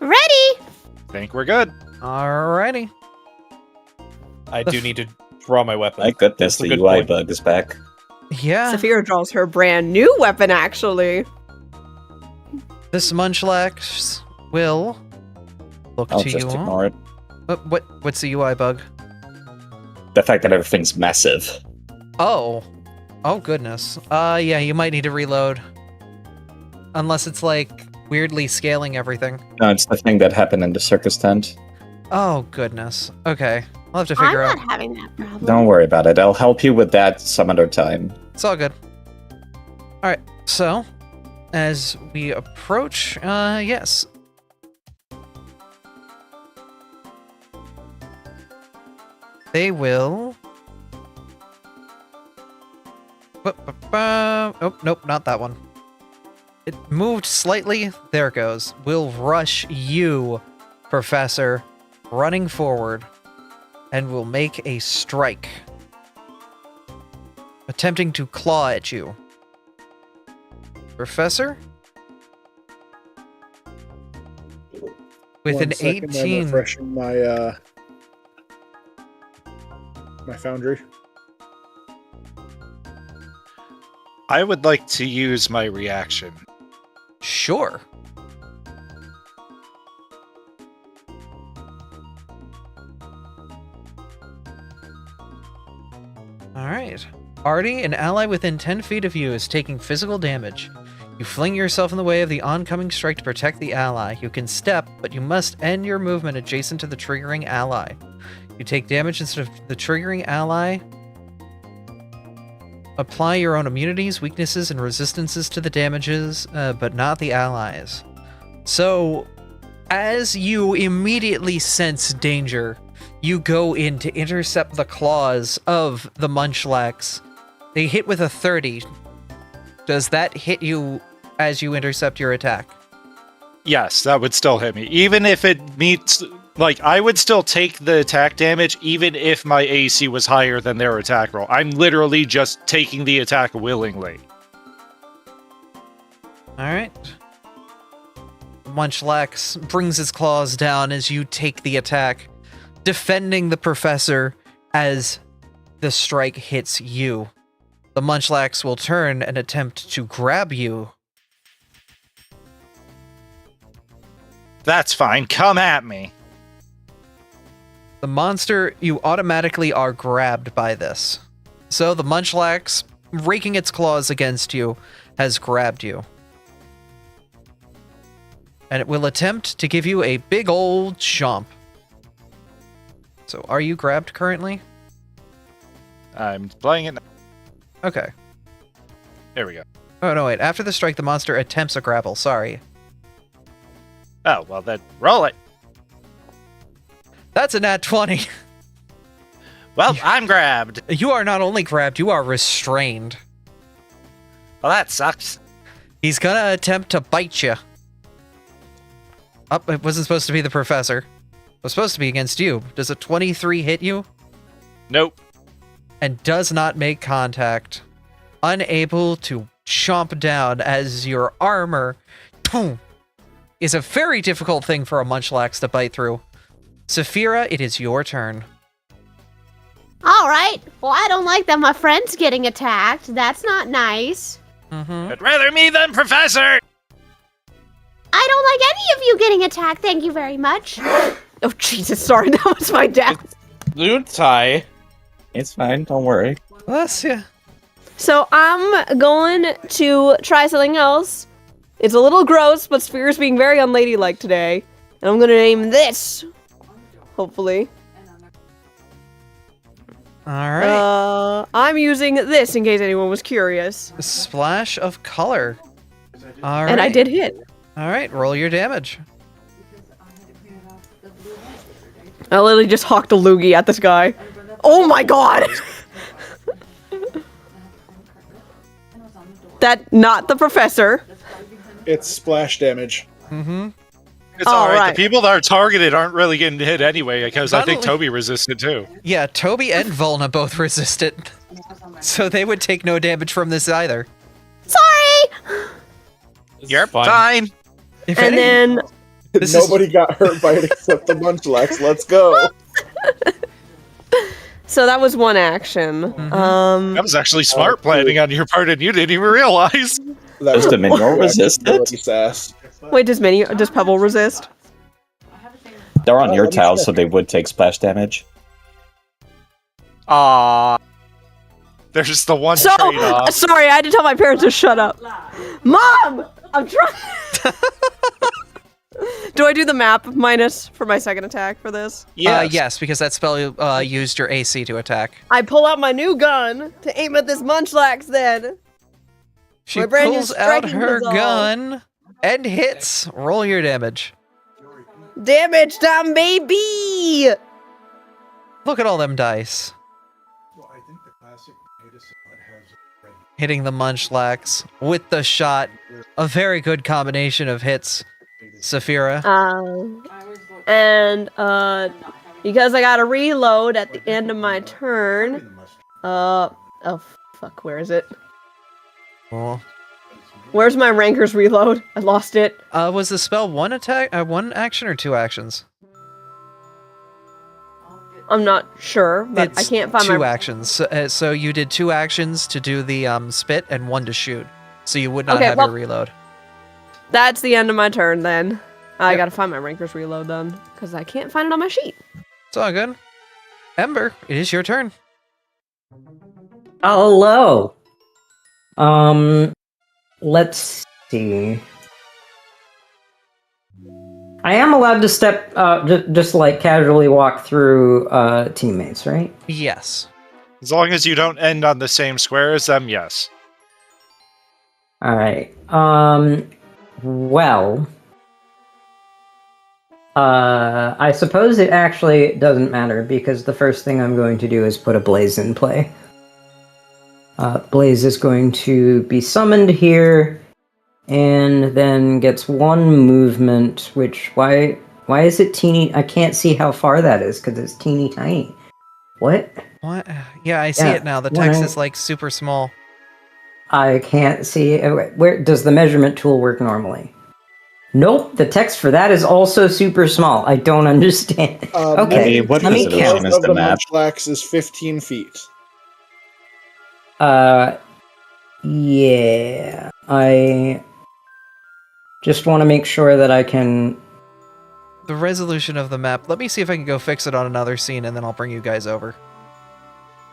Ready? Think we're good. Alrighty. I do need to draw my weapon. My goodness, That's a the good UI point. bug is back. Yeah. Saphira draws her brand new weapon, actually. This Munchlax will look I'll to just you. ignore it. What's the UI bug? The fact that everything's massive. Oh. Oh, goodness. Yeah, you might need to reload. Unless it's, like, weirdly scaling everything. No, it's the thing that happened in the circus tent. Oh, goodness. Okay. I'll have to figure I'm out. not having that problem. Don't worry about it. I'll help you with that some other time. It's all good. Alright, so, as we approach, yes. They will... Oh, nope, not that one. It moved slightly. There it goes. We'll rush you, Professor, running forward, and we'll make a strike. Attempting to claw at you. Professor? With One an second, I'm 18. refreshing my my foundry. I would like to use my reaction. Sure. Alright. Artie, an ally within 10 feet of you, is taking physical damage. You fling yourself in the way of the oncoming strike to protect the ally. You can step, but you must end your movement adjacent to the triggering ally. You take damage instead of the triggering ally. Apply your own immunities, weaknesses, and resistances to the damages, but not the allies. So, as you immediately sense danger, you go in to intercept the claws of the Munchlax. They hit with a 30. Does that hit you as you intercept your attack? Yes, that would still hit me. Even if it meets... Like, I would still take the attack damage even if my AC was higher than their attack roll. I'm literally just taking the attack willingly. Alright. Munchlax brings his claws down as you take the attack, defending the Professor as the strike hits you. The Munchlax will turn and attempt to grab you. That's fine. Come at me. The monster, you automatically are grabbed by this. So the Munchlax, raking its claws against you, has grabbed you. And it will attempt to give you a big old chomp. So are you grabbed currently? I'm playing it now. Okay. There we go. Oh, no, wait. After the strike, the monster attempts a grapple. Sorry. Oh, well then, roll it. That's a nat 20. Well, I'm grabbed. You are not only grabbed, you are restrained. Well, that sucks. He's gonna attempt to bite you. Oh, it wasn't supposed to be the Professor. It was supposed to be against you. Does a 23 hit you? Nope. And does not make contact. Unable to chomp down as your armor is a very difficult thing for a Munchlax to bite through. Saphira, it is your turn. All right. Well, I don't like that my friend's getting attacked. That's not nice. I'd rather me than Professor! I don't like any of you getting attacked. Thank you very much. Oh, Jesus. Sorry. That was my dad. Lutai. It's fine, don't worry. Bless ya. So I'm going to try something else. It's a little gross, but Sphere's being very unladylike today. And I'm going to name this. Hopefully. All right. I'm using this in case anyone was curious. A splash of color. All right. And I did hit. All right, roll your damage. I literally just hawked a loogie at this guy. Oh my god! That not the professor. It's splash damage. Mm-hmm. It's alright. The people that are targeted aren't really getting hit anyway, because I think only- Toby resisted too. Yeah, Toby and Volna both resisted. So they would take no damage from this either. Sorry! You're fine. If And then Nobody got hurt by it except the Munchlax. Let's go. so that was one action. That was actually smart planning on your part, and you didn't even realize. That Does the minion resist it? Sass. Wait, does Pebble resist? They're on your tile, so they would take splash damage. There's the one So trade-off. sorry, I had to tell my parents to shut up. Mom, I'm trying. Do I do the map minus for my second attack for this? Yes, because that spell used your AC to attack. I pull out my new gun to aim at this Munchlax then. She My brand new pulls out striking her resolve. gun and hits. Roll your damage. Damage time, baby! Look at all them dice. Hitting the Munchlax with the shot. A very good combination of hits. Saphira. And because I gotta reload at the end of my turn. Oh fuck, where is it? Oh. Where's my ranker's reload? I lost it. Was the spell one action or 2 actions? I'm not sure, but It's I can't find 2 my actions. So you did 2 actions to do the spit and 1 to shoot. So you would not Okay, have well- your reload. That's the end of my turn then. I gotta find my ranker's reload then, because I can't find it on my sheet. It's all good. Ember, it is your turn. Hello. Let's see. I am allowed to step, just like casually walk through teammates, right? Yes. As long as you don't end on the same square as them, yes. All right. Well, I suppose it actually doesn't matter because the first thing I'm going to do is put a Blaze in play. Blaze is going to be summoned here, and then gets 1 movement. Which why is it teeny? I can't see how far that is because it's teeny tiny. What? What? Yeah, I see it now. The text is like super small. I can't see. Where does the measurement tool work normally? Nope, the text for that is also super small. I don't understand. Okay, what let me resolution count. is the map? Munchlax is 15 feet. Yeah. I just want to make sure that I can... The resolution of the map. Let me see if I can go fix it on another scene, and then I'll bring you guys over.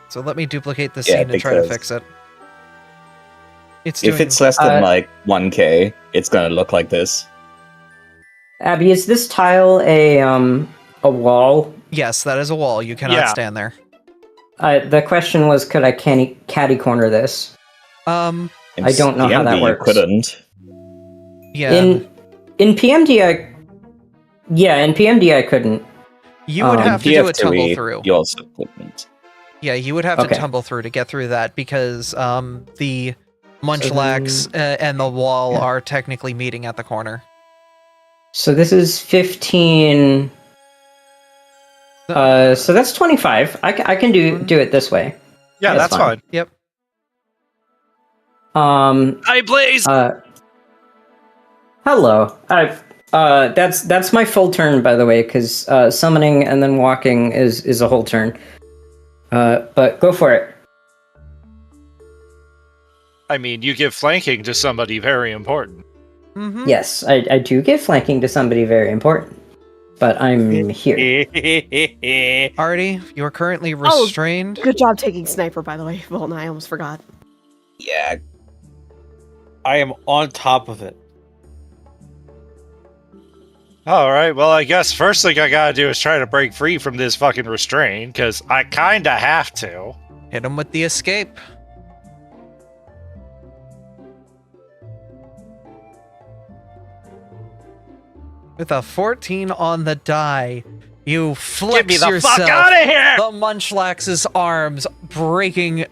So let me duplicate the scene and try to fix it. If it's less than like 1k, it's gonna look like this. Abby, is this tile a wall? Yes, that is a wall. You cannot stand there. The question was, could I catty corner this? I don't know how that works. You couldn't. Yeah. In PMD, in PMD I couldn't. You would have to do a tumble PF3, through. You also couldn't. Yeah, you would have to tumble through to get through that because the Munchlax and the wall are technically meeting at the corner. So this is 15. So that's 25. I can do it this way. Yeah, that's fine. Yep. Hi, Blaze. Hello. That's my full turn, by the way, because summoning and then walking is a whole turn. But go for it. I mean, you give flanking to somebody very important. Mm-hmm. Yes, I do give flanking to somebody very important. But I'm here. Artie, you're currently restrained. Good job taking sniper, by the way, Volna. I almost forgot. Yeah. I am on top of it. Alright, well, I guess first thing I gotta do is try to break free from this fucking restraint, because I kinda have to. Hit him with the escape. With a 14 on the die, you flex Get me the yourself. fuck out of here! The Munchlax's arms breaking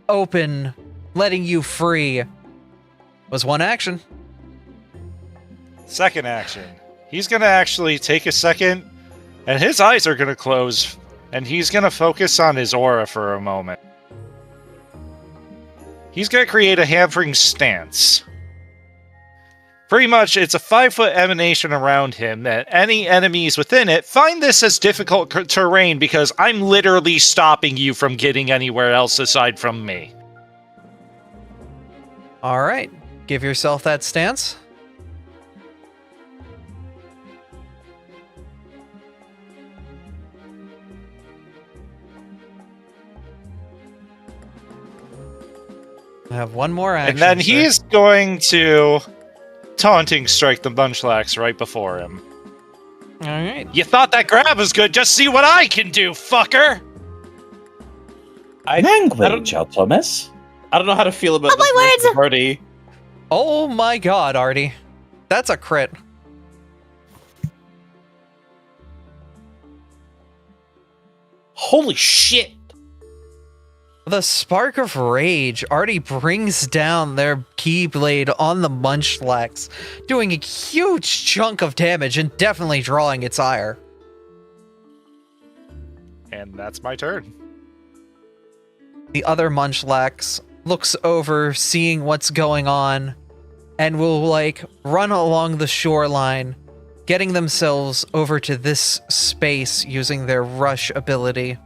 open, letting you free. Was one action. Second action. He's gonna actually take a second, and his eyes are gonna close, and he's gonna focus on his aura for a moment. He's gonna create a hammering stance. Pretty much, it's a 5-foot emanation around him that any enemies within it find this as difficult terrain because I'm literally stopping you from getting anywhere else aside from me. All right, give yourself that stance. I have one more action. And then sir. he's going to taunting strike the Munchlax right before him. All right. You thought that grab was good? Just see what I can do, fucker! Language, Altomus. I don't know how to feel about my words! Artie. Oh my god, Artie. That's a crit. Holy shit! The spark of rage, Artie brings down their keyblade on the Munchlax, doing a huge chunk of damage and definitely drawing its ire. And that's my turn. The other Munchlax looks over, seeing what's going on, and will, like, run along the shoreline, getting themselves over to this space using their rush ability,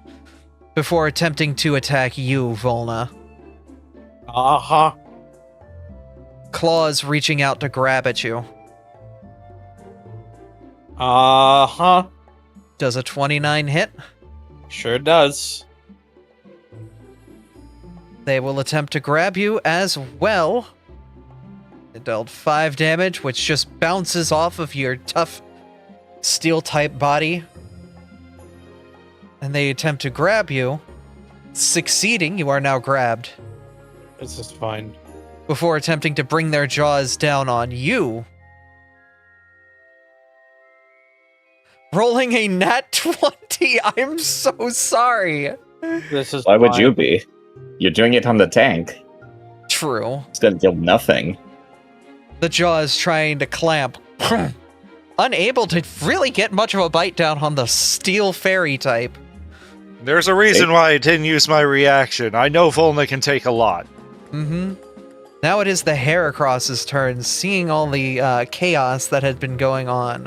before attempting to attack you, Volna. Uh-huh. Claws reaching out to grab at you. Uh-huh. Does a 29 hit? Sure does. They will attempt to grab you as well. It dealt 5 damage, which just bounces off of your tough steel-type body. And they attempt to grab you. Succeeding, you are now grabbed. This is fine. Before attempting to bring their jaws down on you. Rolling a nat 20. I'm so sorry. This is Why would fine. you be? You're doing it on the tank. True. It's gonna deal nothing. The jaws trying to clamp. Unable to really get much of a bite down on the steel fairy type. There's a reason why I didn't use my reaction. I know Volna can take a lot. Mm-hmm. Now it is the Heracross's turn, seeing all the chaos that had been going on.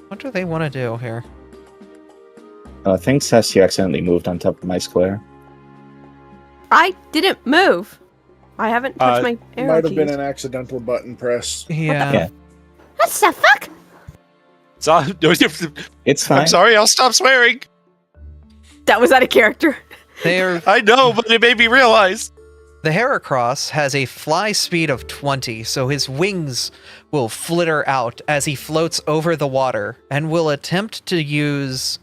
What do they want to do here? I think Sass, you accidentally moved on top of my square. I didn't move. I haven't touched my arrow Might have keys. been an accidental button press. Yeah. What the fuck? It's fine. I'm sorry, I'll stop swearing. That was out of character. I know, but it made me realize. The Heracross has a fly speed of 20, so his wings will flitter out as he floats over the water, and will attempt to use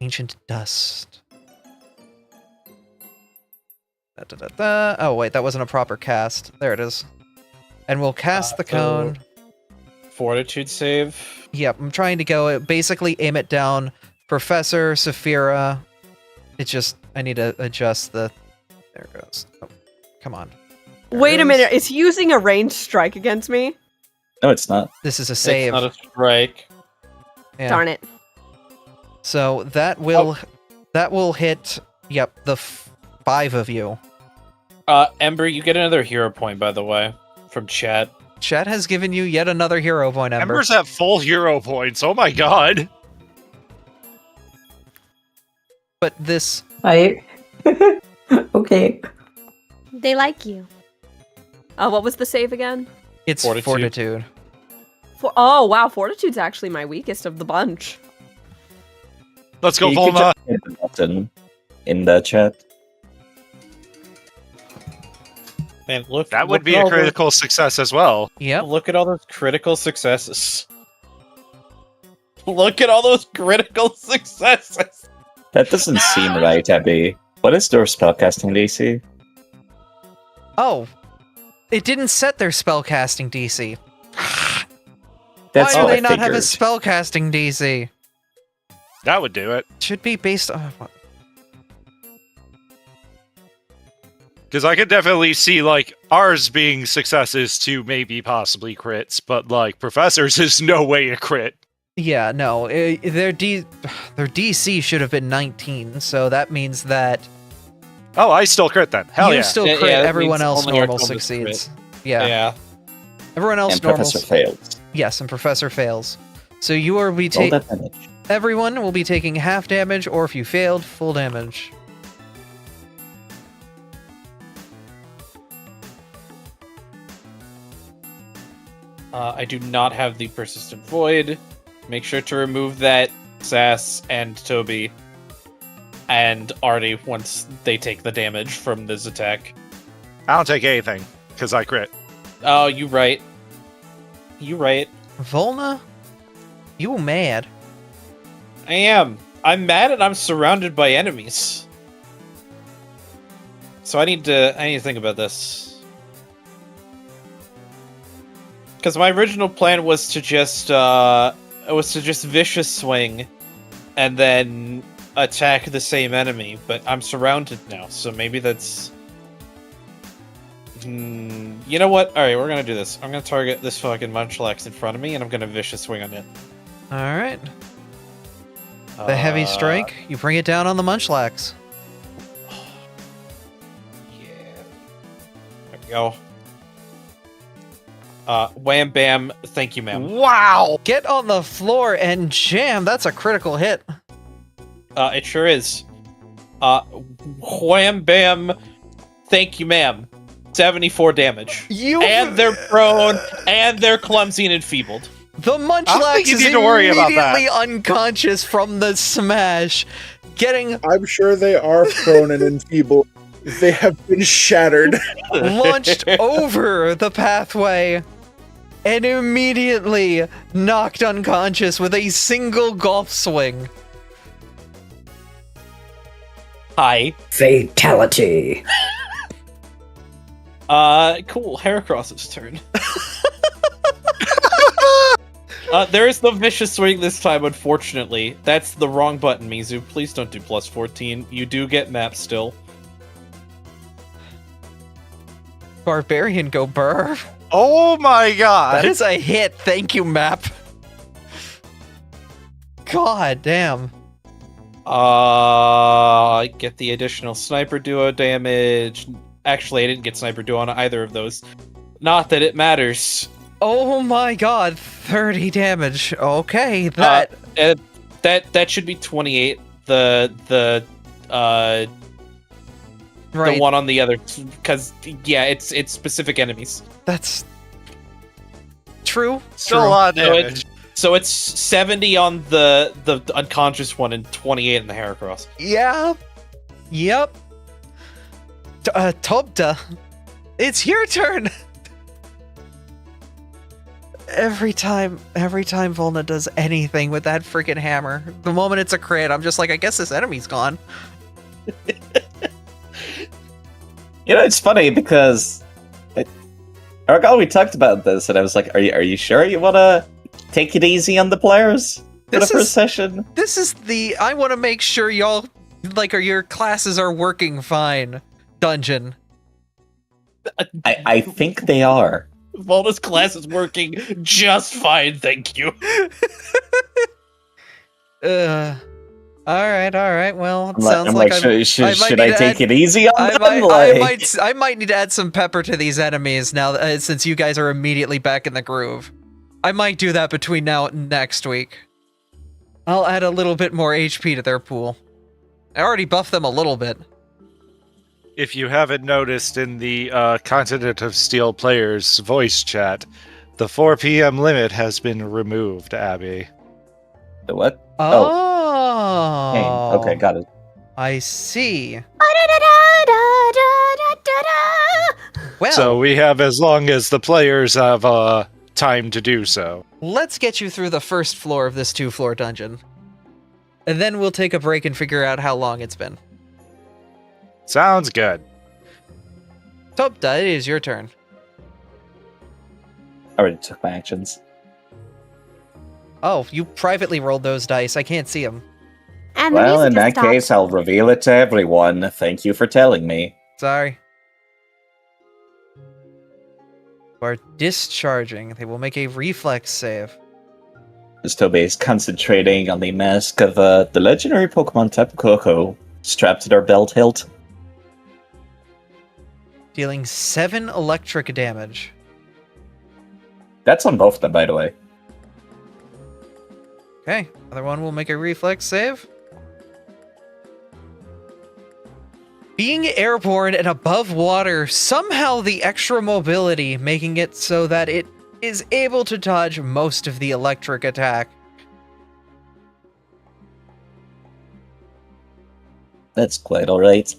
Ancient Dust. Oh wait, that wasn't a proper cast. There it is. And we'll cast the cone. Fortitude save. Yep, I'm trying to go basically aim it down. Professor, Saphira. It's just, I need to adjust the... There it goes. Oh, come on. There Wait it a minute, is he using a ranged strike against me? No, it's not. This is a save. It's not a strike. Yeah. Darn it. So that will hit, yep, the 5 of you. Ember, you get another hero point, by the way, from chat. Chat has given you yet another hero point, Ember. Ember's at full hero points. Oh my god. But this... Okay. They like you. What was the save again? It's Fortitude. Oh, wow, Fortitude's actually my weakest of the bunch. Let's go, You could Volna. just hit the button in the chat. Man, look. That would look be at a all those- critical success as well. Yep. Look at all those critical successes. Look at all those critical successes. That doesn't seem right, Abby. What is their spellcasting DC? Oh, it didn't set their spellcasting DC. That's Why do what they I not have a figured. spellcasting DC? That would do it. Should be based on. Because I could definitely see, like, ours being successes to maybe possibly crits, but, like, Professor's is no way a crit. Yeah, no, their DC should have been 19, so that means that Oh, I still crit then. Hell you yeah. still Yeah, crit, yeah, that everyone means else only our normal Columbus succeeds. crit. Yeah. Yeah. Everyone else And normal. Professor fails. Yes, and Professor fails. So you will be Roll taking. that damage. Everyone will be taking half damage, or if you failed, full damage. I do not have the Persistent Void. Make sure to remove that, Sass and Toby. And Artie once they take the damage from this attack. I don't take anything, because I crit. Oh, you right. You right. Volna, you mad? I am. I'm mad and I'm surrounded by enemies. So I need to think about this. Because my original plan was to just vicious swing and then attack the same enemy, but I'm surrounded now, so maybe that's you know what? Alright, we're gonna do this. I'm gonna target this fucking Munchlax in front of me and I'm gonna vicious swing on it. Alright. The heavy strike, you bring it down on the Munchlax. There we go. Wham bam, thank you, ma'am. Wow! Get on the floor and jam, that's a critical hit. It sure is. Wham bam, thank you, ma'am. 74 damage. And they're prone, and they're clumsy and enfeebled. The I don't Munchlax think you is need to worry about that. immediately unconscious from the smash. Getting I'm sure they are prone and enfeebled. They have been shattered. launched over the pathway and immediately knocked unconscious with a single golf swing. Hi. Fatality. Cool. Heracross's turn. There is no vicious swing this time, unfortunately. That's the wrong button, Mizu. Please don't do plus 14. You do get map still. Barbarian go burr. Oh my god! That is a hit. Thank you, map. God damn. Get the additional sniper duo damage. Actually, I didn't get sniper duo on either of those. Not that it matters. Oh my god, 30 damage. Okay, that that should be 28. The right. one on the other, because yeah, it's specific enemies. That's true. Still True. a lot of damage. So it's 70 on the unconscious one and 28 in the Heracross. Yeah. Yep. Tobta, it's your turn. Every time Volna does anything with that freaking hammer, the moment it's a crit, I'm just like, I guess this enemy's gone. You know, it's funny because Argal, we talked about this, and I was like, "Are you sure you want to take it easy on the players for the first session?" This is the I want to make sure y'all or your classes are working fine. Dungeon. I think they are. Volna's class is working just fine, thank you. All right. Well, it I'm sounds like, like should I take it easy on them? I might need to add some pepper to these enemies now, since you guys are immediately back in the groove. I might do that between now and next week. I'll add a little bit more HP to their pool. I already buffed them a little bit. If you haven't noticed in the Continent of Steel players voice chat, the 4 p.m. limit has been removed, Abby. The what? Oh. Okay, got it. I see. Well, so we have as long as the players have time to do so. let's get you through the first floor of this 2-floor dungeon. And then we'll take a break and figure out how long it's been. Sounds good. Topta, it is your turn. I already took my actions. Oh, you privately rolled those dice. I can't see them. And the Well, music in just that stopped. case, I'll reveal it to everyone. Thank you for telling me. Sorry. You are discharging. They will make a reflex save. As Toby is concentrating on the mask of the legendary Pokemon Tapu Koko strapped to their belt hilt. Dealing 7 electric damage. That's on both of them, by the way. Okay, other one will make a reflex save. Being airborne and above water, somehow the extra mobility making it so that it is able to dodge most of the electric attack. That's quite alright.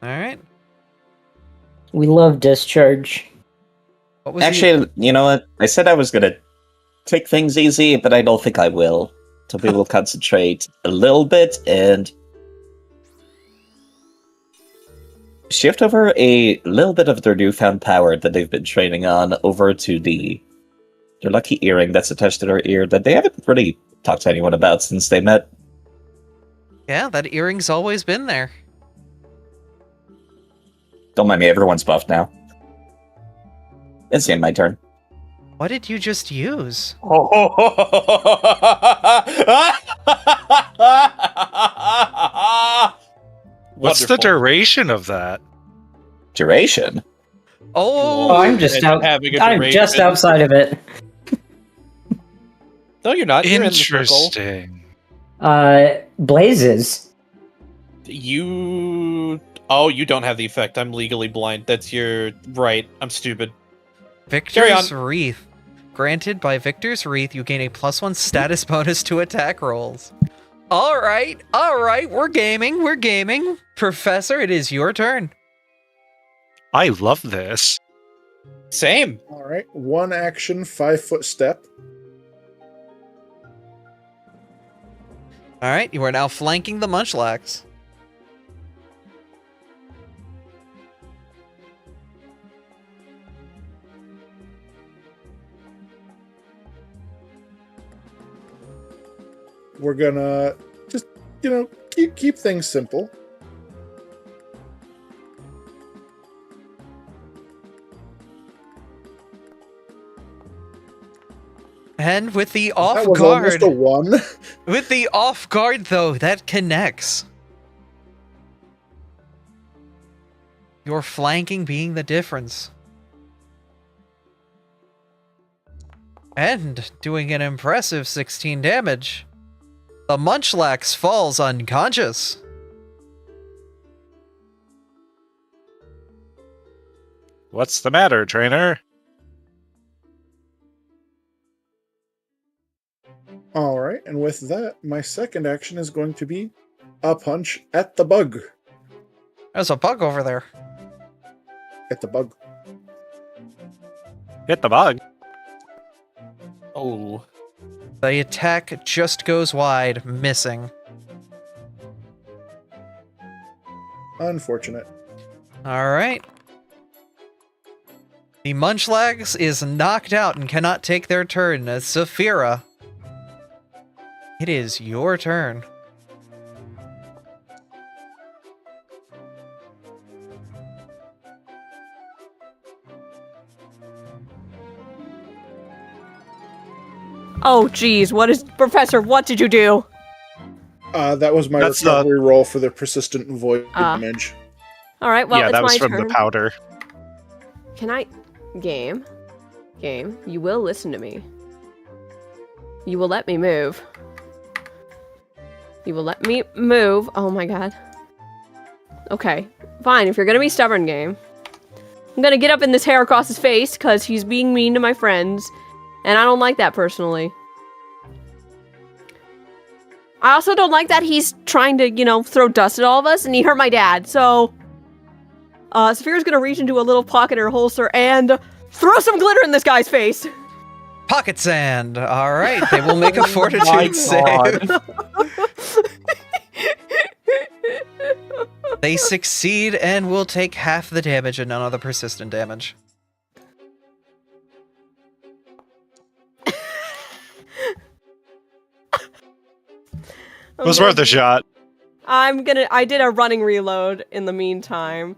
Alright. We love discharge. What was Actually, you know what? I said I was gonna take things easy, but I don't think I will. Toby will concentrate a little bit and shift over a little bit of their newfound power that they've been training on over to their lucky earring that's attached to their ear that they haven't really talked to anyone about since they met. Yeah, that earring's always been there. Don't mind me, everyone's buffed now. It's the end of my turn. What did you just use? What's the duration of that? Duration? Oh, I'm just outside of it. No, you're not. You're in the circle. Interesting. Blazes. You don't have the effect. I'm legally blind. That's your right. I'm stupid. Victor's Wreath. Granted, by Victor's Wreath, you gain a +1 status bonus to attack rolls. Alright, we're gaming. Professor, it is your turn. I love this. Same. All right, 1 action, 5-foot step. Alright, you are now flanking the Munchlax. We're gonna just, keep things simple. And with the off That was guard, almost a 1. with the off guard though, that connects. Your flanking being the difference. And doing an impressive 16 damage. The Munchlax falls unconscious. What's the matter, trainer? All right, and with that, my second action is going to be a punch at the bug. There's a bug over there. At the bug. Hit the bug. Oh. The attack just goes wide, missing. Unfortunate. Alright. The Munchlax is knocked out and cannot take their turn as Saphira. It is your turn. Oh, geez, Professor, what did you do? That was my recovery roll for the persistent void damage. All right, well, yeah, it's that was my from turn. the powder. Can I... Game, you will listen to me. You will let me move. You will let me move. Oh my god. Okay, fine, if you're gonna be stubborn, Game. I'm gonna get up in this hair across his face, because he's being mean to my friends. And I don't like that, personally. I also don't like that he's trying to, throw dust at all of us, and he hurt my dad, so... Saphira's gonna reach into a little pocket or holster and throw some glitter in this guy's face. Pocket sand. All right, they will make a my fortitude save. God. They succeed and will take half the damage and none of the persistent damage. It was worth a shot. I did a running reload in the meantime.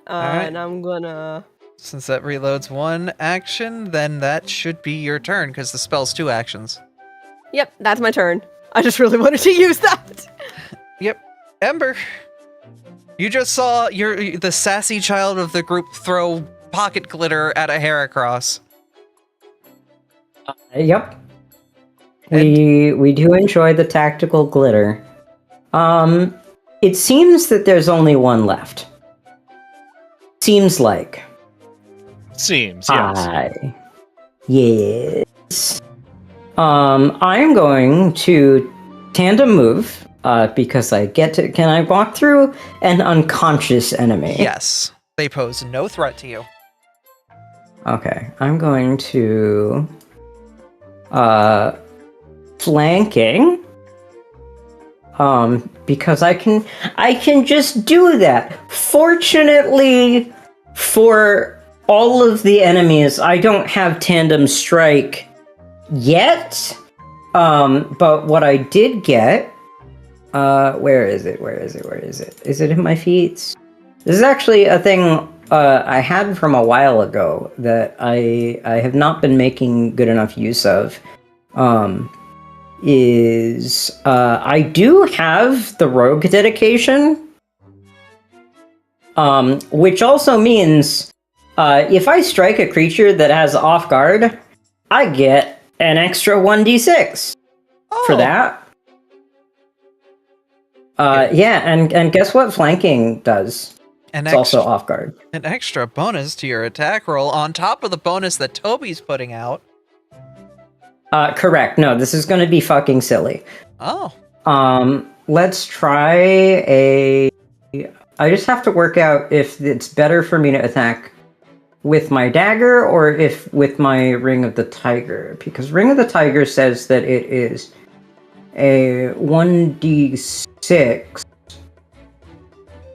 Alright. And I'm gonna... Since that reloads one action, then that should be your turn, because the spell's 2 actions. Yep, that's my turn. I just really wanted to use that. Yep. Ember, you just saw the sassy child of the group throw pocket glitter at a Heracross. Yep. We do enjoy the tactical glitter. It seems that there's only one left. Seems like. Seems, yes. Yes. I'm going to tandem move, because I get to... Can I walk through an unconscious enemy? Yes. They pose no threat to you. Okay, I'm going to... flanking. Because I can just do that. Fortunately for all of the enemies, I don't have tandem strike yet. But what I did get, where is it? Is it in my feats? This is actually a thing I had from a while ago that I have not been making good enough use of. I do have the rogue dedication, which also means if I strike a creature that has off guard, I get an extra 1d6 for that. Yeah, and guess what flanking does? It's also off guard. An extra bonus to your attack roll on top of the bonus that Toby's putting out. Correct. No, this is going to be fucking silly. Oh. Let's try a... I just have to work out if it's better for me to attack with my dagger or if with my Ring of the Tiger. Because Ring of the Tiger says that it is a 1d6.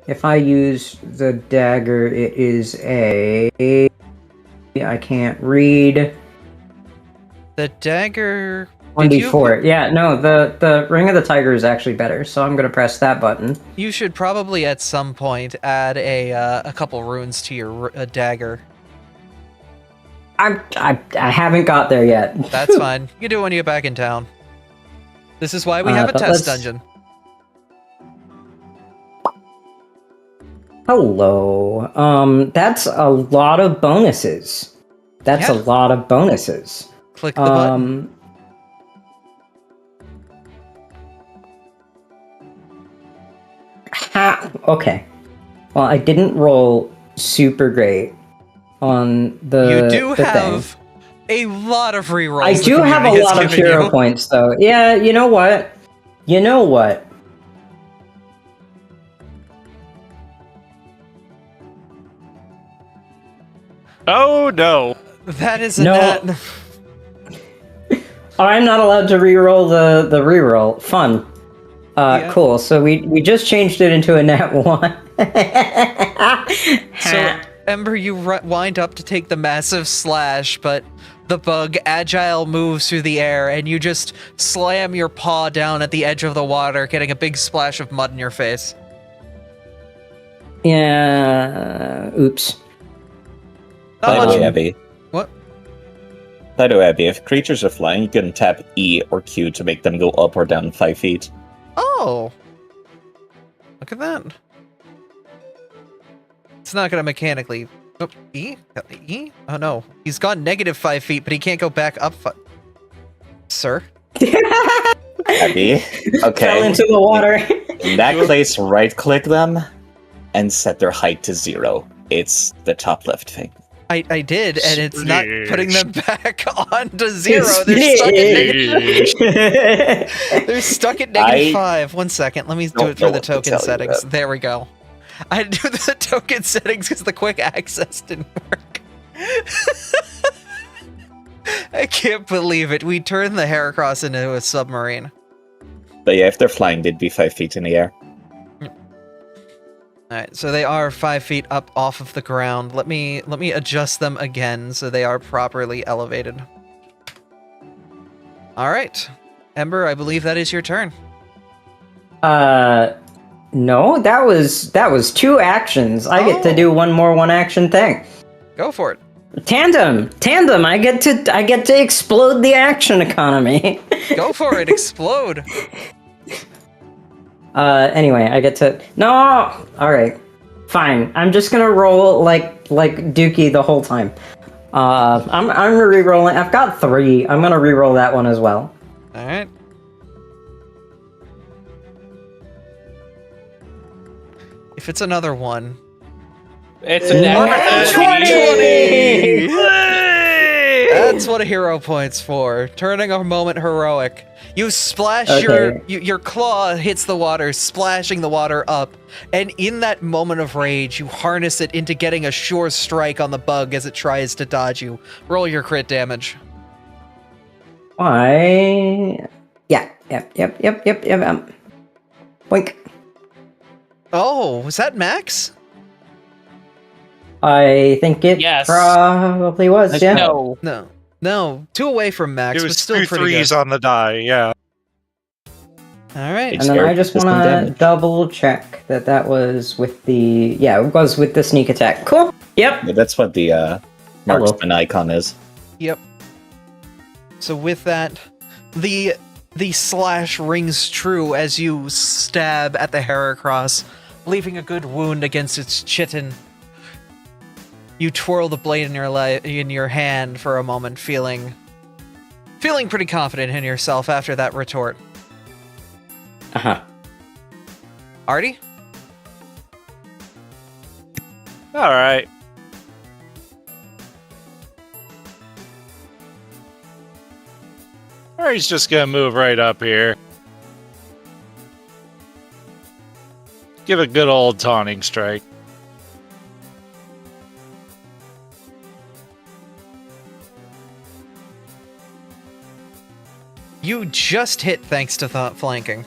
If I use the dagger, it is a... I can't read... The dagger... 1d4. Yeah, no, the Ring of the Tiger is actually better, so I'm gonna press that button. You should probably at some point add a couple runes to your dagger. I haven't got there yet. That's fine. You can do it when you get back in town. This is why we have a test dungeon. Hello. That's a lot of bonuses. That's a lot of bonuses. Click the button. Okay. Well, I didn't roll super great on the You do the have thing. a lot of rerolls. I do have a lot of hero points, though. Yeah, you know what? Oh, no. That is No. I'm not allowed to reroll the reroll. Fun. Cool. So we just changed it into a nat 1. So, Ember, you wind up to take the massive slash, but the bug agile moves through the air, and you just slam your paw down at the edge of the water, getting a big splash of mud in your face. Yeah. Oops. Not much. Abby. What? By the way, Abby, if creatures are flying, you can tap E or Q to make them go up or down 5 feet. Oh! Look at that. It's not gonna mechanically... Oh, E? E? Oh no. He's gone negative 5 feet, but he can't go back up Sir? Abby, okay. Fell into the water. In that case, right-click them and set their height to 0. It's the top left thing. I did, and it's not putting them back on to 0. They're stuck at They're stuck at -5. 1 second. Let me do it through the token settings. There we go. I had to do the token settings because the quick access didn't work. I can't believe it. We turned the Heracross into a submarine. But yeah, if they're flying, they'd be 5 feet in the air. Alright, so they are 5 feet up off of the ground. Let me adjust them again so they are properly elevated. Alright. Ember, I believe that is your turn. No, that was 2 actions. I get to do one more 1-action thing. Go for it. Tandem. I get to explode the action economy. Go for it. Explode. Anyway, I get to... No! Alright. Fine. I'm just gonna roll like Dookie the whole time. I'm re-rolling. I've got 3. I'm gonna re-roll that one as well. Alright. If it's another 1... It's a nat 20! That's what a hero point's for. Turning a moment heroic. You splash your claw hits the water, splashing the water up, and in that moment of rage, you harness it into getting a sure strike on the bug as it tries to dodge you. Roll your crit damage. Why? Yep. Boink. Oh, was that max? I think it probably was, yeah. No. 2 away from max, It but was still 2 pretty threes good. on the die, yeah. Alright. And then I just want to double check that was with the... Yeah, it was with the sneak attack. Cool. Yep. Yeah, that's what the marksman icon is. Yep. So with that, the slash rings true as you stab at the Heracross, leaving a good wound against its chitin. You twirl the blade in your hand for a moment, feeling pretty confident in yourself after that retort. Uh-huh. Artie? Alright. He's just gonna move right up here. Give a good old taunting strike. You just hit thanks to flanking.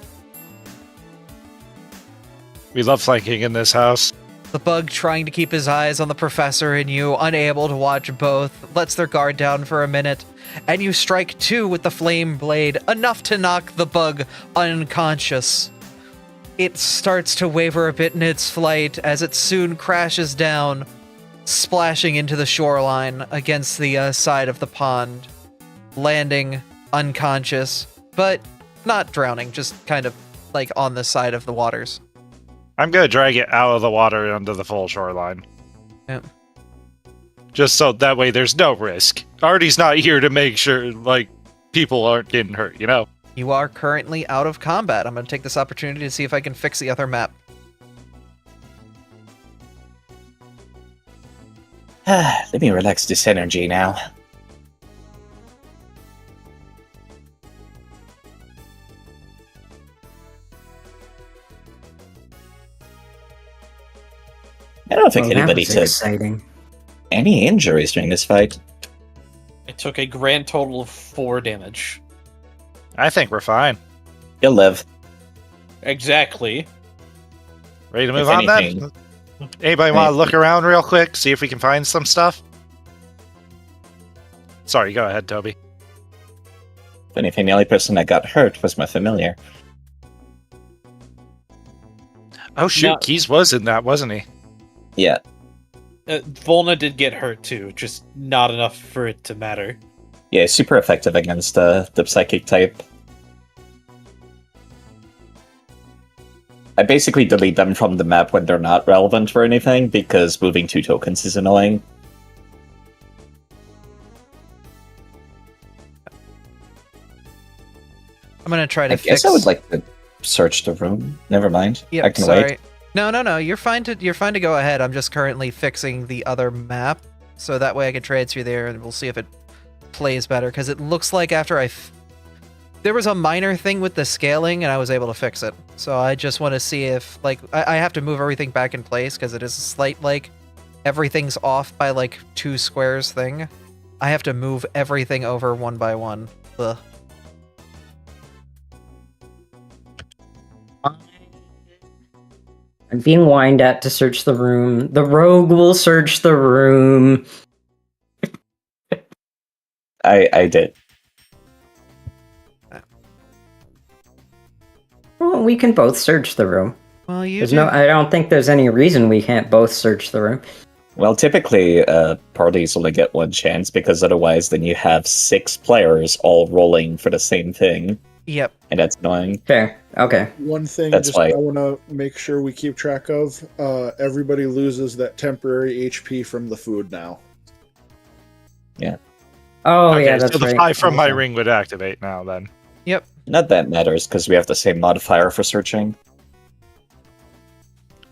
We love flanking in this house. The bug, trying to keep his eyes on the professor and you, unable to watch both, lets their guard down for a minute, and you strike 2 with the flame blade, enough to knock the bug unconscious. It starts to waver a bit in its flight as it soon crashes down, splashing into the shoreline against the side of the pond, landing unconscious, but not drowning, just kind of like on the side of the waters. I'm gonna drag it out of the water onto the full shoreline. Yeah. Just so that way there's no risk. Artie's not here to make sure, like, people aren't getting hurt, you know? You are currently out of combat. I'm going to take this opportunity to see if I can fix the other map. Let me relax this energy now. I don't think anybody took any injuries during this fight. It took a grand total of 4 damage. I think we're fine. You'll live. Exactly. Ready to move on then? Anybody want to look around real quick, see if we can find some stuff? Sorry, go ahead, Toby. If anything, the only person that got hurt was my familiar. Oh shoot, Keys was in that, wasn't he? Yeah. Volna did get hurt too, just not enough for it to matter. Yeah, super effective against the psychic type. I basically delete them from the map when they're not relevant for anything, because moving 2 tokens is annoying. I'm gonna try to I guess I would like to search the room. Never mind. Yep, I can sorry. wait. No. You're fine to go ahead. I'm just currently fixing the other map, so that way I can trade through there, and we'll see if it plays better. Because it looks like after there was a minor thing with the scaling, and I was able to fix it. So I just want to see if, like, I have to move everything back in place because it is a slight, like, everything's off by, like, 2 squares thing. I have to move everything over one by one. Ugh. I'm being whined at to search the room. The rogue will search the room. I did. Well, we can both search the room. Well, you There's I don't think there's any reason we can't both search the room. Well, typically, parties only get one chance, because otherwise then you have 6 players all rolling for the same thing. Yep. And that's annoying. Fair. Okay. One thing That's just why- I want to make sure we keep track of, everybody loses that temporary HP from the food now. Yeah. Oh, Okay, yeah, that's so the right. 5 from my Okay. ring would activate now, then. Yep. Not that matters, because we have the same modifier for searching.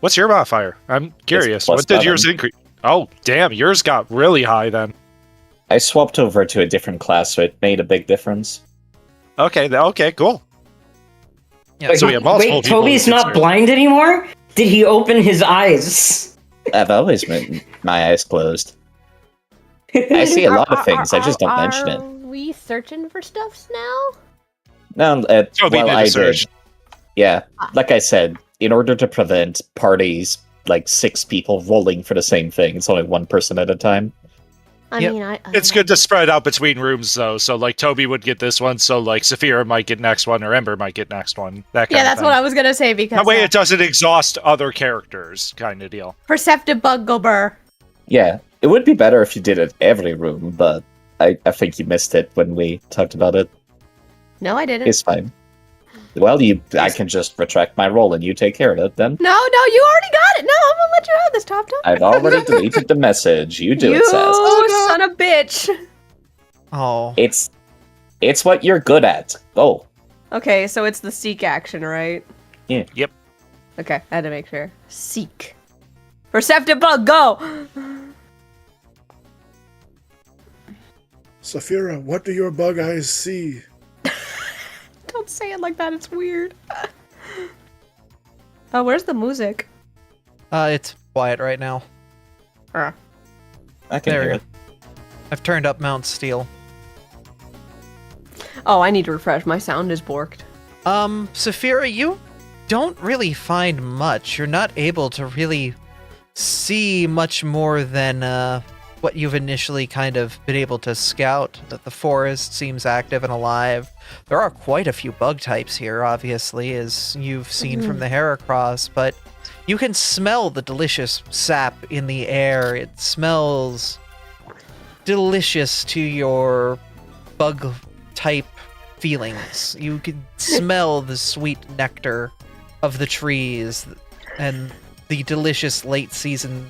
What's your modifier? I'm curious. plus What did yours 7. increase? Oh, damn, yours got really high then. I swapped over to a different class, so it made a big difference. Okay, okay, cool. Yeah, So we have multiple Wait, people Toby's who can not search. blind anymore? Did he open his eyes? I've always been my eyes closed. I see a lot of things, I just don't mention it. Are we searching for stuffs now? No, Toby well, did a I search. did. Yeah, like I said, in order to prevent parties, like 6 people rolling for the same thing, it's only 1 person at a time. I Yep. mean, It's good to spread out between rooms, though. So, like, Toby would get this one, so, like, Saphira might get next one, or Ember might get next one. That kind Yeah, of that's thing. what I was gonna say because That way it doesn't exhaust other characters, kind of deal. perceptive bug go burr. Yeah, it would be better if you did it every room, but I think you missed it when we talked about it. No, I didn't. It's fine. Well, I can just retract my roll and you take care of it then. No, you already got it. No, I'm gonna let you have this, Top Top. I've already deleted the message. You do it, Sass. You son of a bitch. Oh. It's what you're good at. Go. Okay, so it's the seek action, right? Yeah. Yep. Okay, I had to make sure. Seek. Perceptive bug, go! Saphira, what do your bug eyes see? Don't say it like that, it's weird. Where's the music? It's quiet right now. I can There hear you it. I've turned up Mount Steel. Oh, I need to refresh. My sound is borked. Saphira, you don't really find much. You're not able to really see much more than what you've initially kind of been able to scout. That the forest seems active and alive. There are quite a few bug types here, obviously, as you've seen from the Heracross, but you can smell the delicious sap in the air. It smells delicious to your bug type feelings. You can smell the sweet nectar of the trees and the delicious late season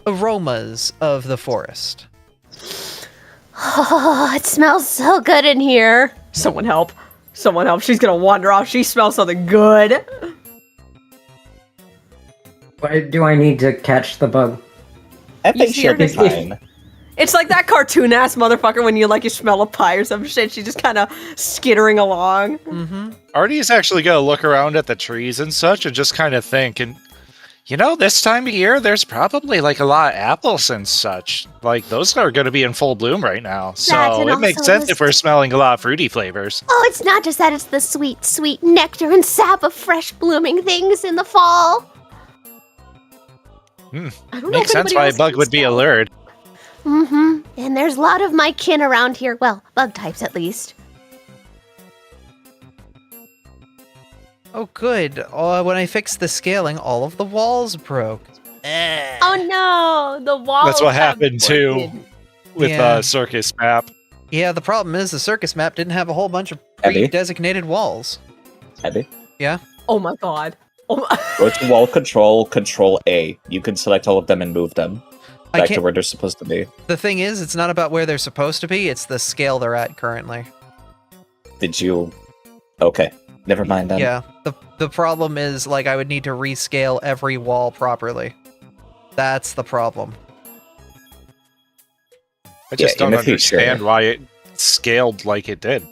aromas of the forest. Oh, it smells so good in here. Someone help. Someone help. She's gonna wander off. She smells something good. Why do I need to catch the bug? I think see she'll her be just- fine. It's like that cartoon ass motherfucker when you smell a pie or some shit. She's just kind of skittering along. Mm-hmm. Artie's actually gonna look around at the trees and such and just kind of think, and this time of year, there's probably like a lot of apples and such. Like those are gonna be in full bloom right now. That So and it makes also sense this- if we're smelling a lot of fruity flavors. Oh, it's not just that, it's the sweet, sweet nectar and sap of fresh blooming things in the fall. I don't know Makes if sense anybody why a else bug can would be smell. allured. Mm-hmm. And there's a lot of my kin around here. Well, bug types at least. Oh, good. When I fixed the scaling, all of the walls broke. Oh no, the walls. That's what have happened too broken. with Yeah. Circus Map. Yeah, the problem is the circus map didn't have a whole bunch of Abby? pre-designated walls. Abby? Yeah? Oh my god. Oh my. Go to wall control, control A. You can select all of them and move them I back to can't- where they're supposed to be. The thing is, it's not about where they're supposed to be, it's the scale they're at currently. Did you... Okay, never mind then. Yeah, the problem is, I would need to rescale every wall properly. That's the problem. I just Yeah, in don't the future. understand why it scaled like it did.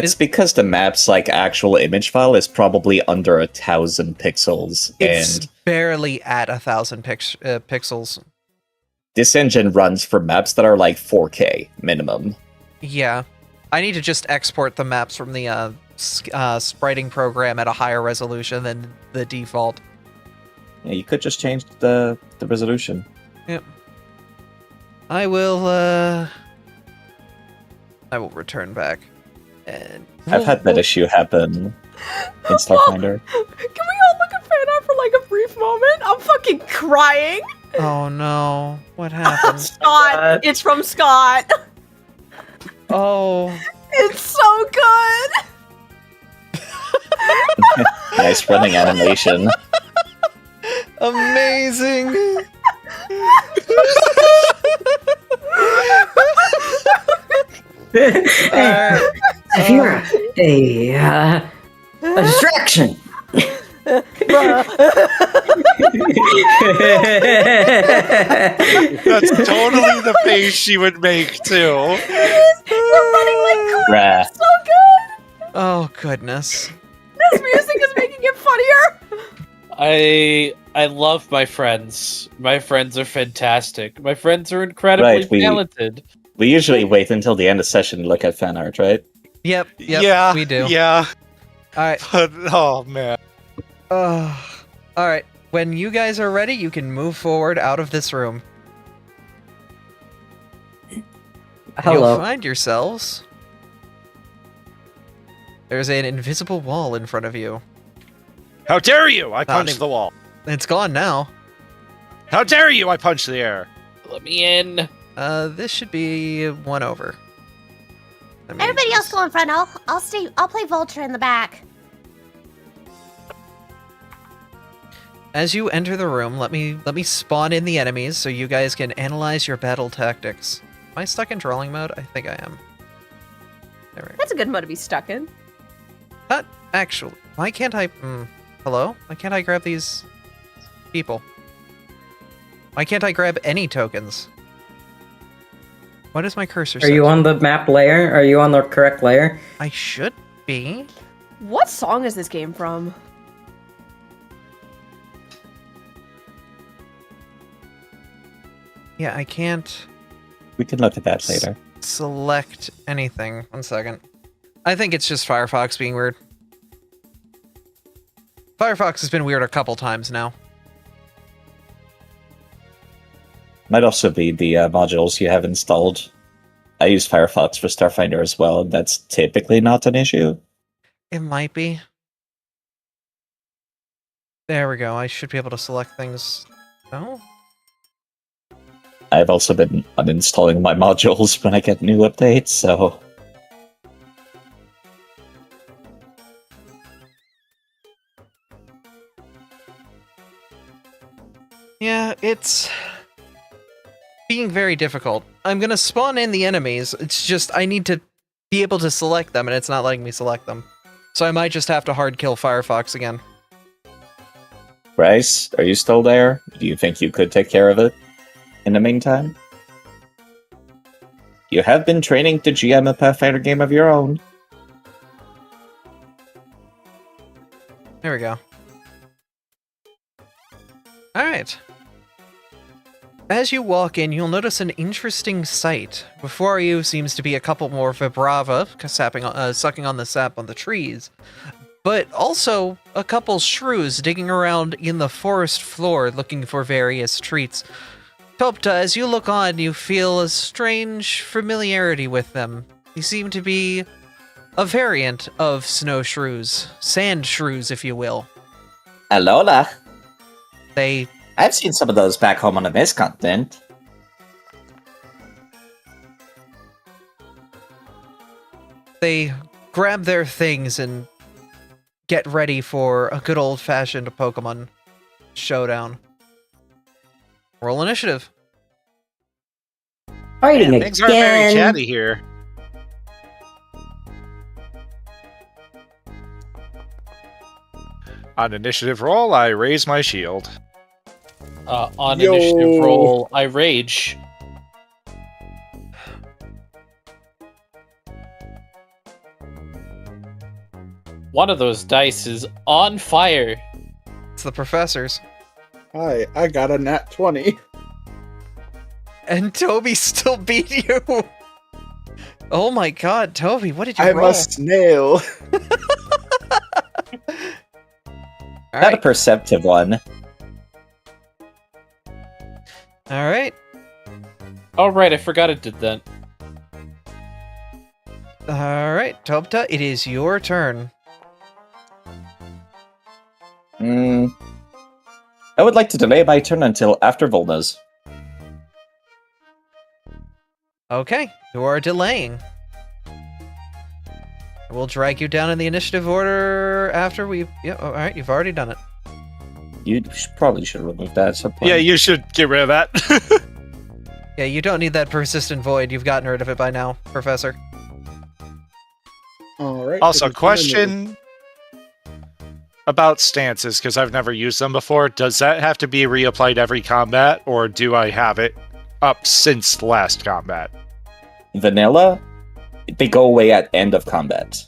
That's because the map's actual image file is probably under 1,000 pixels, It's and barely at 1,000 pixels. this engine runs for maps that are 4K minimum. Yeah. I need to just export the maps from the spriting program at a higher resolution than the default. Yeah, you could just change the resolution. Yep. I will return back. And I've had that issue happen in Starfinder. Can we all look at fan art for a brief moment? I'm fucking crying. Oh no. What happened? Scott. It's from Scott. Oh. It's so good. Nice running animation. Amazing. Zafira, a distraction. That's totally the face she would make too. You're running like crazy. Rah. So good. Oh goodness. This music is making it funnier. I love my friends. My friends are fantastic. My friends are incredibly Right, talented. We usually wait until the end of session to look at fan art, right? Yep, Yeah, we do. Yeah. Alright. But, oh man. Alright. When you guys are ready, you can move forward out of this room. Hello. You'll find yourselves. There's an invisible wall in front of you. How dare you! I punched the wall. It's gone now. How dare you! I punched the air. Let me in. This should be one over. Everybody else go in front. I'll play Vulture in the back. As you enter the room, let me spawn in the enemies so you guys can analyze your battle tactics. Am I stuck in drawing mode? I think I am. There we go. That's a good mode to be stuck in. Not actually. Why can't I? Hello? Why can't I grab these people? Why can't I grab any tokens? What is my cursor? Are you on the map layer? Are you on the correct layer? I should be. What song is this game from? Yeah, I can't We can look at that later. select anything. 1 second. I think it's just Firefox being weird. Firefox has been weird a couple times now. Might also be the modules you have installed. I use Firefox for Starfinder as well, and that's typically not an issue. It might be. There we go. I should be able to select things. No? I've also been uninstalling my modules when I get new updates, so... Yeah, it's being very difficult. I'm gonna spawn in the enemies. It's just I need to be able to select them, and it's not letting me select them. So I might just have to hard kill Firefox again. Bryce, are you still there? Do you think you could take care of it in the meantime? You have been training to GM a Pathfinder game of your own. There we go. Alright. As you walk in, you'll notice an interesting sight. Before you seems to be a couple more Vibrava sucking on the sap on the trees, but also a couple shrews digging around in the forest floor looking for various treats. Topta, as you look on, you feel a strange familiarity with them. They seem to be a variant of snow shrews. Sand shrews, if you will. Alola! I've seen some of those back home on the Mist continent. They grab their things and get ready for a good old-fashioned Pokemon showdown. Roll initiative. Fighting again. Things aren't very chatty here. On initiative roll, I raise my shield. On initiative roll, I rage. One of those dice is on fire. It's the professor's. Hi, I got a nat 20. And Toby still beat you. Oh my god, Toby, what did you I'm roll? a snail. Not a perceptive one. Alright. Alright, I forgot it did that. Alright, Tobta, it is your turn. I would like to delay my turn until after Volna's. Okay, you are delaying. We'll drag you down in the initiative order after we... Yeah, alright, you've already done it. You probably should remove that at some point. Yeah, you should get rid of that. Yeah, you don't need that persistent void. You've gotten rid of it by now, Professor. Alright. Also, question about stances, because I've never used them before. Does that have to be reapplied every combat, or do I have it up since the last combat? Vanilla, they go away at end of combat.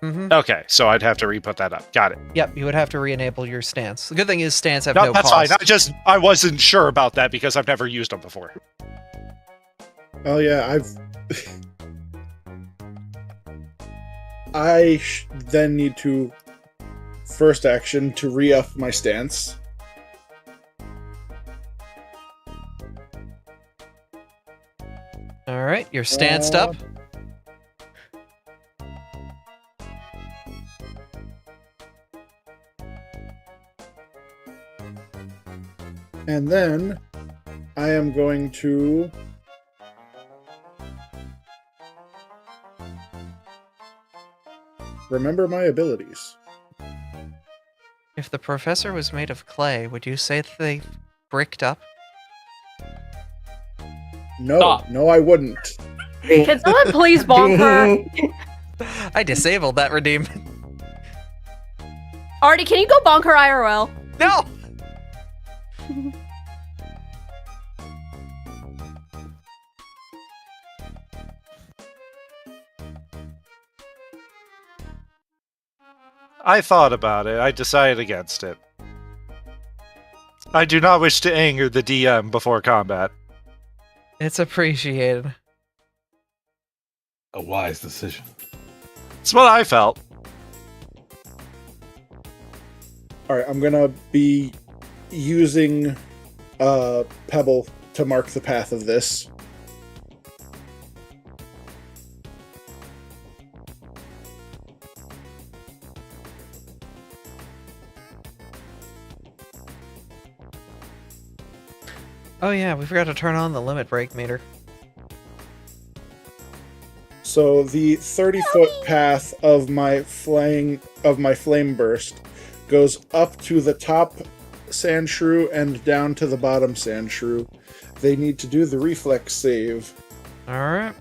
Mm-hmm. Okay, so I'd have to re-put that up. Got it. Yep, you would have to re-enable your stance. The good thing is stance have No, no that's cost. fine. I wasn't sure about that because I've never used them before. Oh yeah, I then need to first action to re-up my stance. Alright, you're stanced up. And then I am going to remember my abilities. If the professor was made of clay, would you say that they bricked up? No, no, I wouldn't. Can someone please bonk her? I disabled that redeem. Artie, can you go bonk her IRL? No! I thought about it. I decided against it. I do not wish to anger the DM before combat. It's appreciated. A wise decision. It's what I felt. Alright, I'm gonna be using Pebble to mark the path of this. Oh yeah, we forgot to turn on the limit break meter. So the 30-foot path of my flame burst goes up to the top sand shrew and down to the bottom sand shrew. They need to do the reflex save. Alright.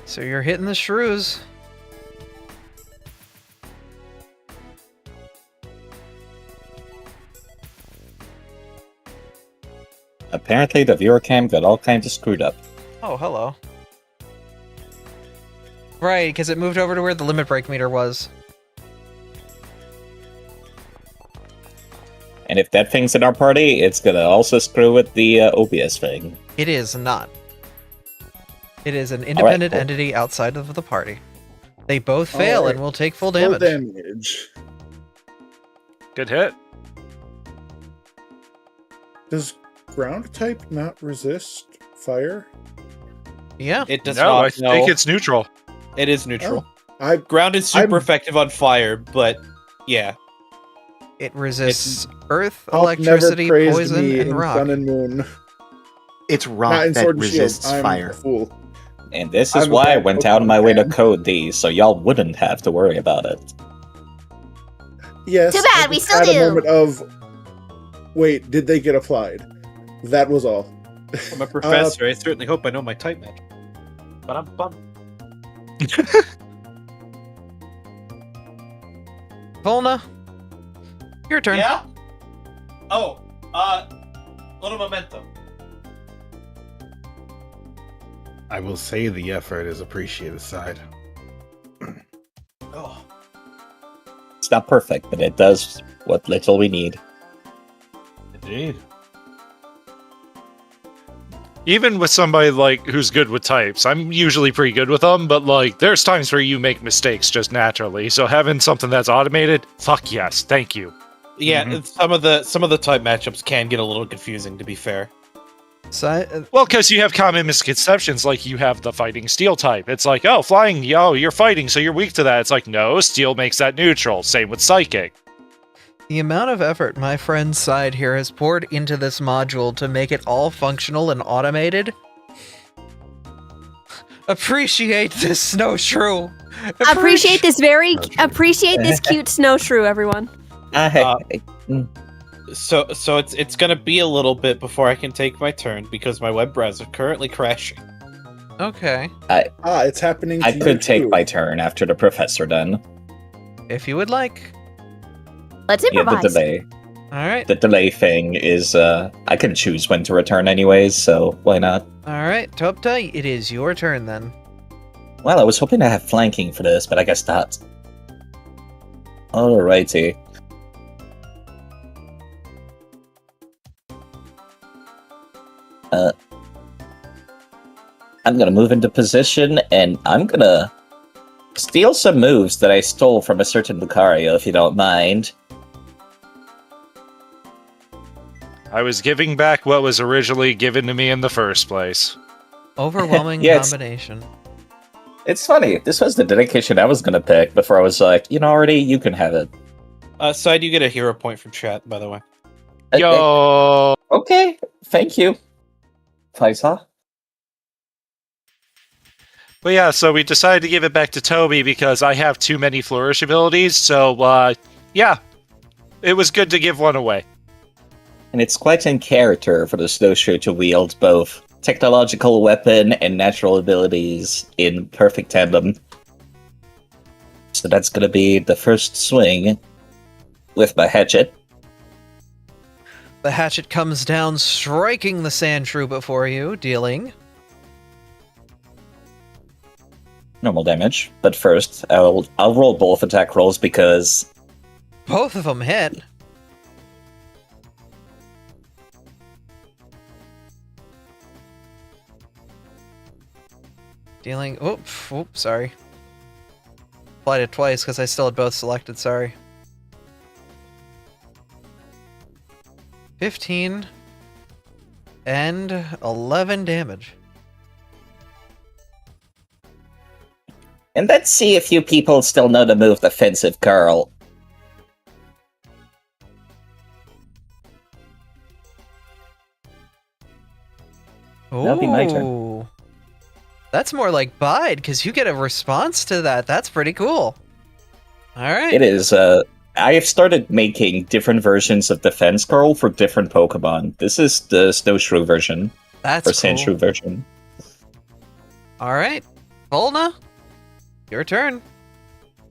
So you're hitting the shrews. Apparently the viewer cam got all kinds of screwed up. Oh, hello. Right, because it moved over to where the limit break meter was. And if that thing's in our party, it's gonna also screw with the OBS thing. It is not. It is an independent cool. entity outside of the party. They both fail Alright. and will take full Full damage. damage. Good hit. Does ground type not resist fire? Yeah. It does No, not. I think it's neutral. It is neutral. Oh, Ground is super I'm- effective on fire, but yeah. It resists earth, Pulp electricity, never praised poison, me and in rock. Sun and Moon. It's Not rock in that Sword and Shield. resists I'm fire. a fool. And this is I'm a why I bad went out of my Pokemon way to fan. code these, so y'all wouldn't have to worry about it. Yes. Too bad, I we just still had do. a moment of, wait, did they get applied? That was all. I'm a professor. I certainly hope I know my type match. But I'm bummed. Volna, Your turn. Yeah? Oh, little memento. I will say the effort is appreciated side. Oh. It's not perfect, but it does what little we need. Indeed. Even with somebody like who's good with types, I'm usually pretty good with them, but like there's times where you make mistakes just naturally. So having something that's automated, fuck yes, thank you. Yeah, some of the type matchups can get a little confusing, to be fair. Well, because you have common misconceptions, like you have the fighting steel type. It's like, oh, flying, you're fighting, so you're weak to that. It's like, no, steel makes that neutral. Same with psychic. The amount of effort my friend's side here has poured into this module to make it all functional and automated. Appreciate this snowshrew. Appreciate this cute snowshrew, everyone. So it's gonna be a little bit before I can take my turn because my web browser currently crashing. Okay. It's happening. I could take my turn after the professor done. If you would like. Let's Yeah, improvise. the delay. All right. The delay thing is, I can choose when to return anyways, so why not? All right, Top Tight, it is your turn then. Well, I was hoping to have flanking for this, but I guess not. Alrighty. I'm gonna move into position, and I'm gonna steal some moves that I stole from a certain Lucario, if you don't mind. I was giving back what was originally given to me in the first place. Overwhelming Yes. combination. It's funny, this was the dedication I was gonna pick before I was like, you know, already, you can have it. Side, you get a hero point from chat, by the way. Yo! Okay, thank you. Faisal? But yeah, so we decided to give it back to Toby because I have too many flourish abilities, so yeah. It was good to give one away. And it's quite in character for the snowshoe to wield both technological weapon and natural abilities in perfect tandem. So that's gonna be the first swing with my hatchet. The hatchet comes down, striking the sand shrew before you, dealing Normal damage. But first, I'll roll both attack rolls because both of them hit. Dealing. Oops, sorry. Applied it twice because I still had both selected. Sorry. 15 and 11 damage. And let's see if you people still know the move Defensive Curl. That'll be my turn. Ooh. That's more like Bide, because you get a response to that. That's pretty cool. Alright. It is, I have started making different versions of Defense Curl for different Pokemon. This is the Snowshrew version. That's or cool. Sandshrew version. Alright. Volna, your turn.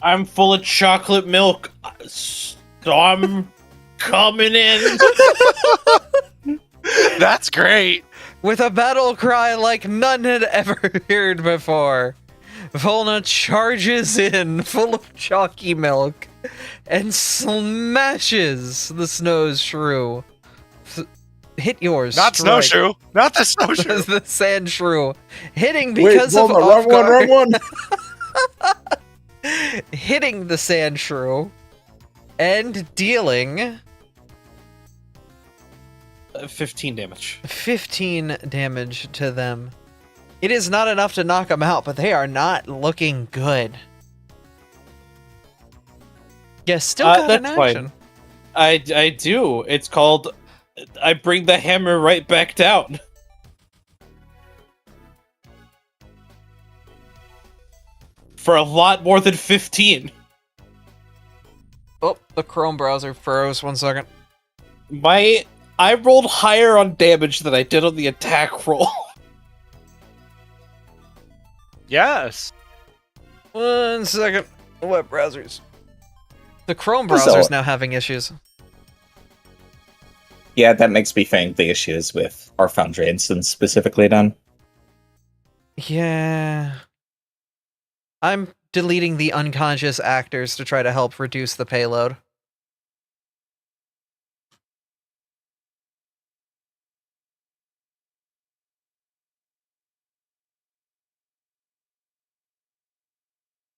I'm full of chocolate milk, so I'm coming in. That's great. With a battle cry like none had ever heard before, Volna charges in full of chalky milk and smashes the Snowshrew. Hit yours. Not strike. Snowshoe. Not the Snowshoe. The Sand Shrew. Hitting because of Volna, off guard. wrong one. Hitting the Sand Shrew and dealing 15 damage. 15 damage to them. It is not enough to knock them out, but they are not looking good. Yes, still got an that's action. fine. I do. It's called I bring the hammer right back down. For a lot more than 15. Oh, the Chrome browser froze. 1 second. I rolled higher on damage than I did on the attack roll. Yes. 1 second. Web browsers. The Chrome browser's now having issues. Yeah, that makes me think the issue is with our Foundry instance specifically then. Yeah. I'm deleting the unconscious actors to try to help reduce the payload.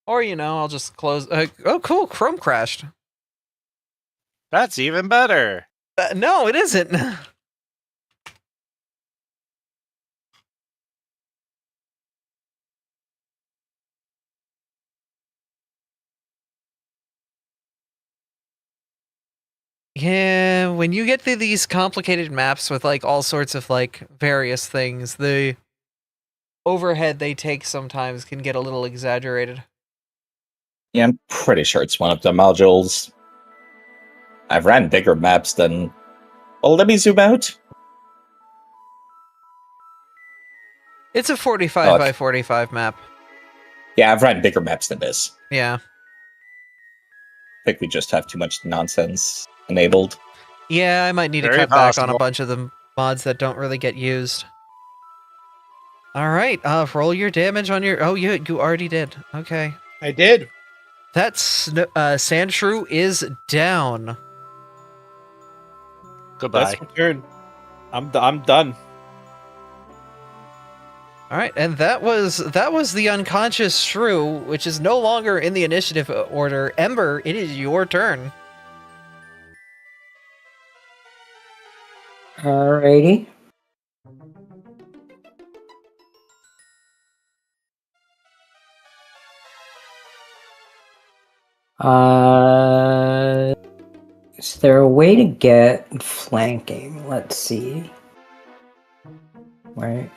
Or, I'll just close... oh, cool, Chrome crashed. That's even better. No, it isn't. Yeah, when you get to these complicated maps with, all sorts of, various things, the overhead they take sometimes can get a little exaggerated. Yeah, I'm pretty sure it's one of the modules. I've ran bigger maps than... Well, let me zoom out. It's a 45 by 45 map. Yeah, I've ran bigger maps than this. Yeah. I think we just have too much nonsense enabled. Yeah, I might need to Very cut back on a possible. bunch of the mods that don't really get used. Alright, roll your damage on your... Oh, you already did. Okay. I did. That's... Sandshrew is down. Goodbye. That's my turn. I'm done. Alright, and that was the unconscious shrew, which is no longer in the initiative order. Ember, it is your turn. Alrighty. Is there a way to get flanking? Let's see. Right.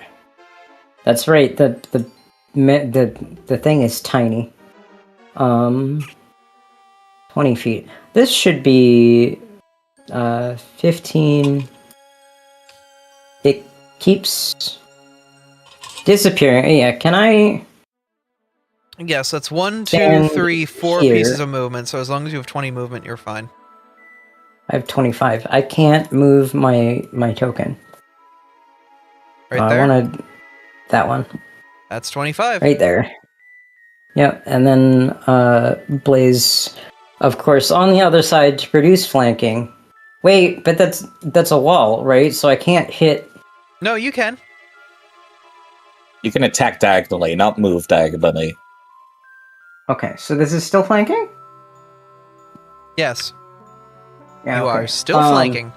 That's right. The thing is tiny. 20 feet. This should be 15. It keeps disappearing. Yeah, can I? Yes, that's 1, 2, Stand 3, 4 here. pieces of movement, so as long as you have 20 movement, you're fine. I have 25. I can't move my token. Right there? I wanted that one. That's 25. Right there. Yep, and then Blaze, of course, on the other side to produce flanking. Wait, but that's a wall, right? So I can't hit. No, you can. You can attack diagonally, not move diagonally. Okay, so this is still flanking? Yes. Yeah, You okay. are still flanking.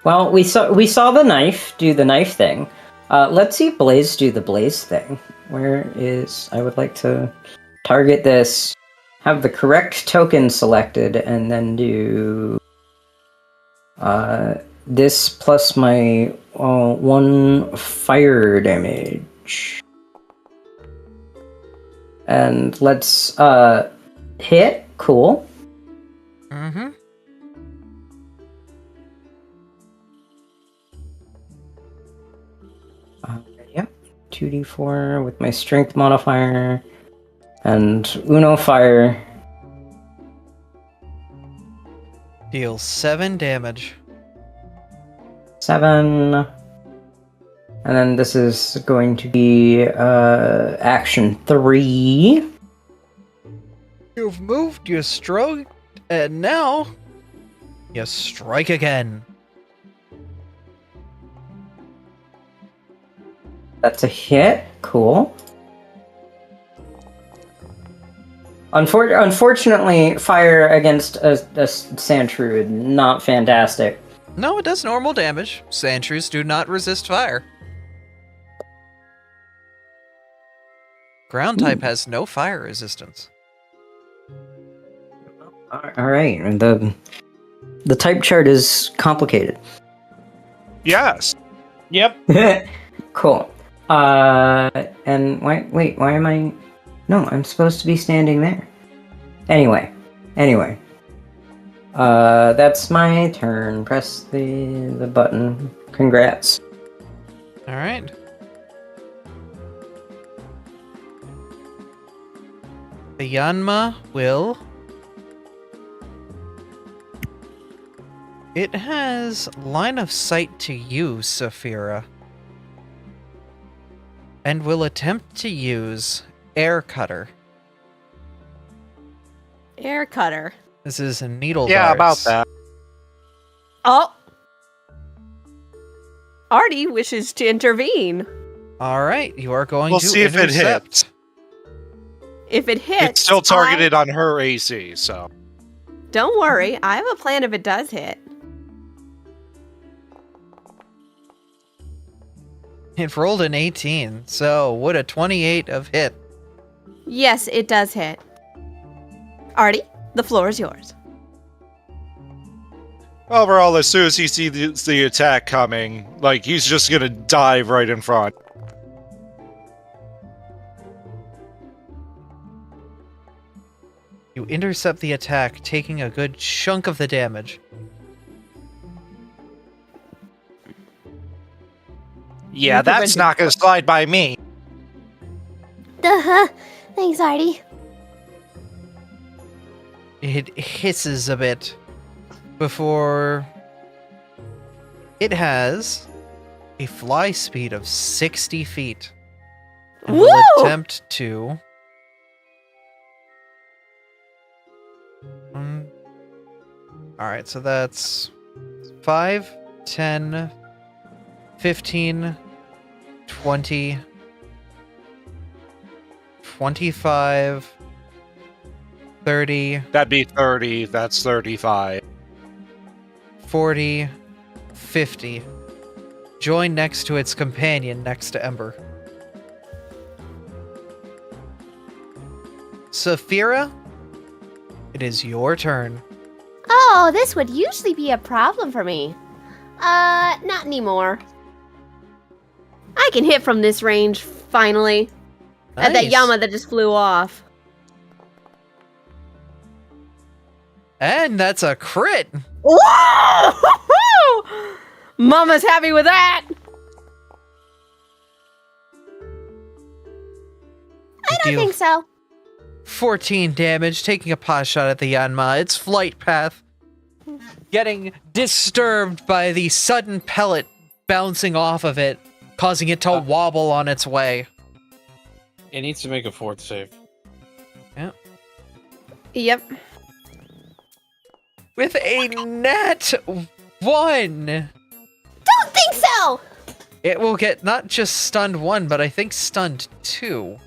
Well, we saw the knife do the knife thing. Let's see Blaze do the Blaze thing. Where is... I would like to target this, have the correct token selected, and then do this plus my 1 fire damage. And let's hit. Cool. Mm-hmm. Yep. 2d4 with my strength modifier. And Uno fire. Deal 7 damage. 7. And then this is going to be action 3. You've moved, you stroked, and now you strike again. That's a hit. Cool. Unfortunately, fire against a Sandshrew, not fantastic. No, it does normal damage. Sandshrews do not resist fire. Ground type has no fire resistance. All right, and the type chart is complicated. Yes. Yep. Cool. And wait, why am I? No, I'm supposed to be standing there. Anyway. That's my turn. Press the button. Congrats. All right. The Yanma will It has line of sight to you, Saphira, and will attempt to use Air Cutter. Air cutter. This is a needle Yeah, about darts. that. Oh! Artie wishes to intervene. All right, you are going We'll to see if it intercept. hits. If it hits, It's still targeted on her AC, so. Don't worry, I have a plan if it does hit. It rolled an 18, so would a 28 have hit? Yes, it does hit. Artie, the floor is yours. Overall, as soon as he sees the attack coming, like, he's just gonna dive right in front. You intercept the attack, taking a good chunk of the damage. Yeah, that's not gonna slide by me. Duh. Thanks, Artie. It hisses a bit before it has a fly speed of 60 feet and will Woo! attempt to Alright, so that's 5, 10, 15, 20, 25, 30. That'd be 30, that's 35. 40, 50. Join next to its companion next to Ember. Saphira, it is your turn. Oh, this would usually be a problem for me. Not anymore. I can hit from this range, finally. At that Nice. Yama that just flew off. And that's a crit. Whoa! Mama's happy with that. I don't think so. 14 damage, taking a pot shot at the Yanma. Its flight path getting disturbed by the sudden pellet bouncing off of it, causing it to wobble on its way. It needs to make a fourth save. Yep. With a nat 1! Don't think so! It will get not just stunned 1, but I think stunned 2.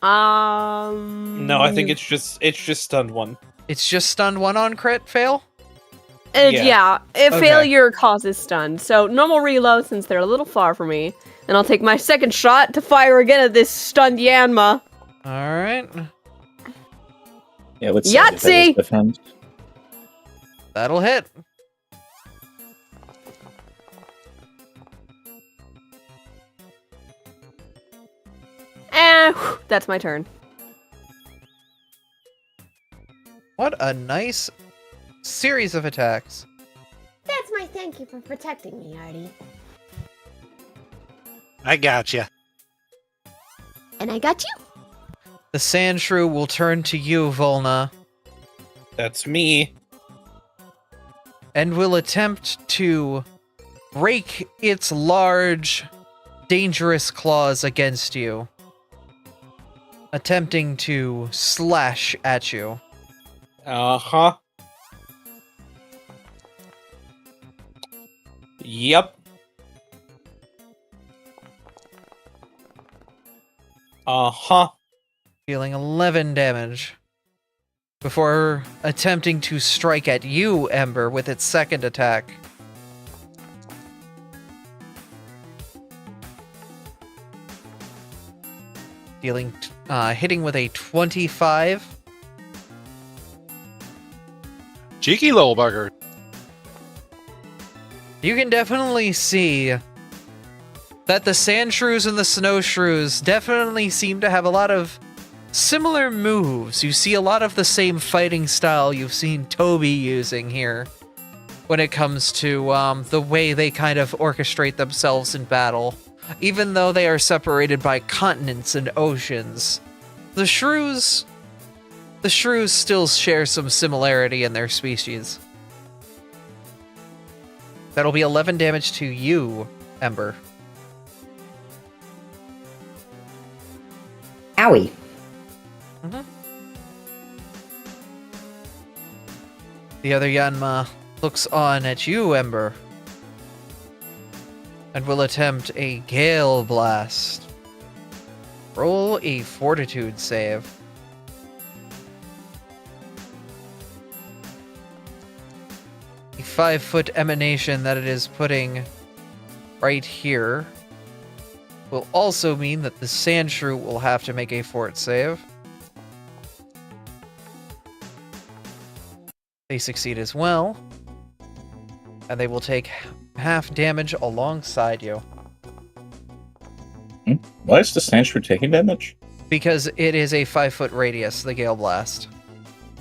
No, I think it's just stunned 1. It's just stunned 1 on crit fail? Yeah. Okay. Failure causes stun. So normal reload since they're a little far from me. And I'll take my second shot to fire again at this stunned Yanma. Alright. Yeah, let's Yahtzee! defend. That'll hit. That's my turn. What a nice series of attacks. That's my thank you for protecting me, Artie. I gotcha. And I got you. The sand shrew will turn to you, Volna, That's me. and will attempt to rake its large, dangerous claws against you, attempting to slash at you. Uh-huh. Yep. Uh-huh. Dealing 11 damage. Before attempting to strike at you, Ember, with its second attack. Hitting with a 25. Cheeky little bugger. You can definitely see that the sand shrews and the snow shrews definitely seem to have a lot of similar moves. You see a lot of the same fighting style you've seen Toby using here when it comes to the way they kind of orchestrate themselves in battle. Even though they are separated by continents and oceans, the shrews still share some similarity in their species. That'll be 11 damage to you, Ember. Owie. The other Yanma looks on at you, Ember, and will attempt a Gale Blast. Roll a Fortitude save. The 5-foot emanation that it is putting right here will also mean that the sand shrew will have to make a fort save. They succeed as well, and they will take half damage alongside you. Why is the sand shrew taking damage? Because it is a 5-foot radius, the Gale Blast.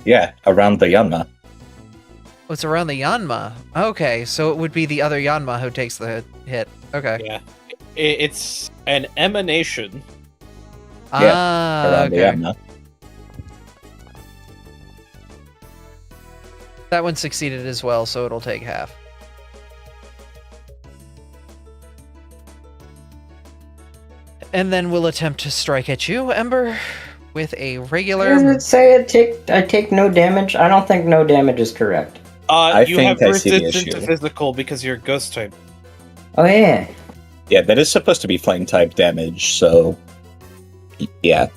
Yeah, around the Yanma. Oh, it's around the Yanma. Okay, so it would be the other Yanma who takes the hit. Okay. Yeah. It's an emanation. Around the Yanma. That one succeeded as well, so it'll take half. And then we'll attempt to strike at you, Ember, with a regular... Does it say I take no damage? I don't think no damage is correct. You have resistance to physical because you're a ghost type. Oh, yeah. Yeah, that is supposed to be flame type damage, so... Yeah.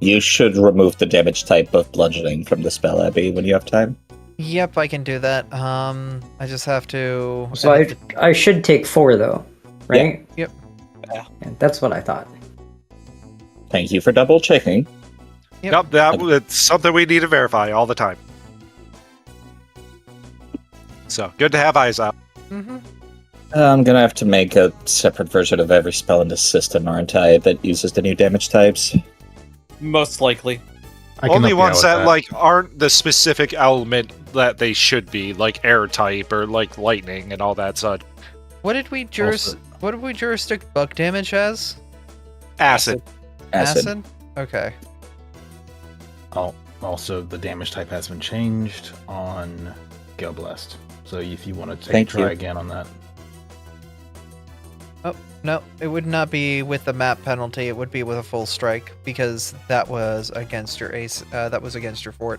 You should remove the damage type of bludgeoning from the spell, Abby, when you have time. Yep, I can do that. I just have to... So I should take 4, though, right? Yep. Yeah, that's what I thought. Thank you for double checking. Yep, it's something we need to verify all the time. So, good to have eyes out. Mm-hmm. I'm gonna have to make a separate version of every spell in this system, aren't I, that uses the new damage types? Most likely. Only ones that aren't the specific element that they should be, like air type or like lightning and all that such. What did we jurisdict bug damage as? Acid. Acid? Okay. Oh, also the damage type has been changed on Gale Blast. So if you want to try again on that. Oh, no, it would not be with the map penalty, it would be with a full strike, because that was against your ace, that was against your fort.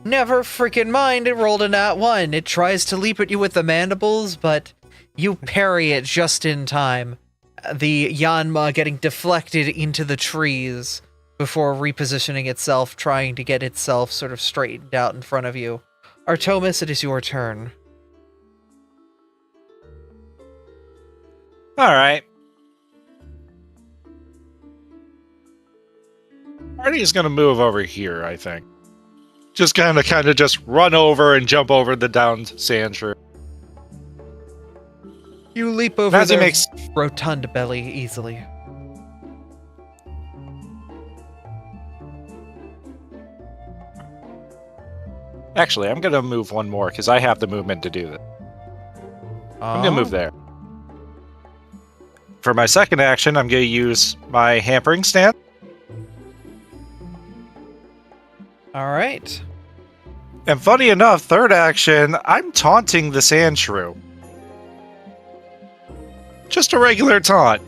Never freaking mind, it rolled a nat 1. It tries to leap at you with the mandibles, but you parry it just in time. The Yanma getting deflected into the trees before repositioning itself, trying to get itself sort of straightened out in front of you. Artemis, it is your turn. Alright. Artie's gonna move over here, I think. Just kind of just run over and jump over the downed sand shrew. You leap over their rotund belly easily. Actually, I'm gonna move one more, because I have the movement to do this. I'm gonna move there. For my second action, I'm gonna use my hampering stance. Alright. And funny enough, third action, I'm taunting the sand shrew. Just a regular taunt.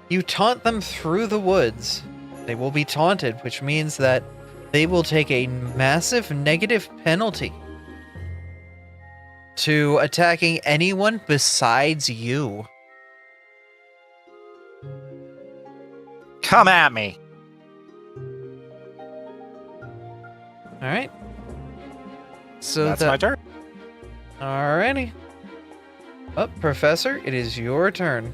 You taunt them through the woods. They will be taunted, which means that they will take a massive negative penalty to attacking anyone besides you. Come at me. Alright. So that's my turn. Alrighty. Oh, Professor, it is your turn.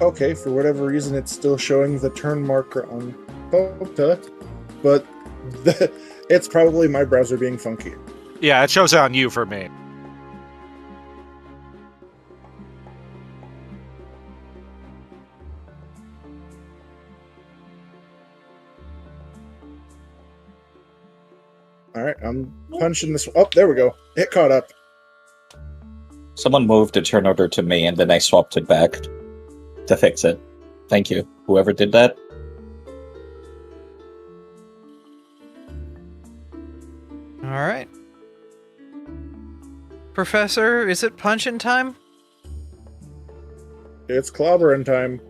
Okay, for whatever reason it's still showing the turn marker on Pota, but it's probably my browser being funky. Yeah, it shows on you for me. Alright, I'm punching this. Oh, there we go. It caught up. Someone moved the turn order to me, and then I swapped it back to fix it. Thank you, whoever did that. All right. Professor, is it punch-in time? It's clobbering time.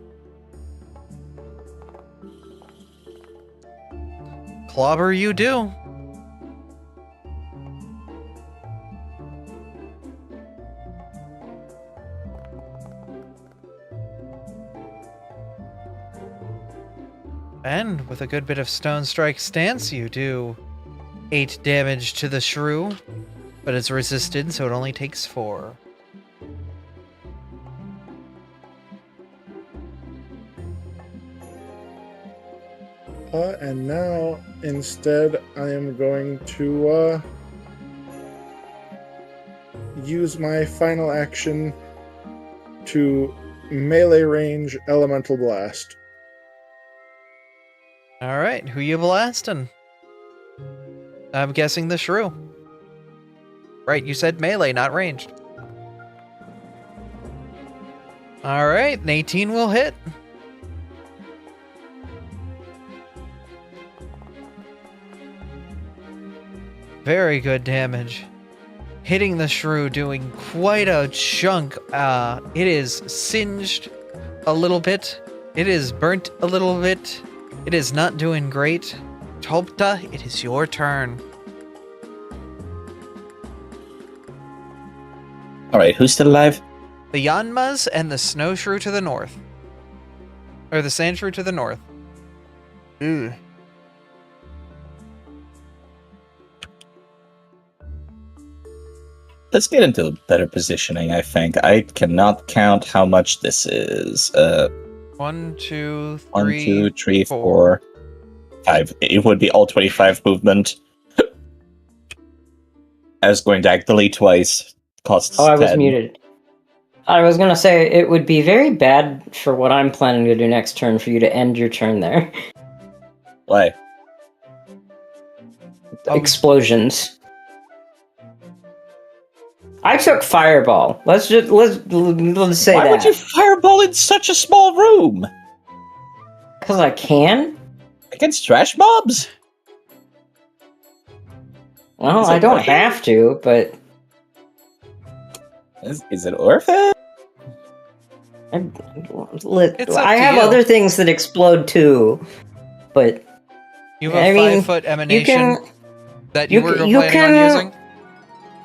Clobber you do. And with a good bit of Stone Strike stance, you do 8 damage to the shrew, but it's resisted, so it only takes 4. And now, instead, I am going to use my final action to melee range Elemental Blast. All right, who you blasting? I'm guessing the shrew. Right, you said melee, not ranged. All right, an 18 will hit. Very good damage. Hitting the shrew, doing quite a chunk. It is singed a little bit. It is burnt a little bit. It is not doing great. Topta, it is your turn. Alright, who's still alive? The Yanmas and the snow shrew to the north. Or the sand shrew to the north. Ooh. Let's get into better positioning, I think. I cannot count how much this is. 1, 2, 3, 1, 2, 3, 4, 5. It would be all 25 movement. I was going diagonally twice. Costs 10. I was muted. I was gonna say, it would be very bad for what I'm planning to do next turn for you to end your turn there. Why? Explosions. I took Fireball. Let's say that. Why would you Fireball in such a small room? Because I can? Against trash mobs? Well, I don't have to, but... Is it worth it? I have other things that explode too, but... You have a 5-foot emanation that you were planning on using?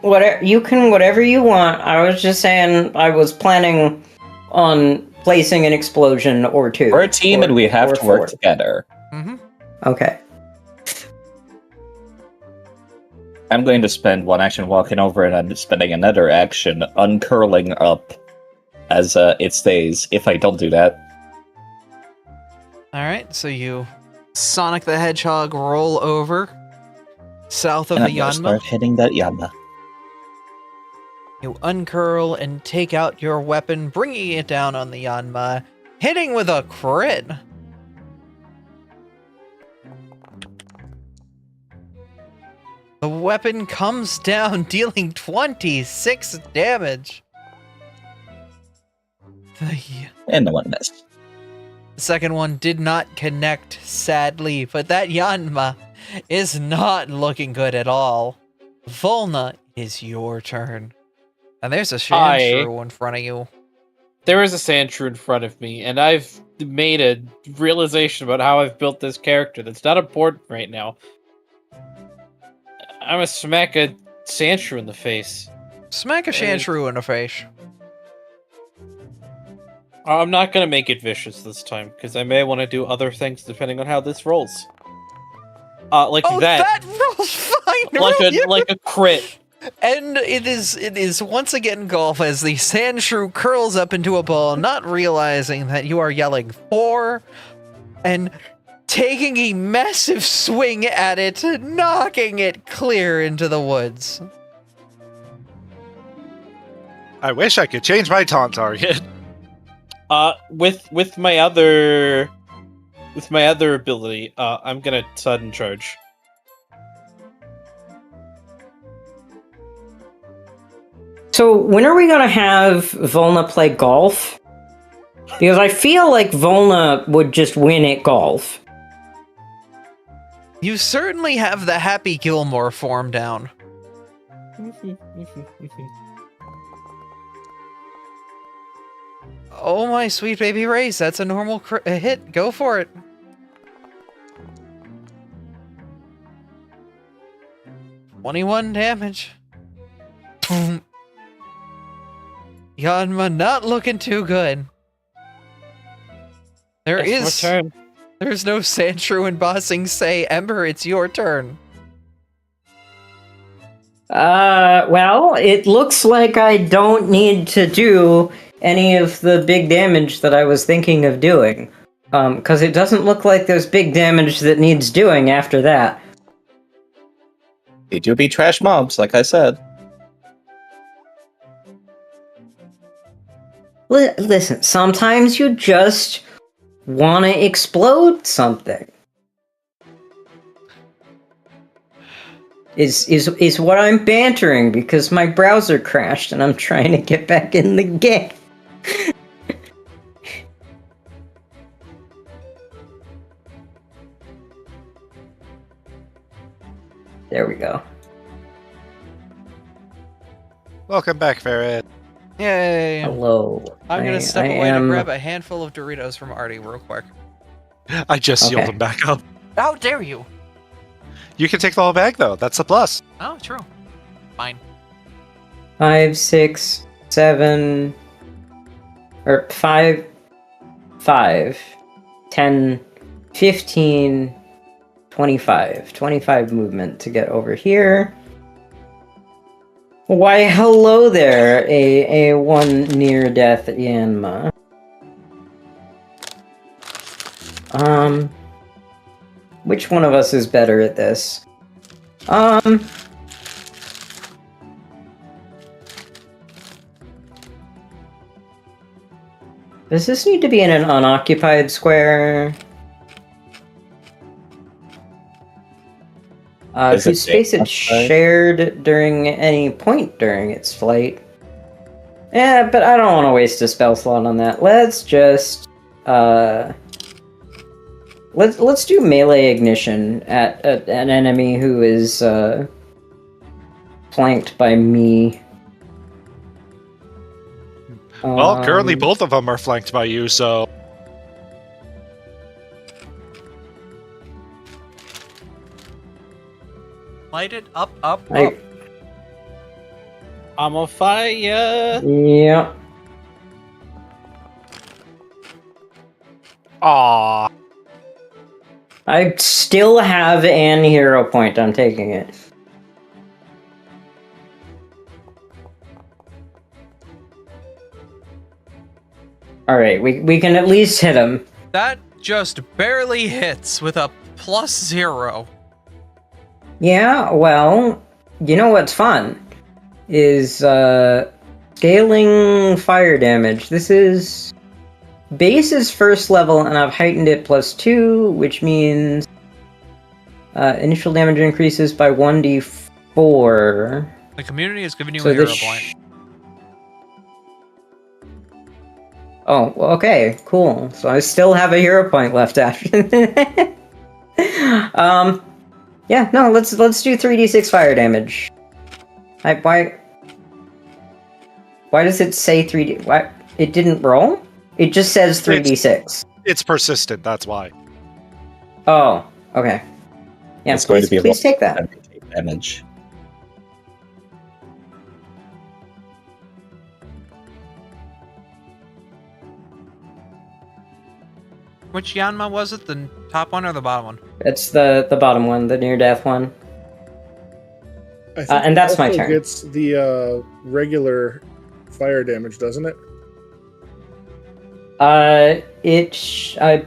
Whatever you want. I was just saying I was planning on placing an explosion or two. We're a team and we have to work together. Mm-hmm. Okay. I'm going to spend one action walking over and I'm spending another action uncurling up as it stays, if I don't do that. Alright, so you Sonic the Hedgehog roll over south of and the I'm gonna Yanma. start hitting that Yanma. You uncurl and take out your weapon, bringing it down on the Yanma, hitting with a crit. The weapon comes down, dealing 26 damage. And the one missed. The second one did not connect, sadly, but that Yanma is not looking good at all. Volna, it is your turn. And there's a sand shrew in front of you. There is a sand shrew in front of me, and I've made a realization about how I've built this character that's not important right now. I'm gonna smack a sand shrew in the face. Smack a sand shrew in the face. I'm not gonna make it vicious this time, because I may want to do other things depending on how this rolls. Like that rolls fine. Like a crit. And it is once again golf as the sand shrew curls up into a ball, not realizing that you are yelling 4 and taking a massive swing at it, knocking it clear into the woods. I wish I could change my taunt target. With my other ability, I'm gonna sudden charge. So when are we gonna have Volna play golf? Because I feel like Volna would just win at golf. You certainly have the Happy Gilmore form down. Oh my sweet baby race, that's a normal hit. Go for it. $21 damage. Yanma not looking too good. There's no Sandshrew and Bossing say, Ember, it's your turn. Well, it looks like I don't need to do any of the big damage that I was thinking of doing. Because it doesn't look like there's big damage that needs doing after that. They do be trash mobs, like I said. Listen, sometimes you just want to explode something. Is what I'm bantering because my browser crashed and I'm trying to get back in the game. There we go. Welcome back, Farrah. Yay! Hello. I'm gonna step away to grab a handful of Doritos from Artie real quick. I just sealed them back up. How dare you! You can take the whole bag, though. That's a plus. Oh, true. Fine. 5, 6, 7, or 5, 10, 15, 25. 25 movement to get over here. Why, hello there, a one near-death Yanma. Which one of us is better at this? Does this need to be in an unoccupied square? Whose space it's shared during any point during its flight. Yeah, but I don't want to waste a spell slot on that. Let's just let's do melee ignition at an enemy who is flanked by me. Well, currently both of them are flanked by you, so... Light it up, up. I'm on fire. Yeah. Aww. I still have an hero point. I'm taking it. Alright, we can at least hit him. That just barely hits with a +0. Yeah, well, you know what's fun? Is scaling fire damage. This is base is first level, and I've heightened it +2, which means initial damage increases by 1d4. The community has given you a hero point. Oh, well, okay, cool. So I still have a hero point left after that. Yeah, no, let's do 3d6 fire damage. Why does it say 3d? Why it didn't roll? It just says 3d6. It's persistent. That's why. Oh, okay. Yeah, it's going to be please take that. Damage. Which Yanma was it? The top one or the bottom one? It's the bottom one, the near-death one. And that's my turn. It gets the regular fire damage, doesn't it? I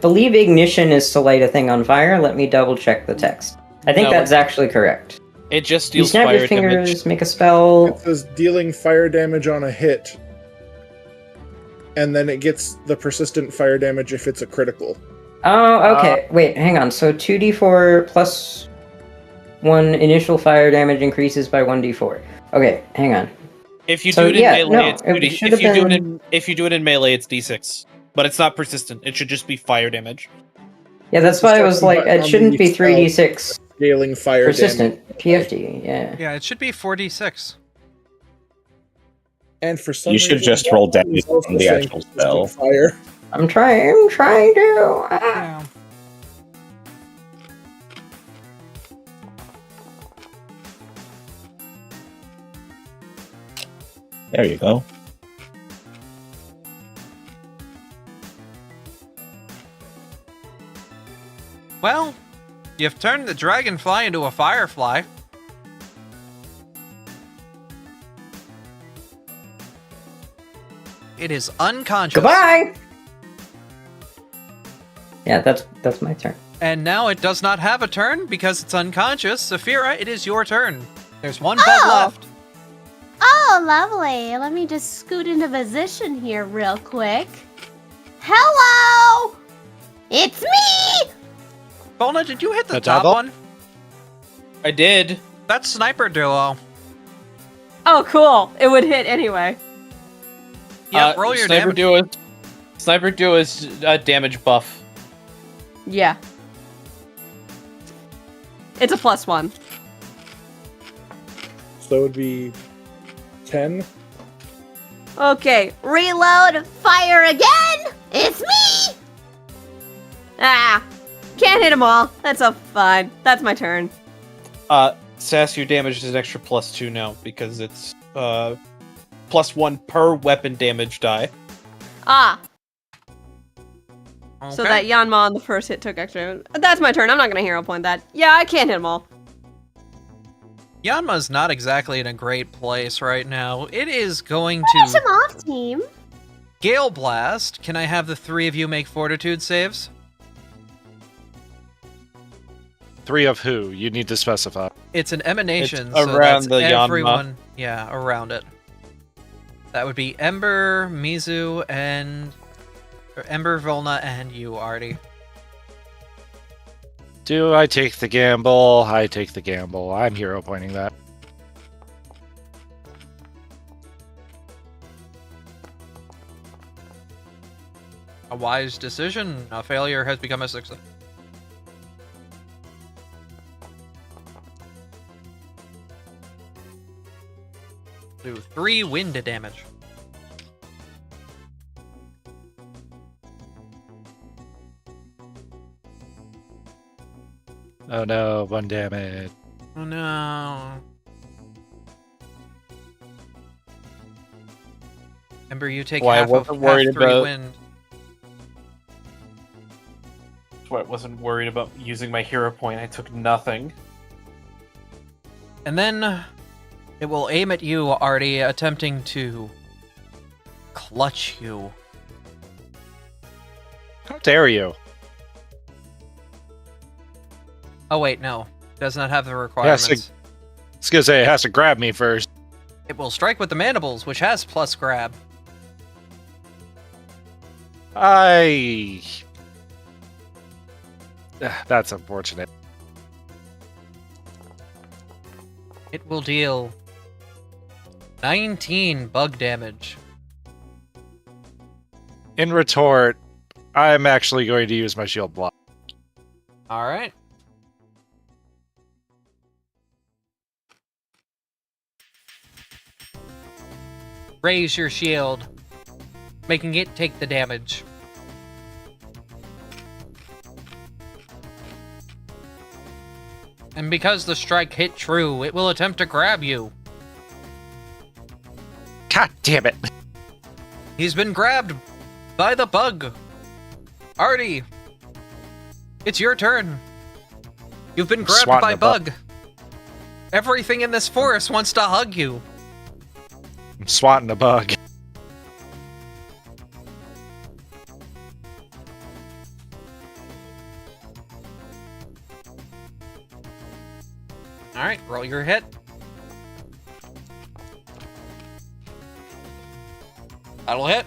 believe ignition is to light a thing on fire. Let me double check the text. I think that's actually correct. It just You deals snap fire your fingers, damage. make a spell. It says dealing fire damage on a hit. And then it gets the persistent fire damage if it's a critical. Oh, okay. Wait, hang on. So 2d4 plus 1 initial fire damage increases by 1d4. Okay, hang on. If you So, do it in yeah, melee, no, it's it 2d. should have been- If you do it in melee, it's d6. but it's not persistent. It should just be fire damage. Yeah, that's why I was like, it shouldn't be 3d6 scaling fire persistent. damage. PFD, yeah. Yeah, it should be 4d6. And for some You should reason, just roll Walter damage is also on the saying actual persistent spell. Fire. I'm trying to. Yeah. There you go. Well, you've turned the dragonfly into a firefly. It is unconscious. Goodbye! Yeah, that's my turn. And now it does not have a turn because it's unconscious. Saphira, it is your turn. There's one bug left. Oh, lovely. Let me just scoot into position here real quick. Hello! It's me! Bona, did you hit the The top double? one? I did. That's Sniper Duo. Oh, cool. It would hit anyway. Yep, roll your Sniper damage. Sniper Duo is damage buff. Yeah. It's a +1. So it would be 10. Okay, reload, fire again! It's me! Ah! Can't hit them all. That's so fine. That's my turn. Sass, your damage is an extra +2 now because it's +1 per weapon damage die. Ah! Okay. So that Yanma on the first hit took extra. That's my turn. I'm not going to hero point that. Yeah, I can't hit them all. Yanma's not exactly in a great place right now. It is going Finish to him off, team. Gale Blast. Can I have the three of you make fortitude saves? 3 of who? You need to specify. It's an emanation, It's so around that's the Yanma. everyone. Yeah, around it. That would be Ember, Mizu, and Ember, Volna, and you, Artie. Do I take the gamble? I take the gamble. I'm hero pointing that. A wise decision. A failure has become a success. Do 3 wind damage. Oh no, 1 damage. Oh no. Ember, you take Why, I half of wasn't worried half 3 about- wind. That's why I wasn't worried about using my hero point. I took nothing. And then it will aim at you, Artie, attempting to clutch you. How dare you? Oh wait, no. Does not have the Yes, requirements. I was gonna say it has to grab me first. It will strike with the mandibles, which has plus grab. That's unfortunate. It will deal 19 bug damage. In retort, I'm actually going to use my shield block. Alright. Raise your shield, making it take the damage. And because the strike hit true, it will attempt to grab you. God damn it. He's been grabbed by the bug. Artie, it's your turn. You've been grabbed Swatting by the bug. bug. Everything in this forest wants to hug you. I'm swatting a bug. Alright, roll your hit. That'll hit.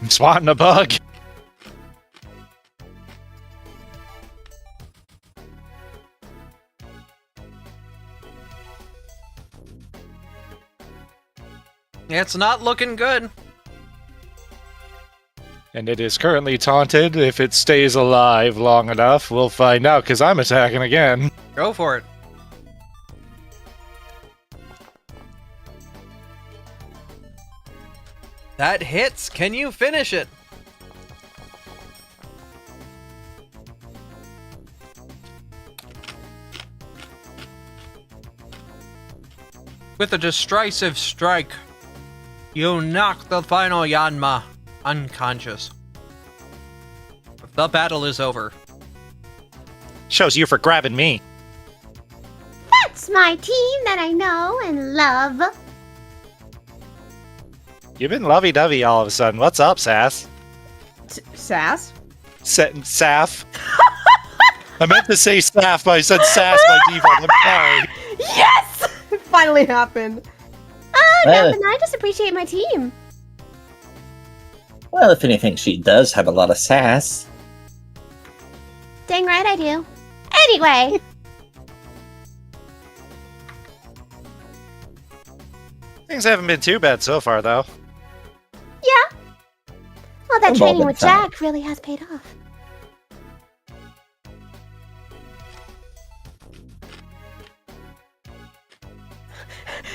I'm swatting a bug. It's not looking good. And it is currently taunted. If it stays alive long enough, we'll find out, because I'm attacking again. Go for it. That hits. Can you finish it? With a decisive strike, you knock the final Yanma unconscious. The battle is over. Shows you for grabbing me. That's my team that I know and love. You've been lovey-dovey all of a sudden. What's up, Sass? Sass? Saff. I meant to say Saff, but I said Sass by default. I'm sorry. Yes! It finally happened. Oh, nothing. I just appreciate my team. Well, if anything, she does have a lot of sass. Dang right I do. Anyway. Things haven't been too bad so far, though. Yeah. Well, that We've all training been with fine. Jack really has paid off.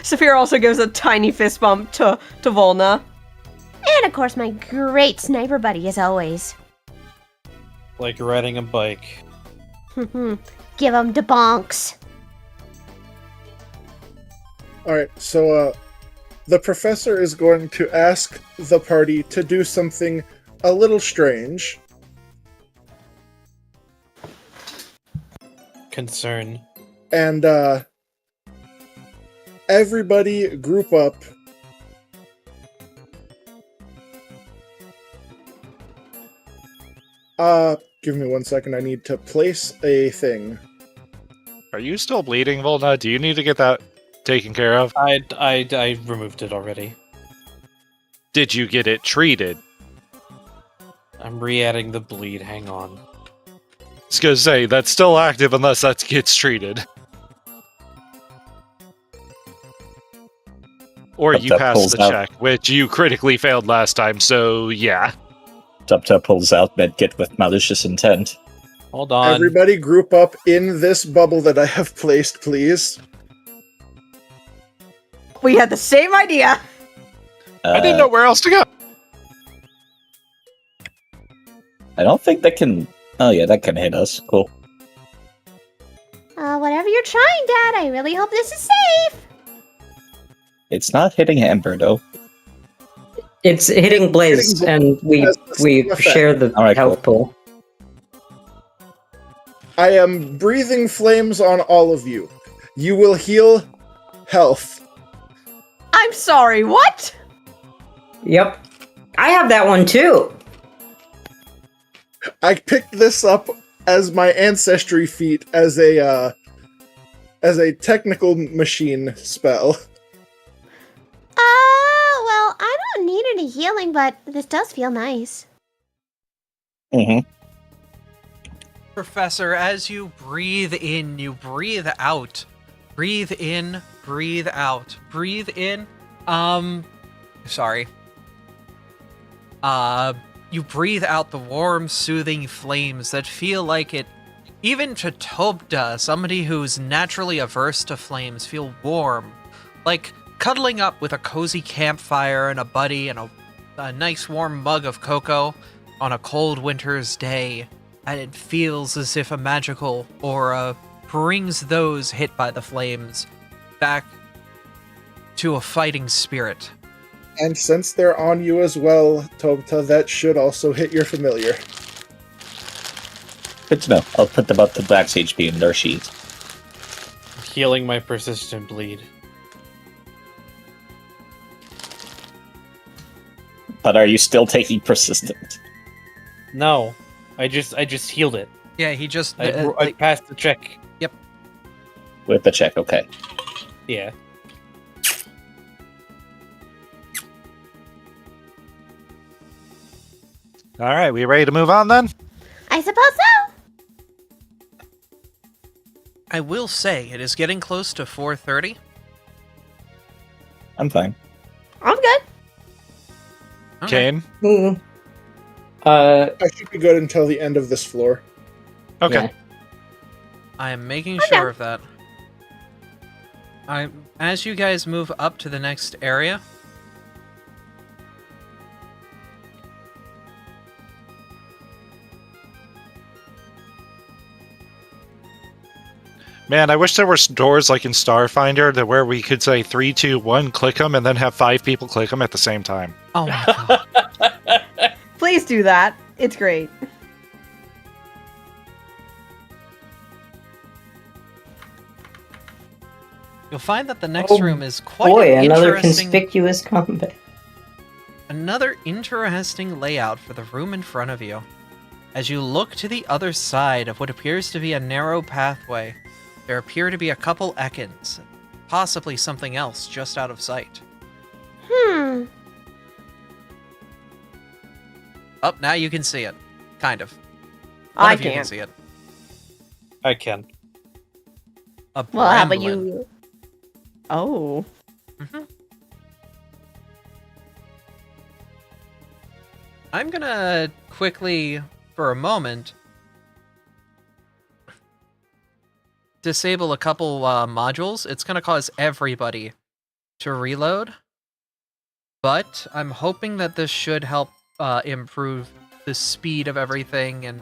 Saphira also gives a tiny fist bump to Volna. And of course, my great sniper buddy, as always. Like riding a bike. Give him the bonks. Alright, so the professor is going to ask the party to do something a little strange. Concern. And everybody group up. Give me 1 second. I need to place a thing. Are you still bleeding, Volna? Do you need to get that taken care of? I removed it already. Did you get it treated? I'm re-adding the bleed. Hang on. I was gonna say, that's still active unless that gets treated. Or you That passed pulls the out. check, which you critically failed last time, so yeah. Tupta pulls out medkit with malicious intent. Hold on. Everybody group up in this bubble that I have placed, please. We had the same idea. I didn't know where else to go. I don't think that can... Oh yeah, that can hit us. Cool. Whatever you're trying, Dad, I really hope this is safe. It's not hitting Amber, though. It's hitting Blaze, and we share the health pool. I am breathing flames on all of you. You will heal health. I'm sorry, what? Yep. I have that one too. I picked this up as my ancestry feat as a technical machine spell. Well, I don't need any healing, but this does feel nice. Mm-hmm. Professor, as you breathe in, you breathe out. Breathe in, breathe out. Breathe in. Sorry. You breathe out the warm, soothing flames that feel like it. Even to Tobda, somebody who's naturally averse to flames, feel warm. Like cuddling up with a cozy campfire and a buddy and a nice warm mug of cocoa on a cold winter's day. And it feels as if a magical aura brings those hit by the flames back to a fighting spirit. And since they're on you as well, Tobta, that should also hit your familiar. Good to know. I'll put them up to Black's HP in their sheet. Healing my persistent bleed. But are you still taking persistent? No, I just healed it. Yeah, he just... I passed the check. Yep. With the check, okay. Yeah. Alright, we ready to move on then? I suppose so. I will say, it is getting close to 4:30. I'm fine. I'm good. Kane? I should be good until the end of this floor. Okay. Yeah. I am making sure of that. As you guys move up to the next area, Man, I wish there were doors like in Starfinder that where we could say 3, 2, 1, click them, and then have 5 people click them at the same time. oh my god. Please do that. It's great. You'll find that the next Oh, room is quite Boy, an another interesting... conspicuous combat. Another interesting layout for the room in front of you. As you look to the other side of what appears to be a narrow pathway, there appear to be a couple Ekans, possibly something else just out of sight. Oh, now you can see it. Kind of. One of you can see it. I can. A Well, how about bramblin. you? Oh. I'm gonna quickly, for a moment, disable a couple modules. It's gonna cause everybody to reload, but I'm hoping that this should help improve the speed of everything and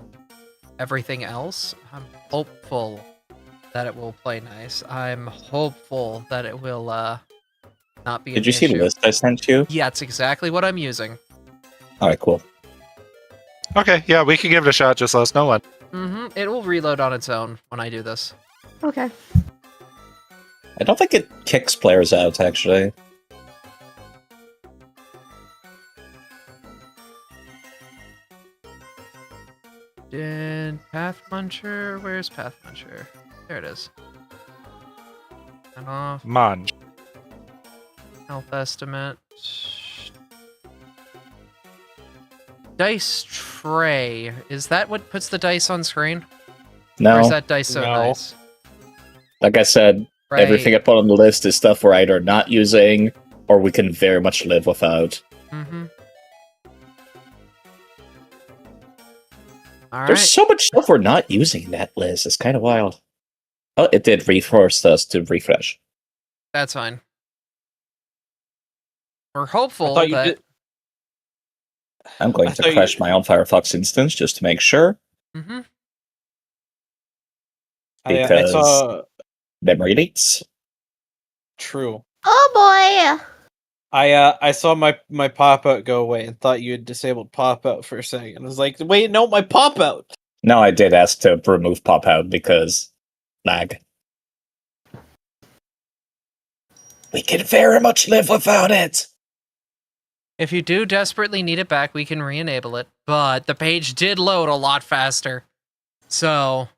everything else. I'm hopeful that it will play nice. I'm hopeful that it will not be an Did you see the issue. list I sent you? Yeah, it's exactly what I'm using. Alright, cool. Okay, yeah, we can give it a shot. Just let us know when. It will reload on its own when I do this. Okay. I don't think it kicks players out, actually. Did Path Muncher? Where's Path Muncher? There it is. And off. Munch. Health estimate. Dice tray. Is that what puts the dice on screen? No. Or is that dice so No. nice? Like I said, Right. everything I put on the list is stuff we're either not using or we can very much live without. Alright. There's so much stuff we're not using in that list. It's kind of wild. Oh, it did reforce us to refresh. That's fine. We're hopeful thought you that... did- I'm going I to thought you- crash my own Firefox instance just to make sure. I Because saw. memory leaks. True. Oh boy! I saw my pop out go away and thought you had disabled pop out for a second. I was like, wait, no, my pop out. No, I did ask to remove pop out because lag. We can very much live without it. If you do desperately need it back, we can re-enable it. But the page did load a lot faster. So,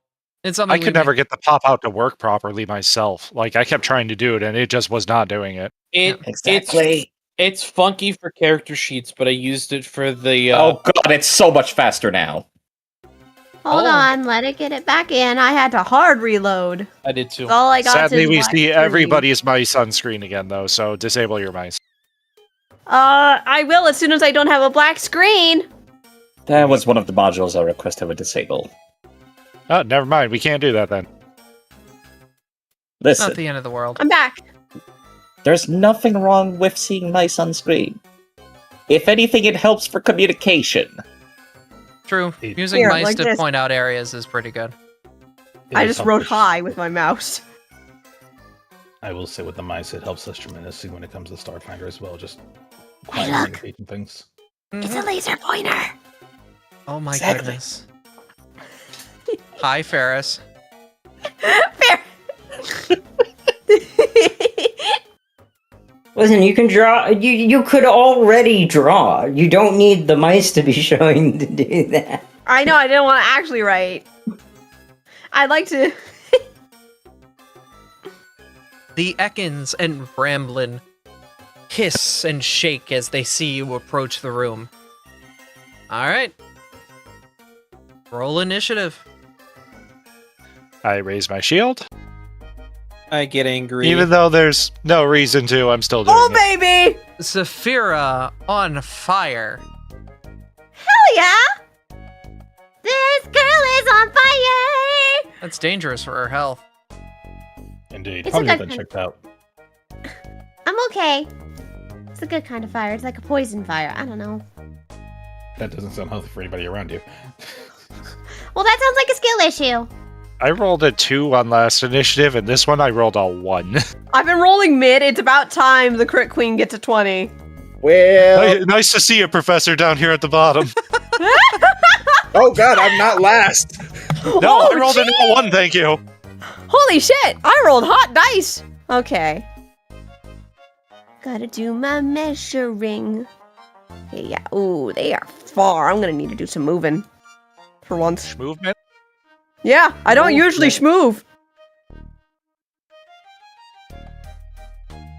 it's something I could never get the pop out to work properly myself. Like, I kept trying to do it, and it just was not doing it. It's funky for character sheets, but I used it for the. Oh god, it's so much faster now. Hold on, let it get it back in. I had to hard reload. I did too. That's all I got. Sadly, is we black see screen. everybody's mice on screen again, though, so disable your mice. I will as soon as I don't have a black screen. That was one of the modules I requested would disable. Oh, never mind. We can't do that then. Listen, Not the end of the world. I'm back. there's nothing wrong with seeing mice on screen. If anything, it helps for communication. True. Using Here, mice like to this. point out areas is pretty good. I just wrote hi with my mouse. I will say with the mice, it helps us tremendously when it comes to Starfinder as well. Just Hey, quiet look. communication things. It's a laser pointer. Oh my Exactly. goodness. Hi, Ferris. Listen, you can draw. You could already draw. You don't need the mice to be showing to do that. I know, I didn't want to actually write. I'd like to. The Ekans and Ramblin hiss and shake as they see you approach the room. Alright. Roll initiative. I raise my shield. I get angry. Even though there's no reason to, I'm still doing Oh, it. baby! Saphira on fire. Hell yeah! This girl is on fire! That's dangerous for her health. Indeed. It's Probably a get good that checked out. I'm okay. It's a good kind of fire. It's like a poison fire. I don't know. That doesn't sound healthy for anybody around you. Well, that sounds like a skill issue. I rolled a 2 on last initiative, and this one I rolled a 1. I've been rolling mid. It's about time the crit queen gets to 20. Well, Nice to see you, Professor, down here at the bottom. oh god, I'm not last. No, I rolled a 1, thank you. Holy shit! I rolled hot dice! Okay. Gotta do my measuring. Okay, yeah. Ooh, they are far. I'm gonna need to do some moving. For once. Movement? Yeah, I don't usually schmoove.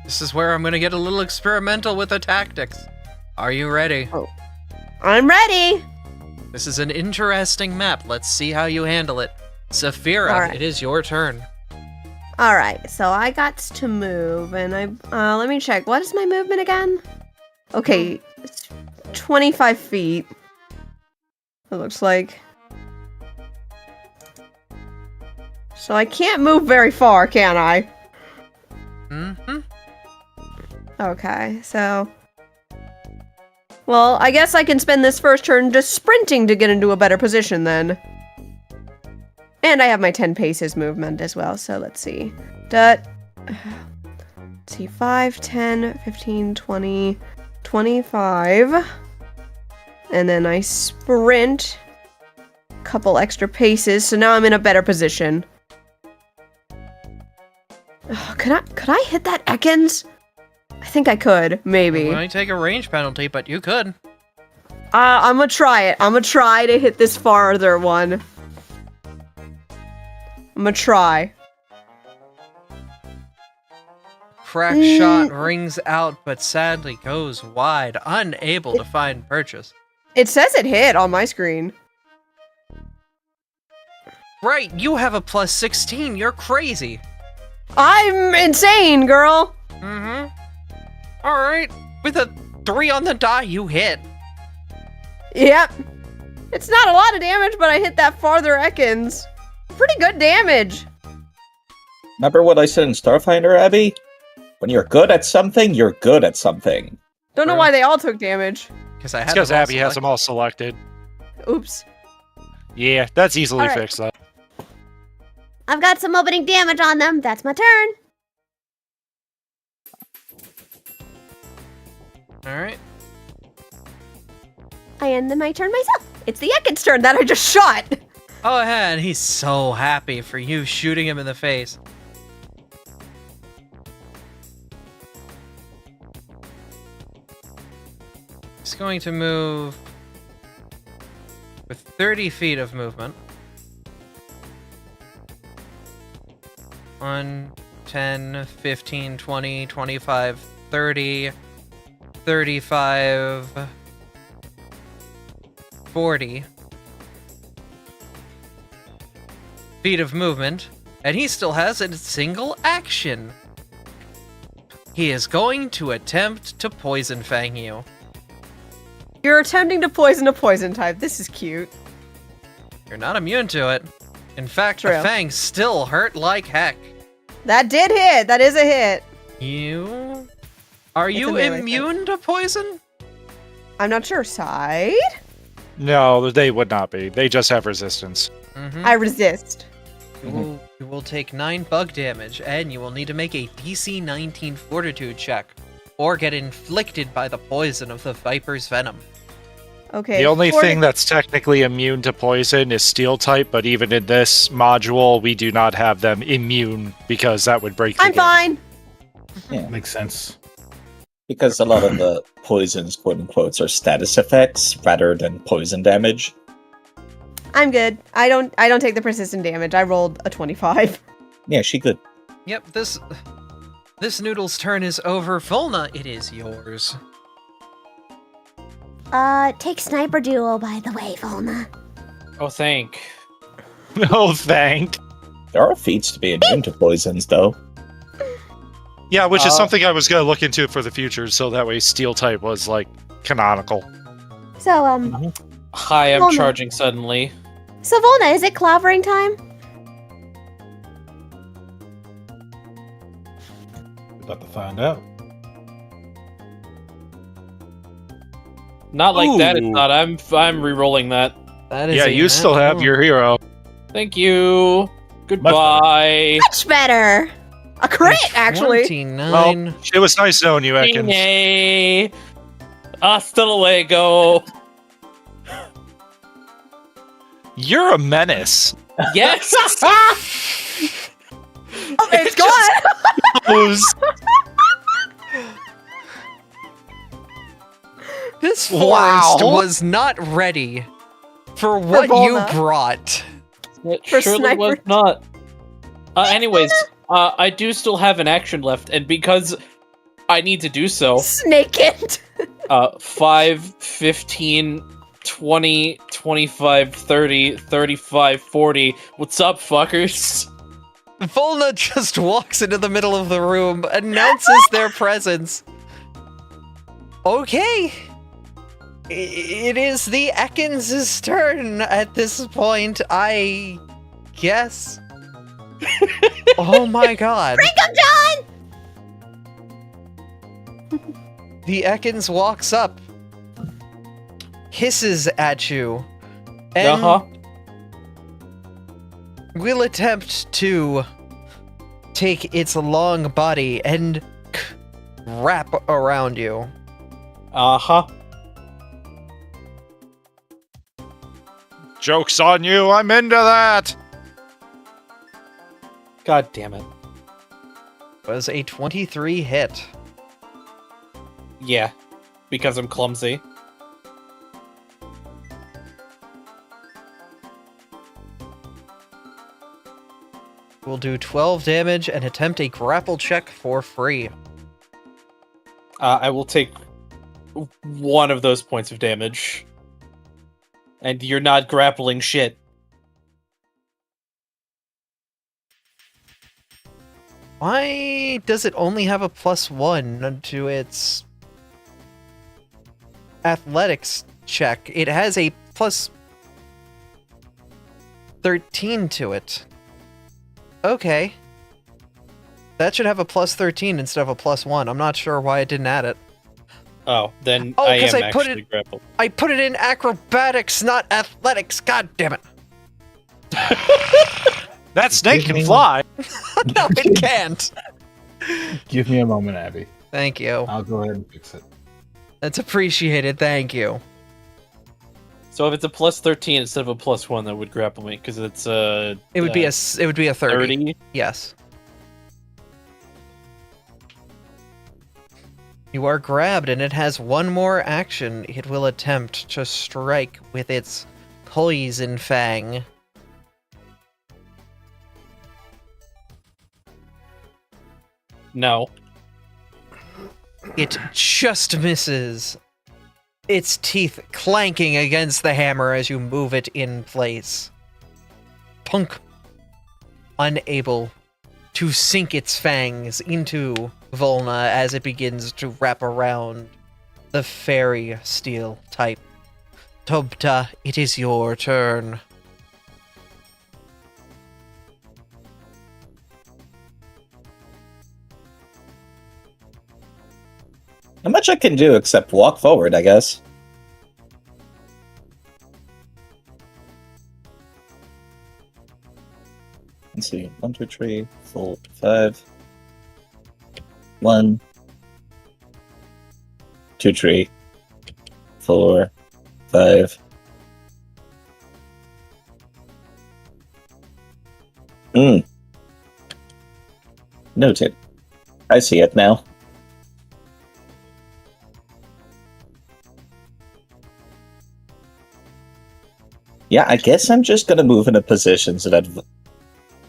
This is where I'm gonna get a little experimental with the tactics. Are you ready? Oh. I'm ready! This is an interesting map. Let's see how you handle it. Saphira, Alright. it is your turn. Alright, so I got to move, and let me check. What is my movement again? Okay, it's 25 feet. It looks like. So I can't move very far, can I? Mm-hmm. Okay, so... Well, I guess I can spend this first turn just sprinting to get into a better position then. And I have my 10 paces movement as well, so let's see. Let's see, 5, 10, 15, 20, 25. And then I sprint a couple extra paces, so now I'm in a better position. Oh, could I hit that Ekans? I think I could, maybe. You might take a range penalty, but you could. I'm gonna try it. I'm gonna try to hit this farther one. I'm gonna try. Crack shot rings out, but sadly goes wide, unable to find purchase. It says it hit on my screen. Right, you have a plus 16. You're crazy. I'm insane, girl. Mm-hmm. All right, with a 3 on the die, you hit. Yep. It's not a lot of damage, but I hit that farther Ekans. Pretty good damage. Remember what I said in Starfinder, Abby? When you're good at something, you're good at something. Don't know why they all took damage. Because I had. It's because Abby has them all selected. Oops. Yeah, that's easily Alright. fixed, though. I've got some opening damage on them. That's my turn. All right. I end my turn myself. It's the Ekans' turn that I just shot. Oh, yeah, and he's so happy for you shooting him in the face. He's going to move with 30 feet of movement. 1, 10, 15, 20, 25, 30, 35, 40 feet of movement, and he still has a single action. He is going to attempt to Poison Fang you. You're attempting to poison a poison type. This is cute. You're not immune to it. In fact, True. the fangs still hurt like heck. That did hit. That is a hit. You... Are It's a you melee immune to poison? I'm not sure. Side? No, they would not be. They just have resistance. Mm-hmm. I resist. You will take 9 bug damage, and you will need to make a DC 19 Fortitude check, or get inflicted by the poison of the Viper's venom. Okay. The only thing that's technically immune to poison is steel type, but even in this module, we do not have them immune because that would break the I'm game. fine. Yeah. Makes sense. Because a lot of the poisons, quote unquote, are status effects rather than poison damage. I'm good. I don't take the persistent damage. I rolled a 25. Yeah, she good. Yep, this noodle's turn is over. Volna, it is yours. Take Sniper Duo, by the way, Volna. Oh, thank. Oh, thank. There are feats to be immune to poisons, though. Yeah, which is something I was going to look into for the future, so that way steel type was, like, canonical. So, Hi, I'm Volna. charging suddenly. So Volna, is it clobbering time? We're about to find out. Not like that, it's Ooh. not. I'm re-rolling that. That is Yeah, you still have your hero. Thank you. Goodbye. Much better. A crit, actually. 29. Well, it was nice knowing you, Ekans. Yay. Hasta luego. You're a menace. Yes. Oh, it's gone. This Wow. forest was not ready for what you Volna. brought. It For surely was sniper. not. Anyways, I do still have an action left, and because I need to do so, Snake it. 5, 15, 20, 25, 30, 35, 40. What's up, fuckers? Volna just walks into the middle of the room, announces their presence. Okay. It is the Ekans' turn at this point, I guess. Oh my god. Break him, John! The Ekans walks up, hisses at you, and will attempt to take its long body and wrap around you. Joke's on you, I'm into that! God damn it. Was a 23 hit. Yeah, because I'm clumsy. Will do 12 damage and attempt a grapple check for free. I will take one of those points of damage. And you're not grappling shit. Why does it only have a +1 to its athletics check? It has a +13 to it. Okay. That should have a +13 instead of a +1. I'm not sure why it didn't add it. Oh, then Oh, I 'cause am I put actually grappled. I put it in acrobatics, not athletics. God damn it. That snake can fly! No, it can't. Give me a moment, Abby. Thank you. I'll go ahead and fix it. That's appreciated. Thank you. So if it's a +13 instead of a +1, that would grapple me, because it's It would be a 30. 30? Yes. You are grabbed, and it has one more action. It will attempt to strike with its poison fang. No. It just misses. Its teeth clanking against the hammer as you move it in place. Punk, unable to sink its fangs into Volna as it begins to wrap around the fairy steel type. Tobta, it is your turn. Not much I can do except walk forward, I guess. Let's see. 1, 2, 3, 4, 5. 1, 2, 3, 4, 5. Noted. I see it now. Yeah, I guess I'm just gonna move in a position so that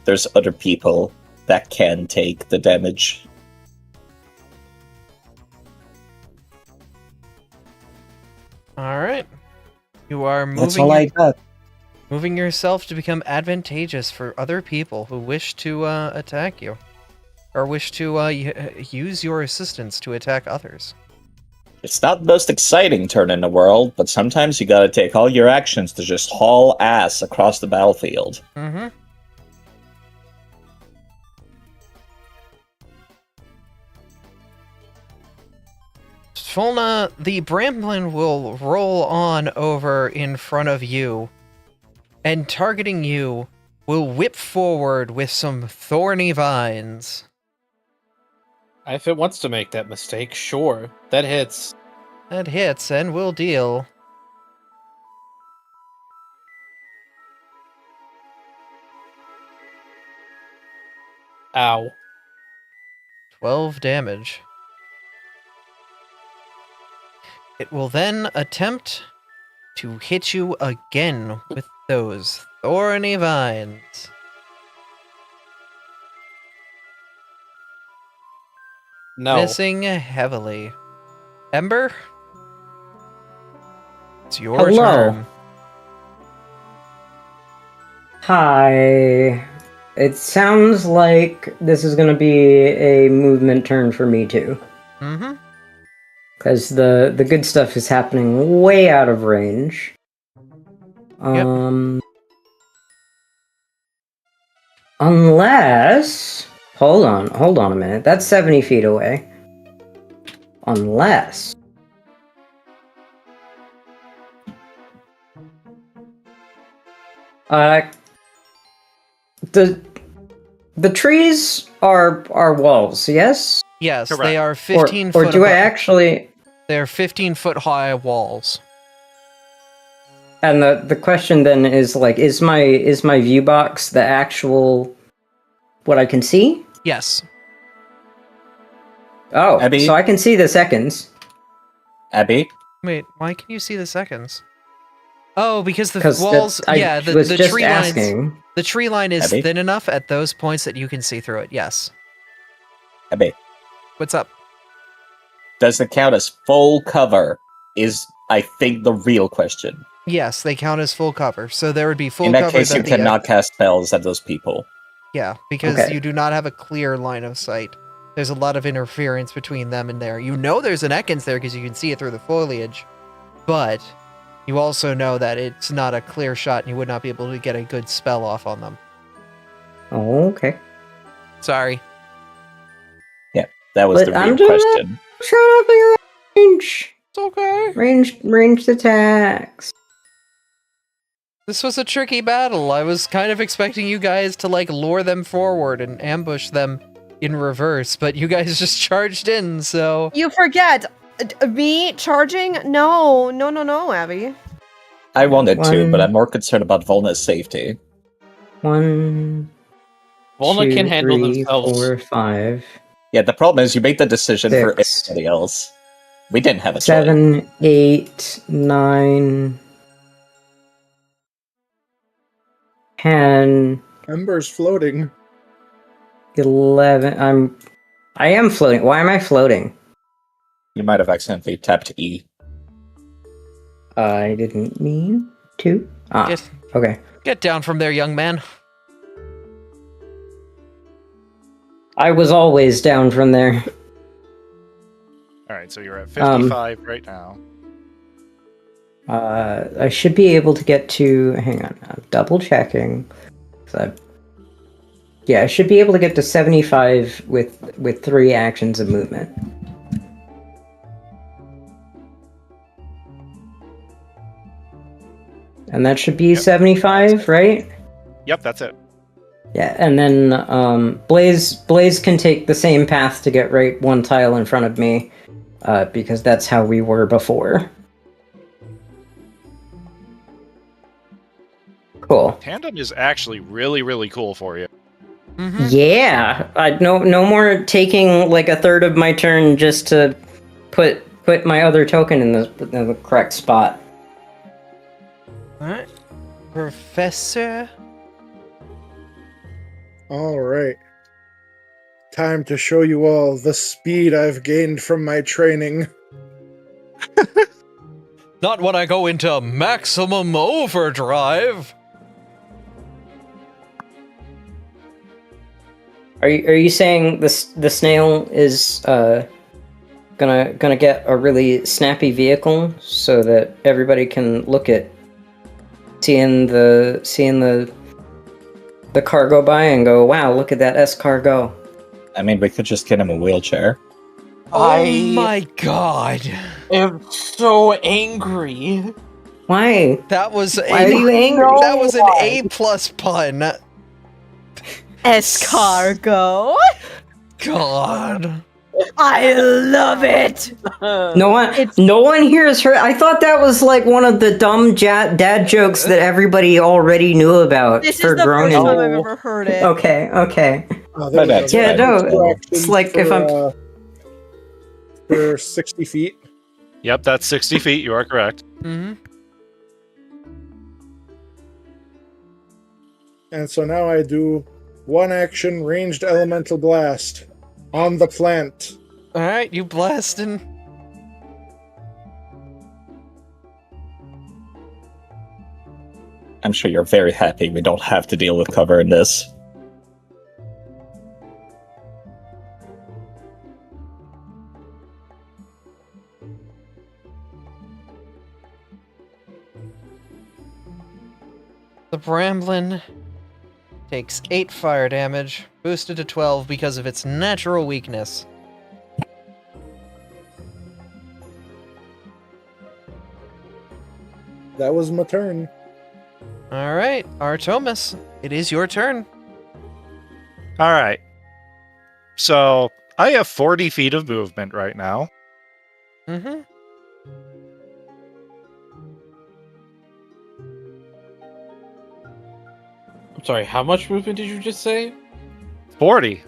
there's other people that can take the damage. Alright. You are That's all I got. moving yourself to become advantageous for other people who wish to attack you. or wish to use your assistance to attack others. It's not the most exciting turn in the world, but sometimes you gotta take all your actions to just haul ass across the battlefield. Mm-hmm. Volna, the Bramblin will roll on over in front of you, and targeting you, will whip forward with some thorny vines. If it wants to make that mistake, sure. That hits. That hits and will deal. Ow. 12 damage. It will then attempt to hit you again with those thorny vines. No. Missing heavily. Ember? It's your Hello. turn. Hi. It sounds like this is going to be a movement turn for me too. Mm-hmm. Because the good stuff is happening way out of range. Unless... Hold on a minute. That's 70 feet away. Unless... The trees are walls, yes? Yes, Correct. they are 15 foot Or do I above- actually... They're 15-foot high walls. And the question then is, like, is my view box the actual... what I can see? Yes. Oh, Abby? so I can see the seconds. Abby? Wait, why can you see the seconds? Oh, because the 'Cause walls... I yeah, the was just tree asking. lines... The tree line is Abby? thin enough at those points that you can see through it, yes. Abby. What's up? Does it count as full cover? Is, I think, the real question. Yes, they count as full cover, so there would be full In that cover case, you that the, cannot cast spells at those people. Yeah, because Okay. you do not have a clear line of sight. There's a lot of interference between them and there. You know there's an Ekans there because you can see it through the foliage, but you also know that it's not a clear shot and you would not be able to get a good spell off on them. Oh, okay. Sorry. Yeah, that was But the I'm real doing question. Shut up in your range! It's okay. Ranged attacks. This was a tricky battle. I was kind of expecting you guys to, like, lure them forward and ambush them in reverse, but you guys just charged in, so... You forget. Me charging? No, Abby. I wanted to, One- but I'm more concerned about Volna's safety. 1, Volna 2, can handle 3, themselves. 4, 5, Yeah, the problem is you made the decision for 6, everybody else. We didn't have a choice. 7, 8, 9, 10, Ember's floating. 11. I am floating. Why am I floating? You might have accidentally tapped E. I didn't mean to. Get, Okay. get down from there, young man. I was always down from there. All right, so you're at 55 right now. I should be able to get to. Hang on, I'm double checking. Yeah, I should be able to get to 75 with 3 actions of movement. And that should be 75, right? Yep, that's it. Yeah, and then Blaze can take the same path to get right one tile in front of me, because that's how we were before. Cool. Tandem is actually really, really cool for you. Mm-hmm. Yeah, no more taking like a third of my turn just to put my other token in the correct spot. Alright. Professor? All right. Time to show you all the speed I've gained from my training. Not when I go into maximum overdrive. Are you saying the snail is gonna get a really snappy vehicle so that everybody can look at seeing the car go by and go, wow, look at that escargot. I mean, we could just get him a wheelchair. Oh my god. I'm so angry. Why? That was Why are you angry? That was an A+ pun. Escargot. God. I love it. No one hears her. I thought that was like one of the dumb dad jokes that everybody already knew about This for is the grown first time I've ever heard it. Okay. Oh, there we go. Yeah, no, it's like if I'm for 60 feet. Yep, that's 60 feet. You are correct. Mm-hmm. And so now I do one action ranged elemental blast on the plant. Alright, you blasting. I'm sure you're very happy we don't have to deal with cover in this. The Bramblin takes 8 fire damage, boosted to 12 because of its natural weakness. That was my turn. Alright, Artemis, it is your turn. All right. So I have 40 feet of movement right now. Mm-hmm. I'm sorry, how much movement did you just say? 40.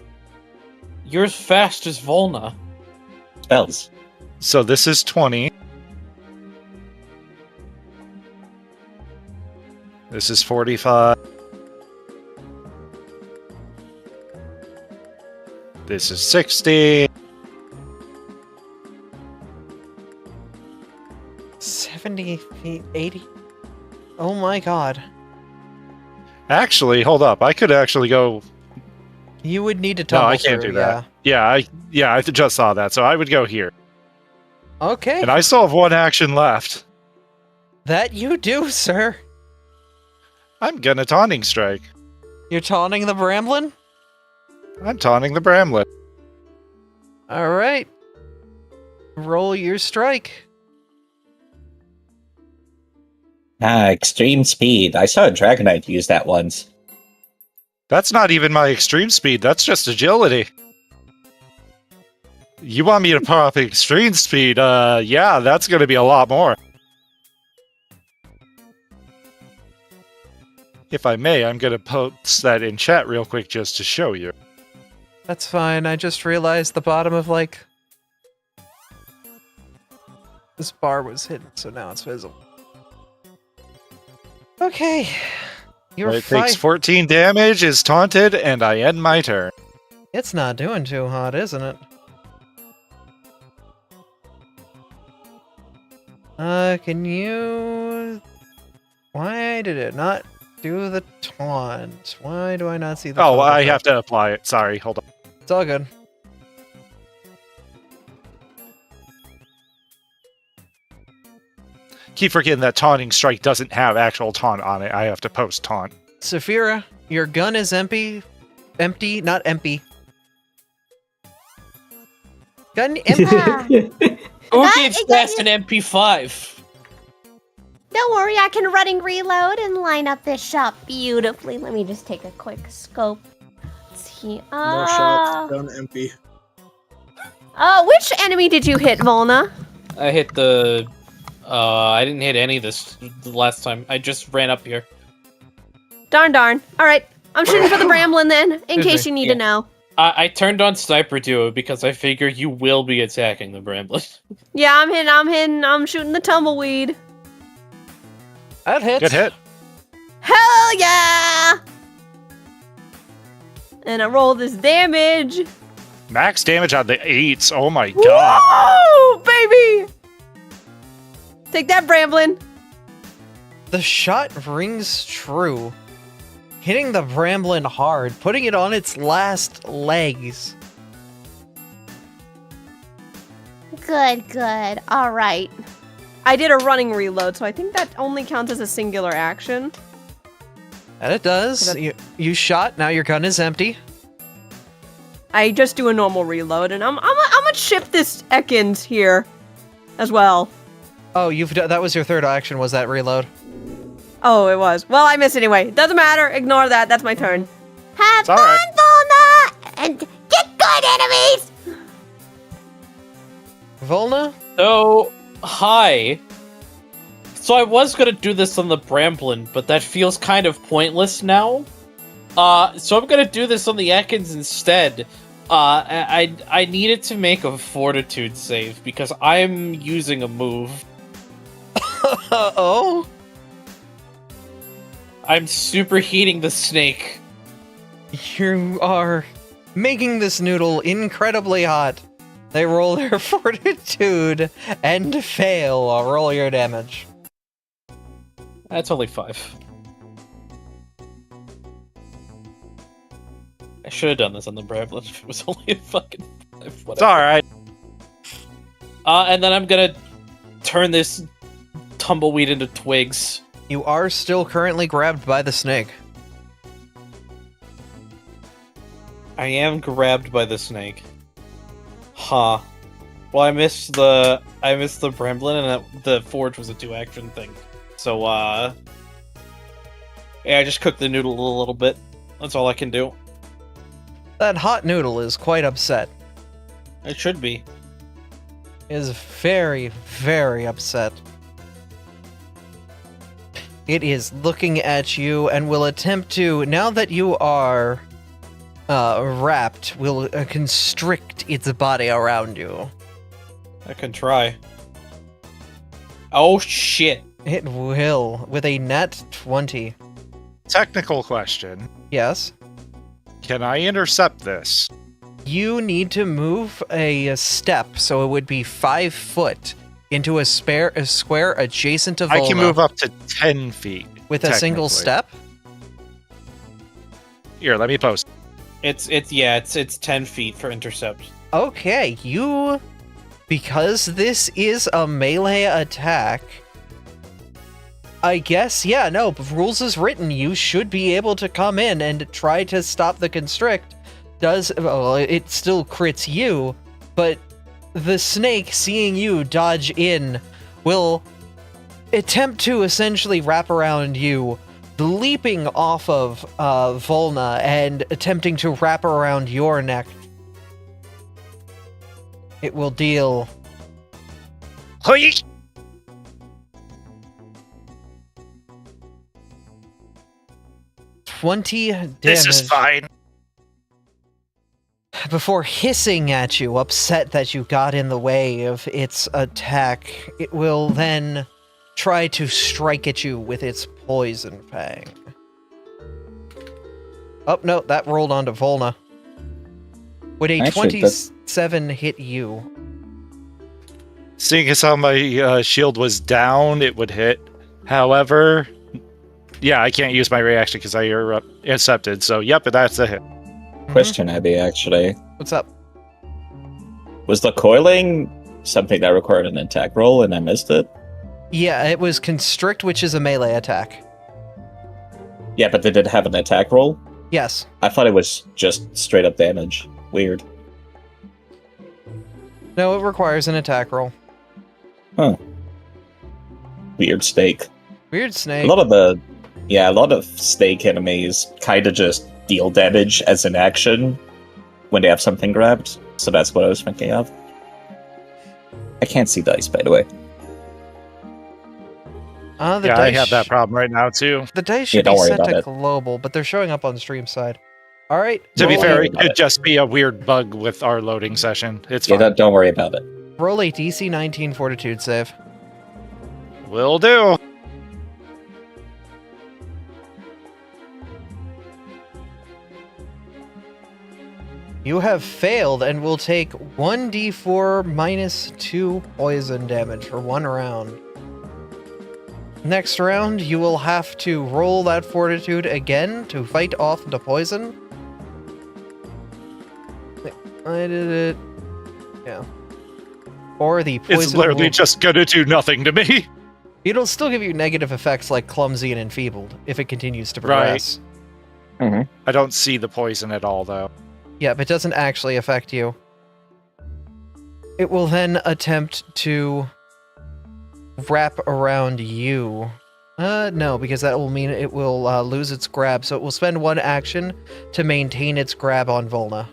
You're as fast as Volna. Spells. So this is 20. This is 45. This is 60. 70 feet, 80. Oh my god. Actually, hold up. I could actually go. You would need to No, tumble I can't through, do that. I just saw that. So I would go here. Okay. And I still have one action left. That you do, sir. I'm gonna taunting strike. You're taunting the Bramblin? I'm taunting the Bramblin. Alright. Roll your strike. Extreme speed. I saw a Dragonite use that once. That's not even my extreme speed. That's just agility. You want me to pop extreme speed? Yeah, that's gonna be a lot more. If I may, I'm gonna post that in chat real quick just to show you. That's fine. I just realized the bottom of, like... this bar was hidden, so now it's visible. Okay. You're It takes 14 damage, is taunted, and I end my turn. It's not doing too hot, isn't it? Can you... Why did it not do the taunt? Why do I not see the Oh, taunt I effect? have to apply it. Sorry, hold on. It's all good. Keep forgetting that taunting strike doesn't have actual taunt on it. I have to post taunt. Saphira, your gun is empty. Empty, not empty. Gun empty. Who gave Stas an MP5? Don't worry, I can running reload and line up this shot beautifully. Let me just take a quick scope. Let's see. No shots, gun empty. Which enemy did you hit, Volna? I hit the... I didn't hit any this the last time. I just ran up here. Darn. Alright, I'm shooting for the Bramblin then, in case you need to know. I turned on Sniper Duo because I figure you will be attacking the Bramblin. Yeah, I'm shooting the tumbleweed. That hits. Good hit. Hell yeah! And I roll this damage. Max damage on the 8s. Oh my god. Whoa, baby! Take that, Bramblin. The shot rings true, hitting the Bramblin hard, putting it on its last legs. Good. All right. I did a running reload, so I think that only counts as a singular action. And it does. You shot, now your gun is empty. I just do a normal reload, and I'm gonna ship this Ekans here as well. Oh, that was your third action, was that reload? Oh, it was. Well, I missed anyway. Doesn't matter. Ignore that. That's my turn. Have fun, Volna, and get good, enemies. Volna? So, hi. So I was gonna do this on the Bramblin, but that feels kind of pointless now. So I'm gonna do this on the Ekans instead. I needed to make a fortitude save because I'm using a move. Oh? I'm superheating the snake. You are making this noodle incredibly hot. They roll their fortitude and fail. Roll your damage. That's only 5. I should have done this on the Bramblin if it was only a fucking 5. Whatever. It's alright. And then I'm gonna turn this tumbleweed into twigs. You are still currently grabbed by the snake. I am grabbed by the snake. Huh. Well, I missed the Bramblin, and the forge was a 2-action thing. So, yeah, I just cooked the noodle a little bit. That's all I can do. That hot noodle is quite upset. It should be. Is very, very upset. It is looking at you and will attempt to, now that you are wrapped, will constrict its body around you. I can try. Oh, shit. It will, with a nat 20. Technical question. Yes? Can I intercept this? You need to move a step, so it would be 5 foot into a square adjacent to Volna. I can move up to 10 feet. With a single step? Here, let me post. It's 10 feet for intercept. Okay, because this is a melee attack, I guess, yeah, no, rules as written, you should be able to come in and try to stop the constrict. It still crits you, but the snake, seeing you dodge in, will attempt to essentially wrap around you, leaping off of Volna and attempting to wrap around your neck. It will deal... 20 damage. This is fine. Before hissing at you, upset that you got in the way of its attack, it will then try to strike at you with its poison fang. Oh, no, that rolled onto Volna. Would a 27 hit you? Seeing as how my shield was down, it would hit. However, yeah, I can't use my reaction because I intercepted, so yep, that's a hit. Question, Abby, actually. What's up? Was the coiling something that required an attack roll and I missed it? Yeah, it was Constrict, which is a melee attack. Yeah, but did it have an attack roll? Yes. I thought it was just straight up damage. Weird. No, it requires an attack roll. Huh. Weird snake. Weird snake. A lot of snake enemies kind of just deal damage as an action when they have something grabbed. So that's what I was thinking of. I can't see dice, by the way. I have that problem right now, too. The dice should be set to global, but they're showing up on stream side. All right. To be fair, it could just be a weird bug with our loading session. It's fine. Yeah, don't worry about it. Roll a DC 19 fortitude save. Will do. You have failed and will take 1d4 minus 2 poison damage for 1 round. Next round, you will have to roll that fortitude again to fight off the poison. I did it. Yeah. Or the poison. It's literally will... just gonna do nothing to me. It'll still give you negative effects like clumsy and enfeebled if it continues to progress. Right. Mm-hmm. I don't see the poison at all, though. Yeah, but it doesn't actually affect you. It will then attempt to wrap around you. No, because that will mean it will lose its grab, so it will spend one action to maintain its grab on Volna.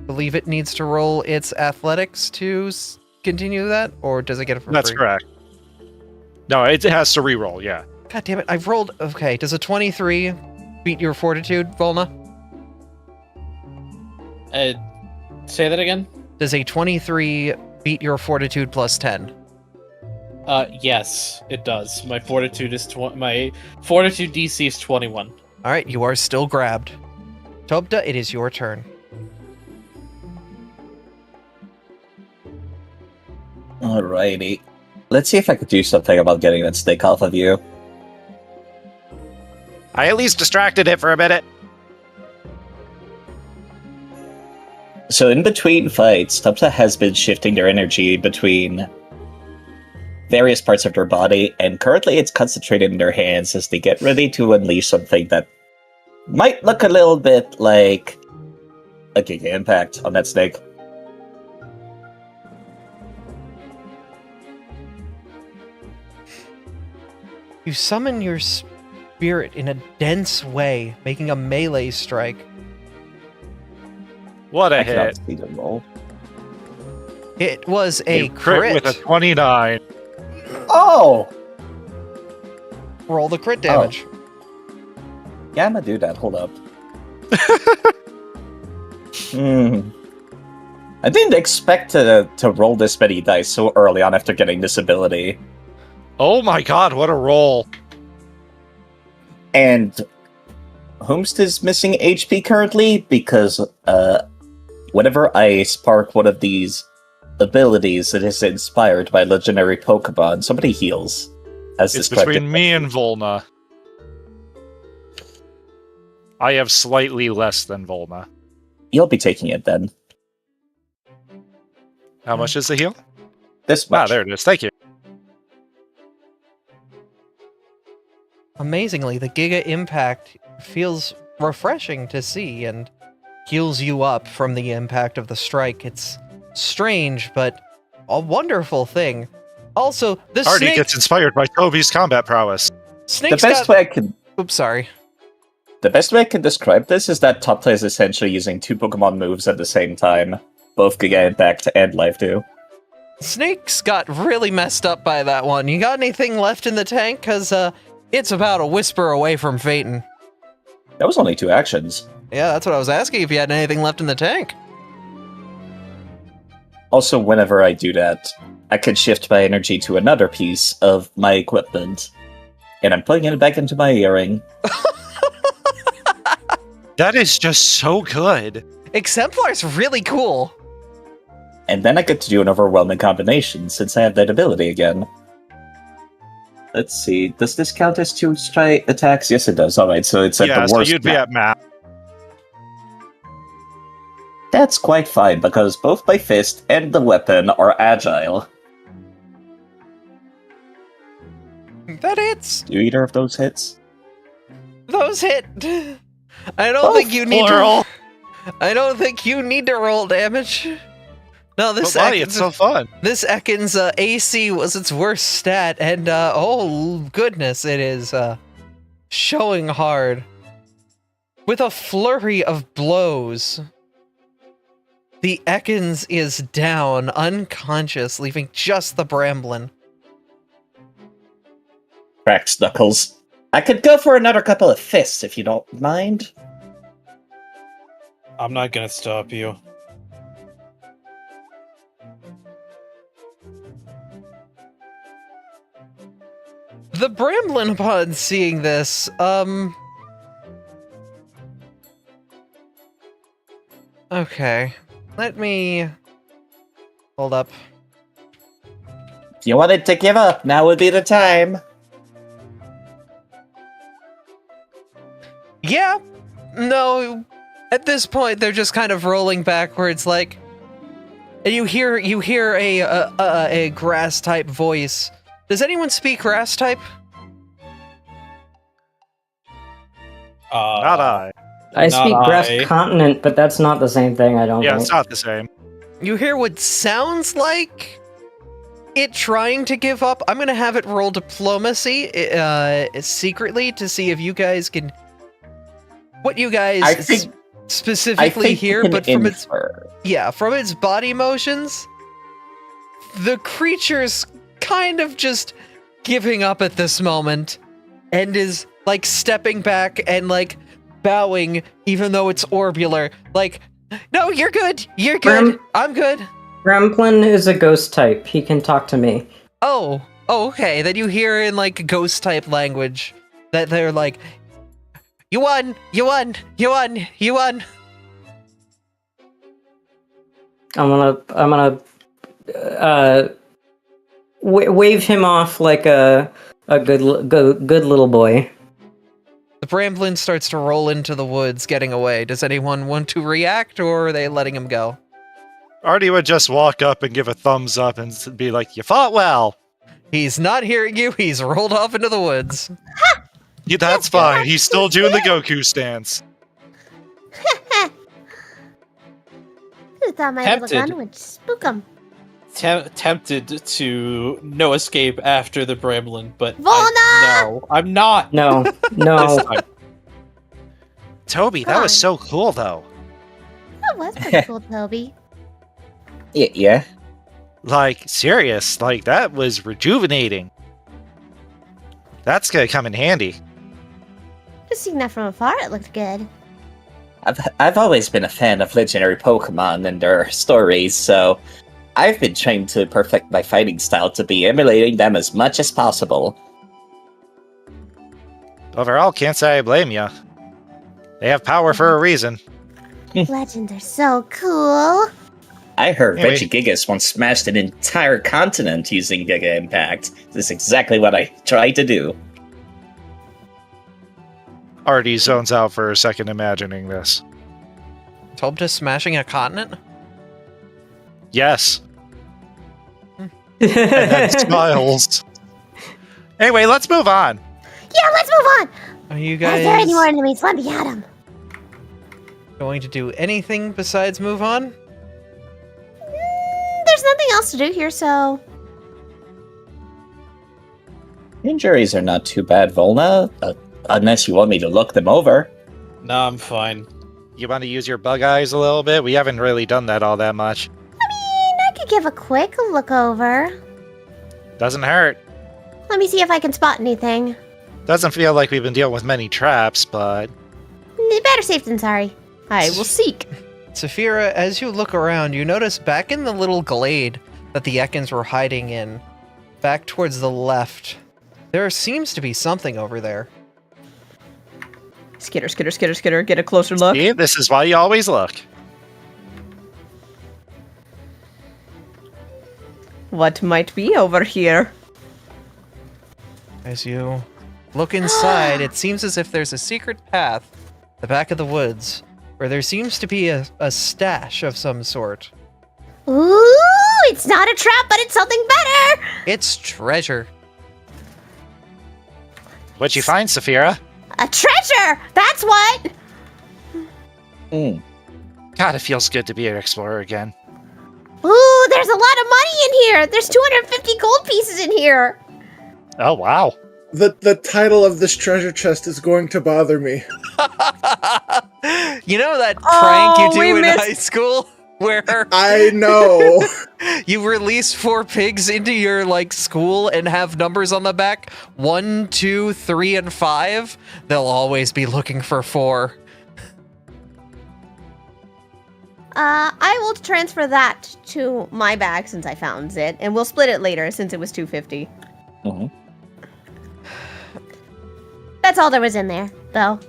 Believe it needs to roll its athletics to continue that, or does it get it for That's free? correct. No, it has to reroll, yeah. God damn it, I've rolled... Okay, does a 23 beat your fortitude, Volna? Say that again? Does a 23 beat your fortitude plus 10? Yes, it does. My fortitude is my fortitude DC is 21. All right, you are still grabbed. Tobda, it is your turn. Alrighty. Let's see if I could do something about getting that snake off of you. I at least distracted it for a minute. So in between fights, Tupsa has been shifting their energy between various parts of their body, and currently it's concentrated in their hands as they get ready to unleash something that might look a little bit like a Giga Impact on that snake. You summon your spirit in a dense way, making a melee strike. What a I cannot hit. see the roll. It was a crit with a 29. Oh! Roll the crit damage. Yeah, I'm gonna do that. Hold up. I didn't expect to roll this many dice so early on after getting this ability. Oh my god, what a roll. And Homest is missing HP currently because whenever I spark one of these abilities that is inspired by legendary Pokemon, somebody heals. As It's described between in- me and Volna. I have slightly less than Volna. You'll be taking it then. How much is the heal? This much. Ah, there it is. Thank you. Amazingly, the Giga Impact feels refreshing to see and heals you up from the impact of the strike. It's strange, but a wonderful thing. Also, the Artie snake... gets inspired by Toby's combat prowess. Snake's The best got... way I could... Oops, sorry. The best way I can describe this is that Topta is essentially using two Pokemon moves at the same time. Both Giga Impact and Life 2. Snake's got really messed up by that one. You got anything left in the tank? Because, it's about a whisper away from Phaeton. That was only 2 actions. Yeah, that's what I was asking, if you had anything left in the tank. Also, whenever I do that, I can shift my energy to another piece of my equipment. And I'm putting it back into my earring. That is just so good. Exemplar's really cool. And then I get to do an overwhelming combination, since I have that ability again. Let's see, does this count as 2 strike attacks? Yes, it does. Alright, so it's at Yeah, the so worst. you'd be at max. That's quite fine, because both my fist and the weapon are agile. That hits. Do either of those hits? Those hit. I don't Both think you need plural. to... I don't think you need to roll damage. No, this But why? It's so fun. This Ekans AC was its worst stat, and oh goodness, it is showing hard. With a flurry of blows, the Ekans is down, unconscious, leaving just the Bramblin. Cracks knuckles. I could go for another couple of fists if you don't mind. I'm not gonna stop you. The Bramblin, upon seeing this, okay. Let me... Hold up. If you wanted to give up, now would be the time. Yeah. No. At this point, they're just kind of rolling backwards, like, and you hear a grass type voice. Does anyone speak grass type? Not I. I speak grass continent, but that's not the same thing, I don't think. Yeah, it's not the same. You hear what sounds like it trying to give up. I'm gonna have it roll diplomacy secretly to see if you guys can. What you guys specifically hear, but from its body motions, the creature's kind of just giving up at this moment, and is like stepping back and like bowing, even though it's orbular. Like, no, you're good. You're good. I'm good. Gremplin is a ghost type. He can talk to me. Oh, okay. Then you hear in like ghost type language that they're like, "You won. You won. You won. You won." I'm gonna wave him off like a good little boy. The Bramblin starts to roll into the woods, getting away. Does anyone want to react, or are they letting him go? Artie would just walk up and give a thumbs up and be like, "You fought well." He's not hearing you. He's rolled off into the woods. Yeah, that's fine. He's still doing the Goku stance. Who thought my little gun would spook him? Tempted to no escape after the Bramblin, but Volna! I'm not. No. Toby, that was so cool, though. That was pretty cool, Toby. Yeah. Like, serious. Like, that was rejuvenating. That's gonna come in handy. Just seeing that from afar, it looked good. I've always been a fan of legendary Pokemon and their stories, so I've been trying to perfect my fighting style to be emulating them as much as possible. Overall, can't say I blame ya. They have power for a reason. Legends are so cool. I heard Regigigas once smashed an entire continent using Giga Impact. This is exactly what I tried to do. Artie zones out for a second imagining this. Tobta smashing a continent? Yes. And then smiles. Anyway, let's move on. Yeah, let's move on. Are you Is there any guys more enemies? Let me at them. going to do anything besides move on? There's nothing else to do here, so... Injuries are not too bad, Volna, unless you want me to look them over. No, I'm fine. You want to use your bug eyes a little bit? We haven't really done that all that much. I could give a quick look over. Doesn't hurt. Let me see if I can spot anything. Doesn't feel like we've been dealing with many traps, but... Better safe than sorry. I will seek. Saphira, as you look around, you notice back in the little glade that the Ekans were hiding in, back towards the left, there seems to be something over there. Skitter, skitter, skitter, skitter. Get a closer look. See, this is why you always look. What might be over here? As you look inside, it seems as if there's a secret path at the back of the woods, where there seems to be a stash of some sort. Ooh, it's not a trap, but it's something better. It's treasure. What'd you find, Saphira? A treasure! That's what! God, it feels good to be an explorer again. Ooh, there's a lot of money in here! There's 250 gold pieces in here! Oh, wow. The title of this treasure chest is going to bother me. You know that prank you do in high school? Where I know you release 4 pigs into your school and have numbers on the back 1, 2, 3, and 5. They'll always be looking for 4. I will transfer that to my bag since I found it, and we'll split it later since it was 250. Mm-hmm. That's all there was in there, though.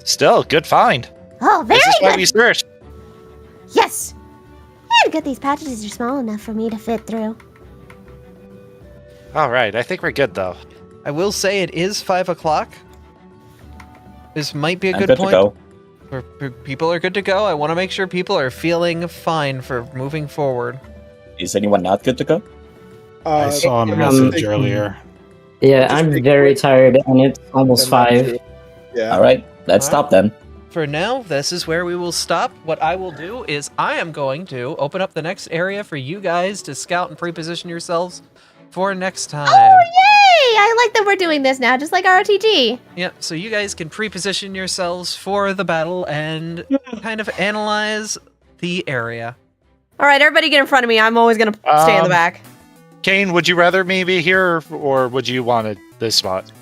Still, good find. Oh, very This is why good! we searched. Yes! And good these packages are small enough for me to fit through. All right, I think we're good though. I will say it is 5 o'clock. This might be a I'm good good point. to go. People are good to go. I want to make sure people are feeling fine for moving forward. Is anyone not good to go? I saw a message earlier. Yeah, I'm very tired, and it's almost 5. Yeah. All right, let's stop then. For now, this is where we will stop. What I will do is I am going to open up the next area for you guys to scout and pre-position yourselves for next time. Oh, yay! I like that we're doing this now, just like ROTG. Yep, so you guys can pre-position yourselves for the battle and kind of analyze the area. All right, everybody get in front of me. I'm always going to stay in the back. Kane, would you rather me be here, or would you want this spot?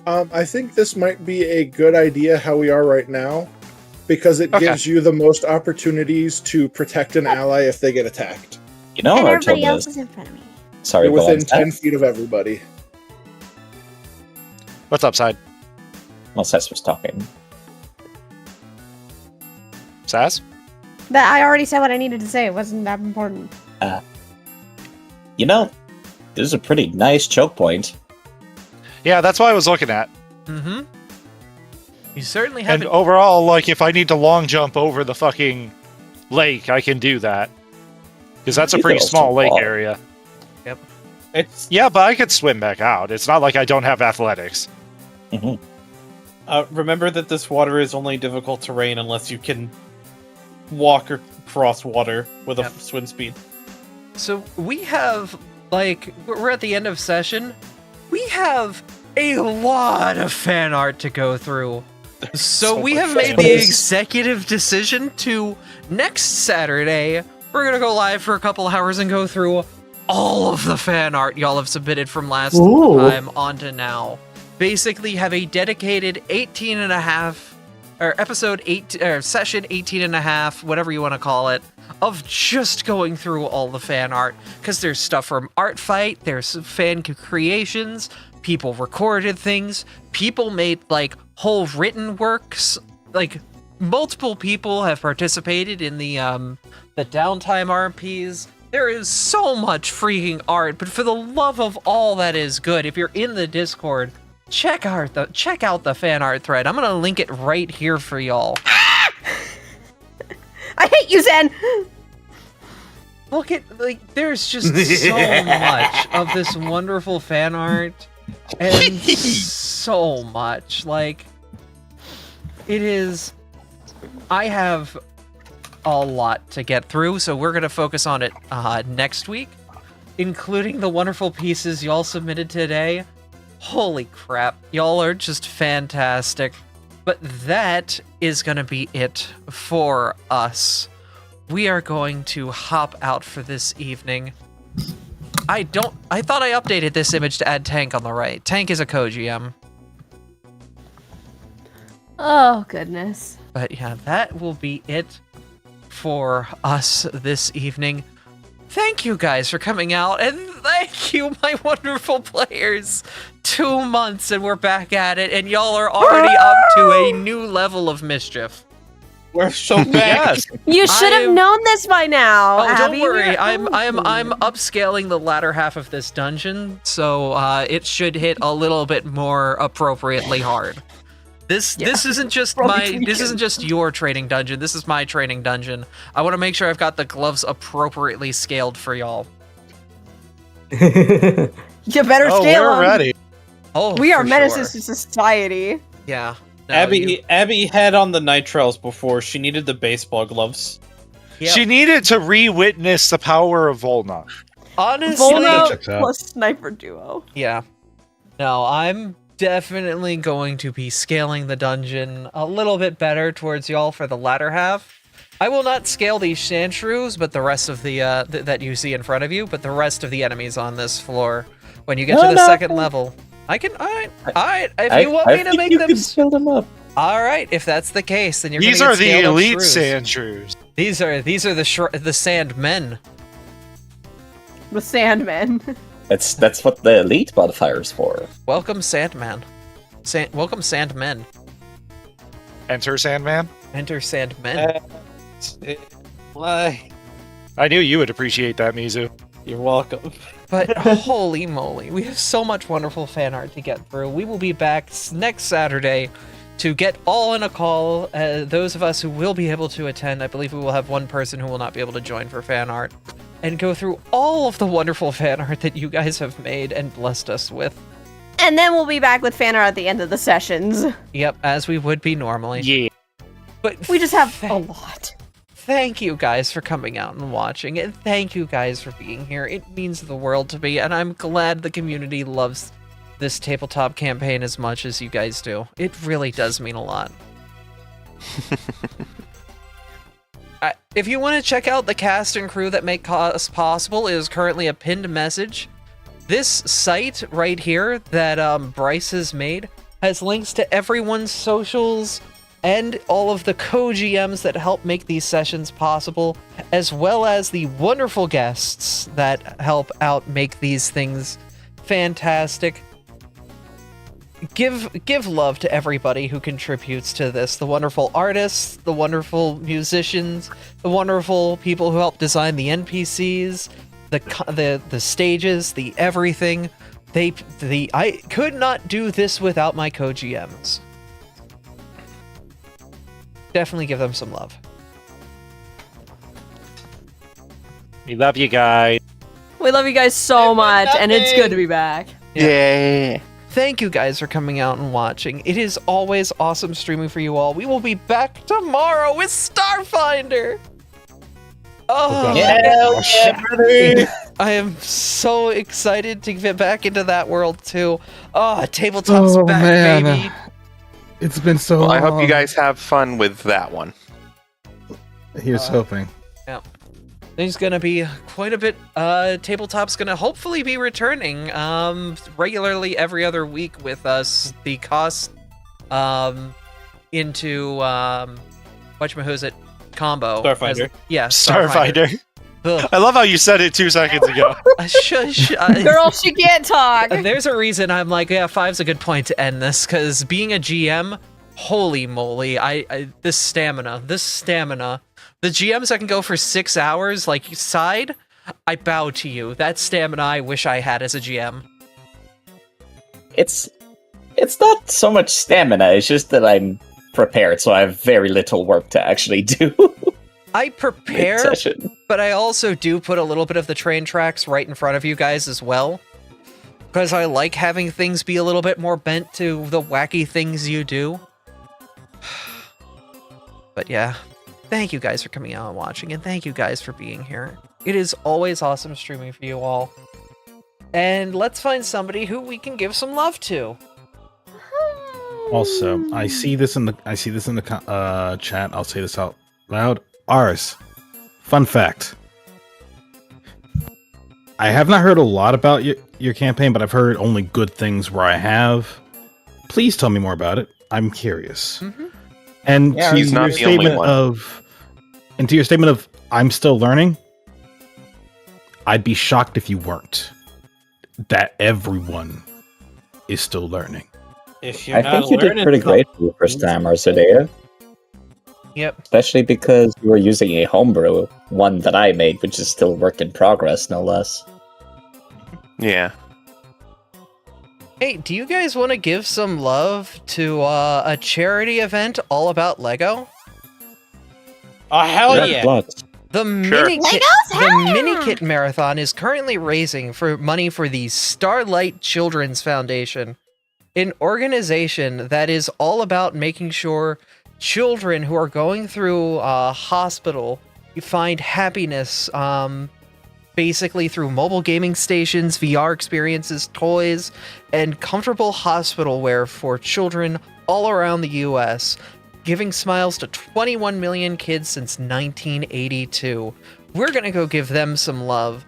I think this might be a good idea how we are right now, because it gives you the most opportunities to protect an ally if they get attacked. You know, And everybody Artomis. else is in front of me. Sorry, You're go on, within 10 feet of everybody. What's up, Side? Well, Sess was talking. Sass? That I already said what I needed to say. It wasn't that important. You know, this is a pretty nice choke point. Yeah, that's what I was looking at. Mm-hmm. You certainly have And overall, like, if I need to long jump over the fucking lake, I can do that. Because that's a You pretty could small also lake walk. area. Yep. Yeah, but I could swim back out. It's not like I don't have athletics. Remember that this water is only difficult terrain unless you can walk or cross water with a swim speed. So we have, like, we're at the end of session. We have a lot of fan art to go through. So we have made the executive decision to next Saturday, we're going to go live for a couple hours and go through all of the fan art y'all have submitted from last time on to now. Basically have a dedicated 18 and a half, or episode 8, or session 18 and a half, whatever you want to call it, of just going through all the fan art. Because there's stuff from Art Fight, there's fan creations, people recorded things, people made, like, whole written works, like, multiple people have participated in the downtime RPs. There is so much freaking art, but for the love of all that is good, if you're in the Discord, check out the fan art thread. I'm gonna link it right here for y'all. I hate you, Zen! Look at, like, there's just so much of this wonderful fan art, and so much, like, it is, I have a lot to get through, so we're gonna focus on it next week, including the wonderful pieces y'all submitted today. Holy crap, y'all are just fantastic. But that is gonna be it for us. We are going to hop out for this evening. I thought I updated this image to add Tank on the right. Tank is a co-GM. Oh, goodness. But yeah, that will be it for us this evening. Thank you guys for coming out, and thank you, my wonderful players. 2 months and we're back at it, and y'all are already up to a new level of mischief. We're so back. You should have known this by now. Oh, Abby. don't worry. I'm upscaling the latter half of this dungeon, so it should hit a little bit more appropriately hard. This isn't just your training dungeon. This is my training dungeon. I want to make sure I've got the gloves appropriately scaled for y'all. You better scale we're them. ready. Oh, we are for menaces sure. to society. Yeah. No, Abby had on the nitriles before. She needed the baseball gloves. Yep. She needed to re-witness the power of Volna. Honestly, Volna plus sniper duo. Yeah. No, I'm definitely going to be scaling the dungeon a little bit better towards y'all for the latter half. I will not scale these sandshrews, but the rest of the that you see in front of you, but the rest of the enemies on this floor. When you get to the second level, I can. All right. If you want me to make them, fill them up. All right. If that's the case, then you're. These gonna are get the scaled up elite shrews. sandshrews. These are the sand men. The Sandmen. That's what the elite modifier is for. Welcome, Sandman. Welcome, Sandmen. Enter Sandman. Enter Sandmen. Why? I knew you would appreciate that, Mizu. You're welcome. But holy moly, we have so much wonderful fan art to get through. We will be back next Saturday to get all in a call. Those of us who will be able to attend, I believe we will have one person who will not be able to join for fan art, and go through all of the wonderful fan art that you guys have made and blessed us with. And then we'll be back with fan art at the end of the sessions. Yep, as we would be normally. Yeah. But we just have a lot. Thank you guys for coming out and watching, and thank you guys for being here. It means the world to me, and I'm glad the community loves this tabletop campaign as much as you guys do. It really does mean a lot. If you want to check out the cast and crew that make us possible, it is currently a pinned message. This site right here that Bryce has made has links to everyone's socials and all of the co-GMs that help make these sessions possible, as well as the wonderful guests that help out make these things fantastic. Give love to everybody who contributes to this. The wonderful artists, the wonderful musicians, the wonderful people who help design the NPCs, the stages, the everything. I could not do this without my co-GMs. Definitely give them some love. We love you guys. We love you guys so much, and it's good to be back. Yeah. Thank you guys for coming out and watching. It is always awesome streaming for you all. We will be back tomorrow with Starfinder. Oh, yeah, brother. I am so excited to get back into that world too. Oh, tabletop's back, baby. It's been so Well, long. I hope you guys have fun with that one. Here's hoping. Yeah. There's gonna be quite a bit. Tabletop's gonna hopefully be returning regularly every other week with us. The cost into whatchamahoosit combo. Starfinder. Starfinder. Ugh. I love how you said it 2 seconds ago. Shush. Girl, she can't talk. There's a reason I'm like, yeah, 5's a good point to end this, because being a GM, holy moly, this stamina, the GMs that can go for 6 hours, like, side, I bow to you. That stamina I wish I had as a GM. It's not so much stamina, it's just that I'm prepared, so I have very little work to actually do. I prepare, but I also do put a little bit of the train tracks right in front of you guys as well. Because I like having things be a little bit more bent to the wacky things you do. But yeah, thank you guys for coming out and watching, and thank you guys for being here. It is always awesome streaming for you all. And let's find somebody who we can give some love to. Also, I see this in the chat. I'll say this out loud. Ours. Fun fact. I have not heard a lot about your campaign, but I've heard only good things where I have. Please tell me more about it. I'm curious. Mm-hmm. And Yeah, to he's not your the only statement one. to your statement of I'm still learning, I'd be shocked if you weren't. That everyone is still learning. If you're I not think you did learning pretty something- great for your first time, Arsadea. Yep. Especially because you were using a homebrew, one that I made, which is still work in progress, no less. Yeah. Hey, do you guys want to give some love to a charity event all about Lego? Oh, hell yeah. The Mini Kit Marathon is currently raising for money for the Starlight Children's Foundation, an organization that is all about making sure children who are going through a hospital find happiness basically through mobile gaming stations, VR experiences, toys, and comfortable hospital wear for children all around the US, giving smiles to 21 million kids since 1982. We're gonna go give them some love.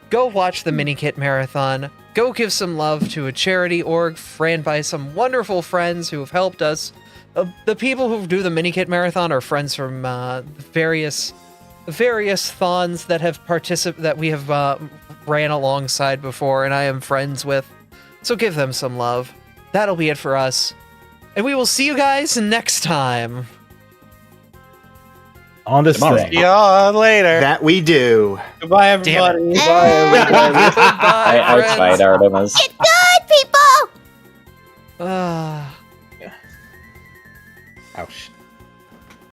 Go watch the Mini Kit Marathon. Go give some love to a charity org ran by some wonderful friends who have helped us. The people who do the Mini Kit Marathon are friends from various thons that we have ran alongside before, and I am friends with. So give them some love. That'll be it for us. And we will see you guys next time. On this Tomorrow. thing. See ya later. That we do. Goodbye, everybody. Goodbye, everybody. Goodbye, Outside, Artemis. Get good, people! Ah. Ouch.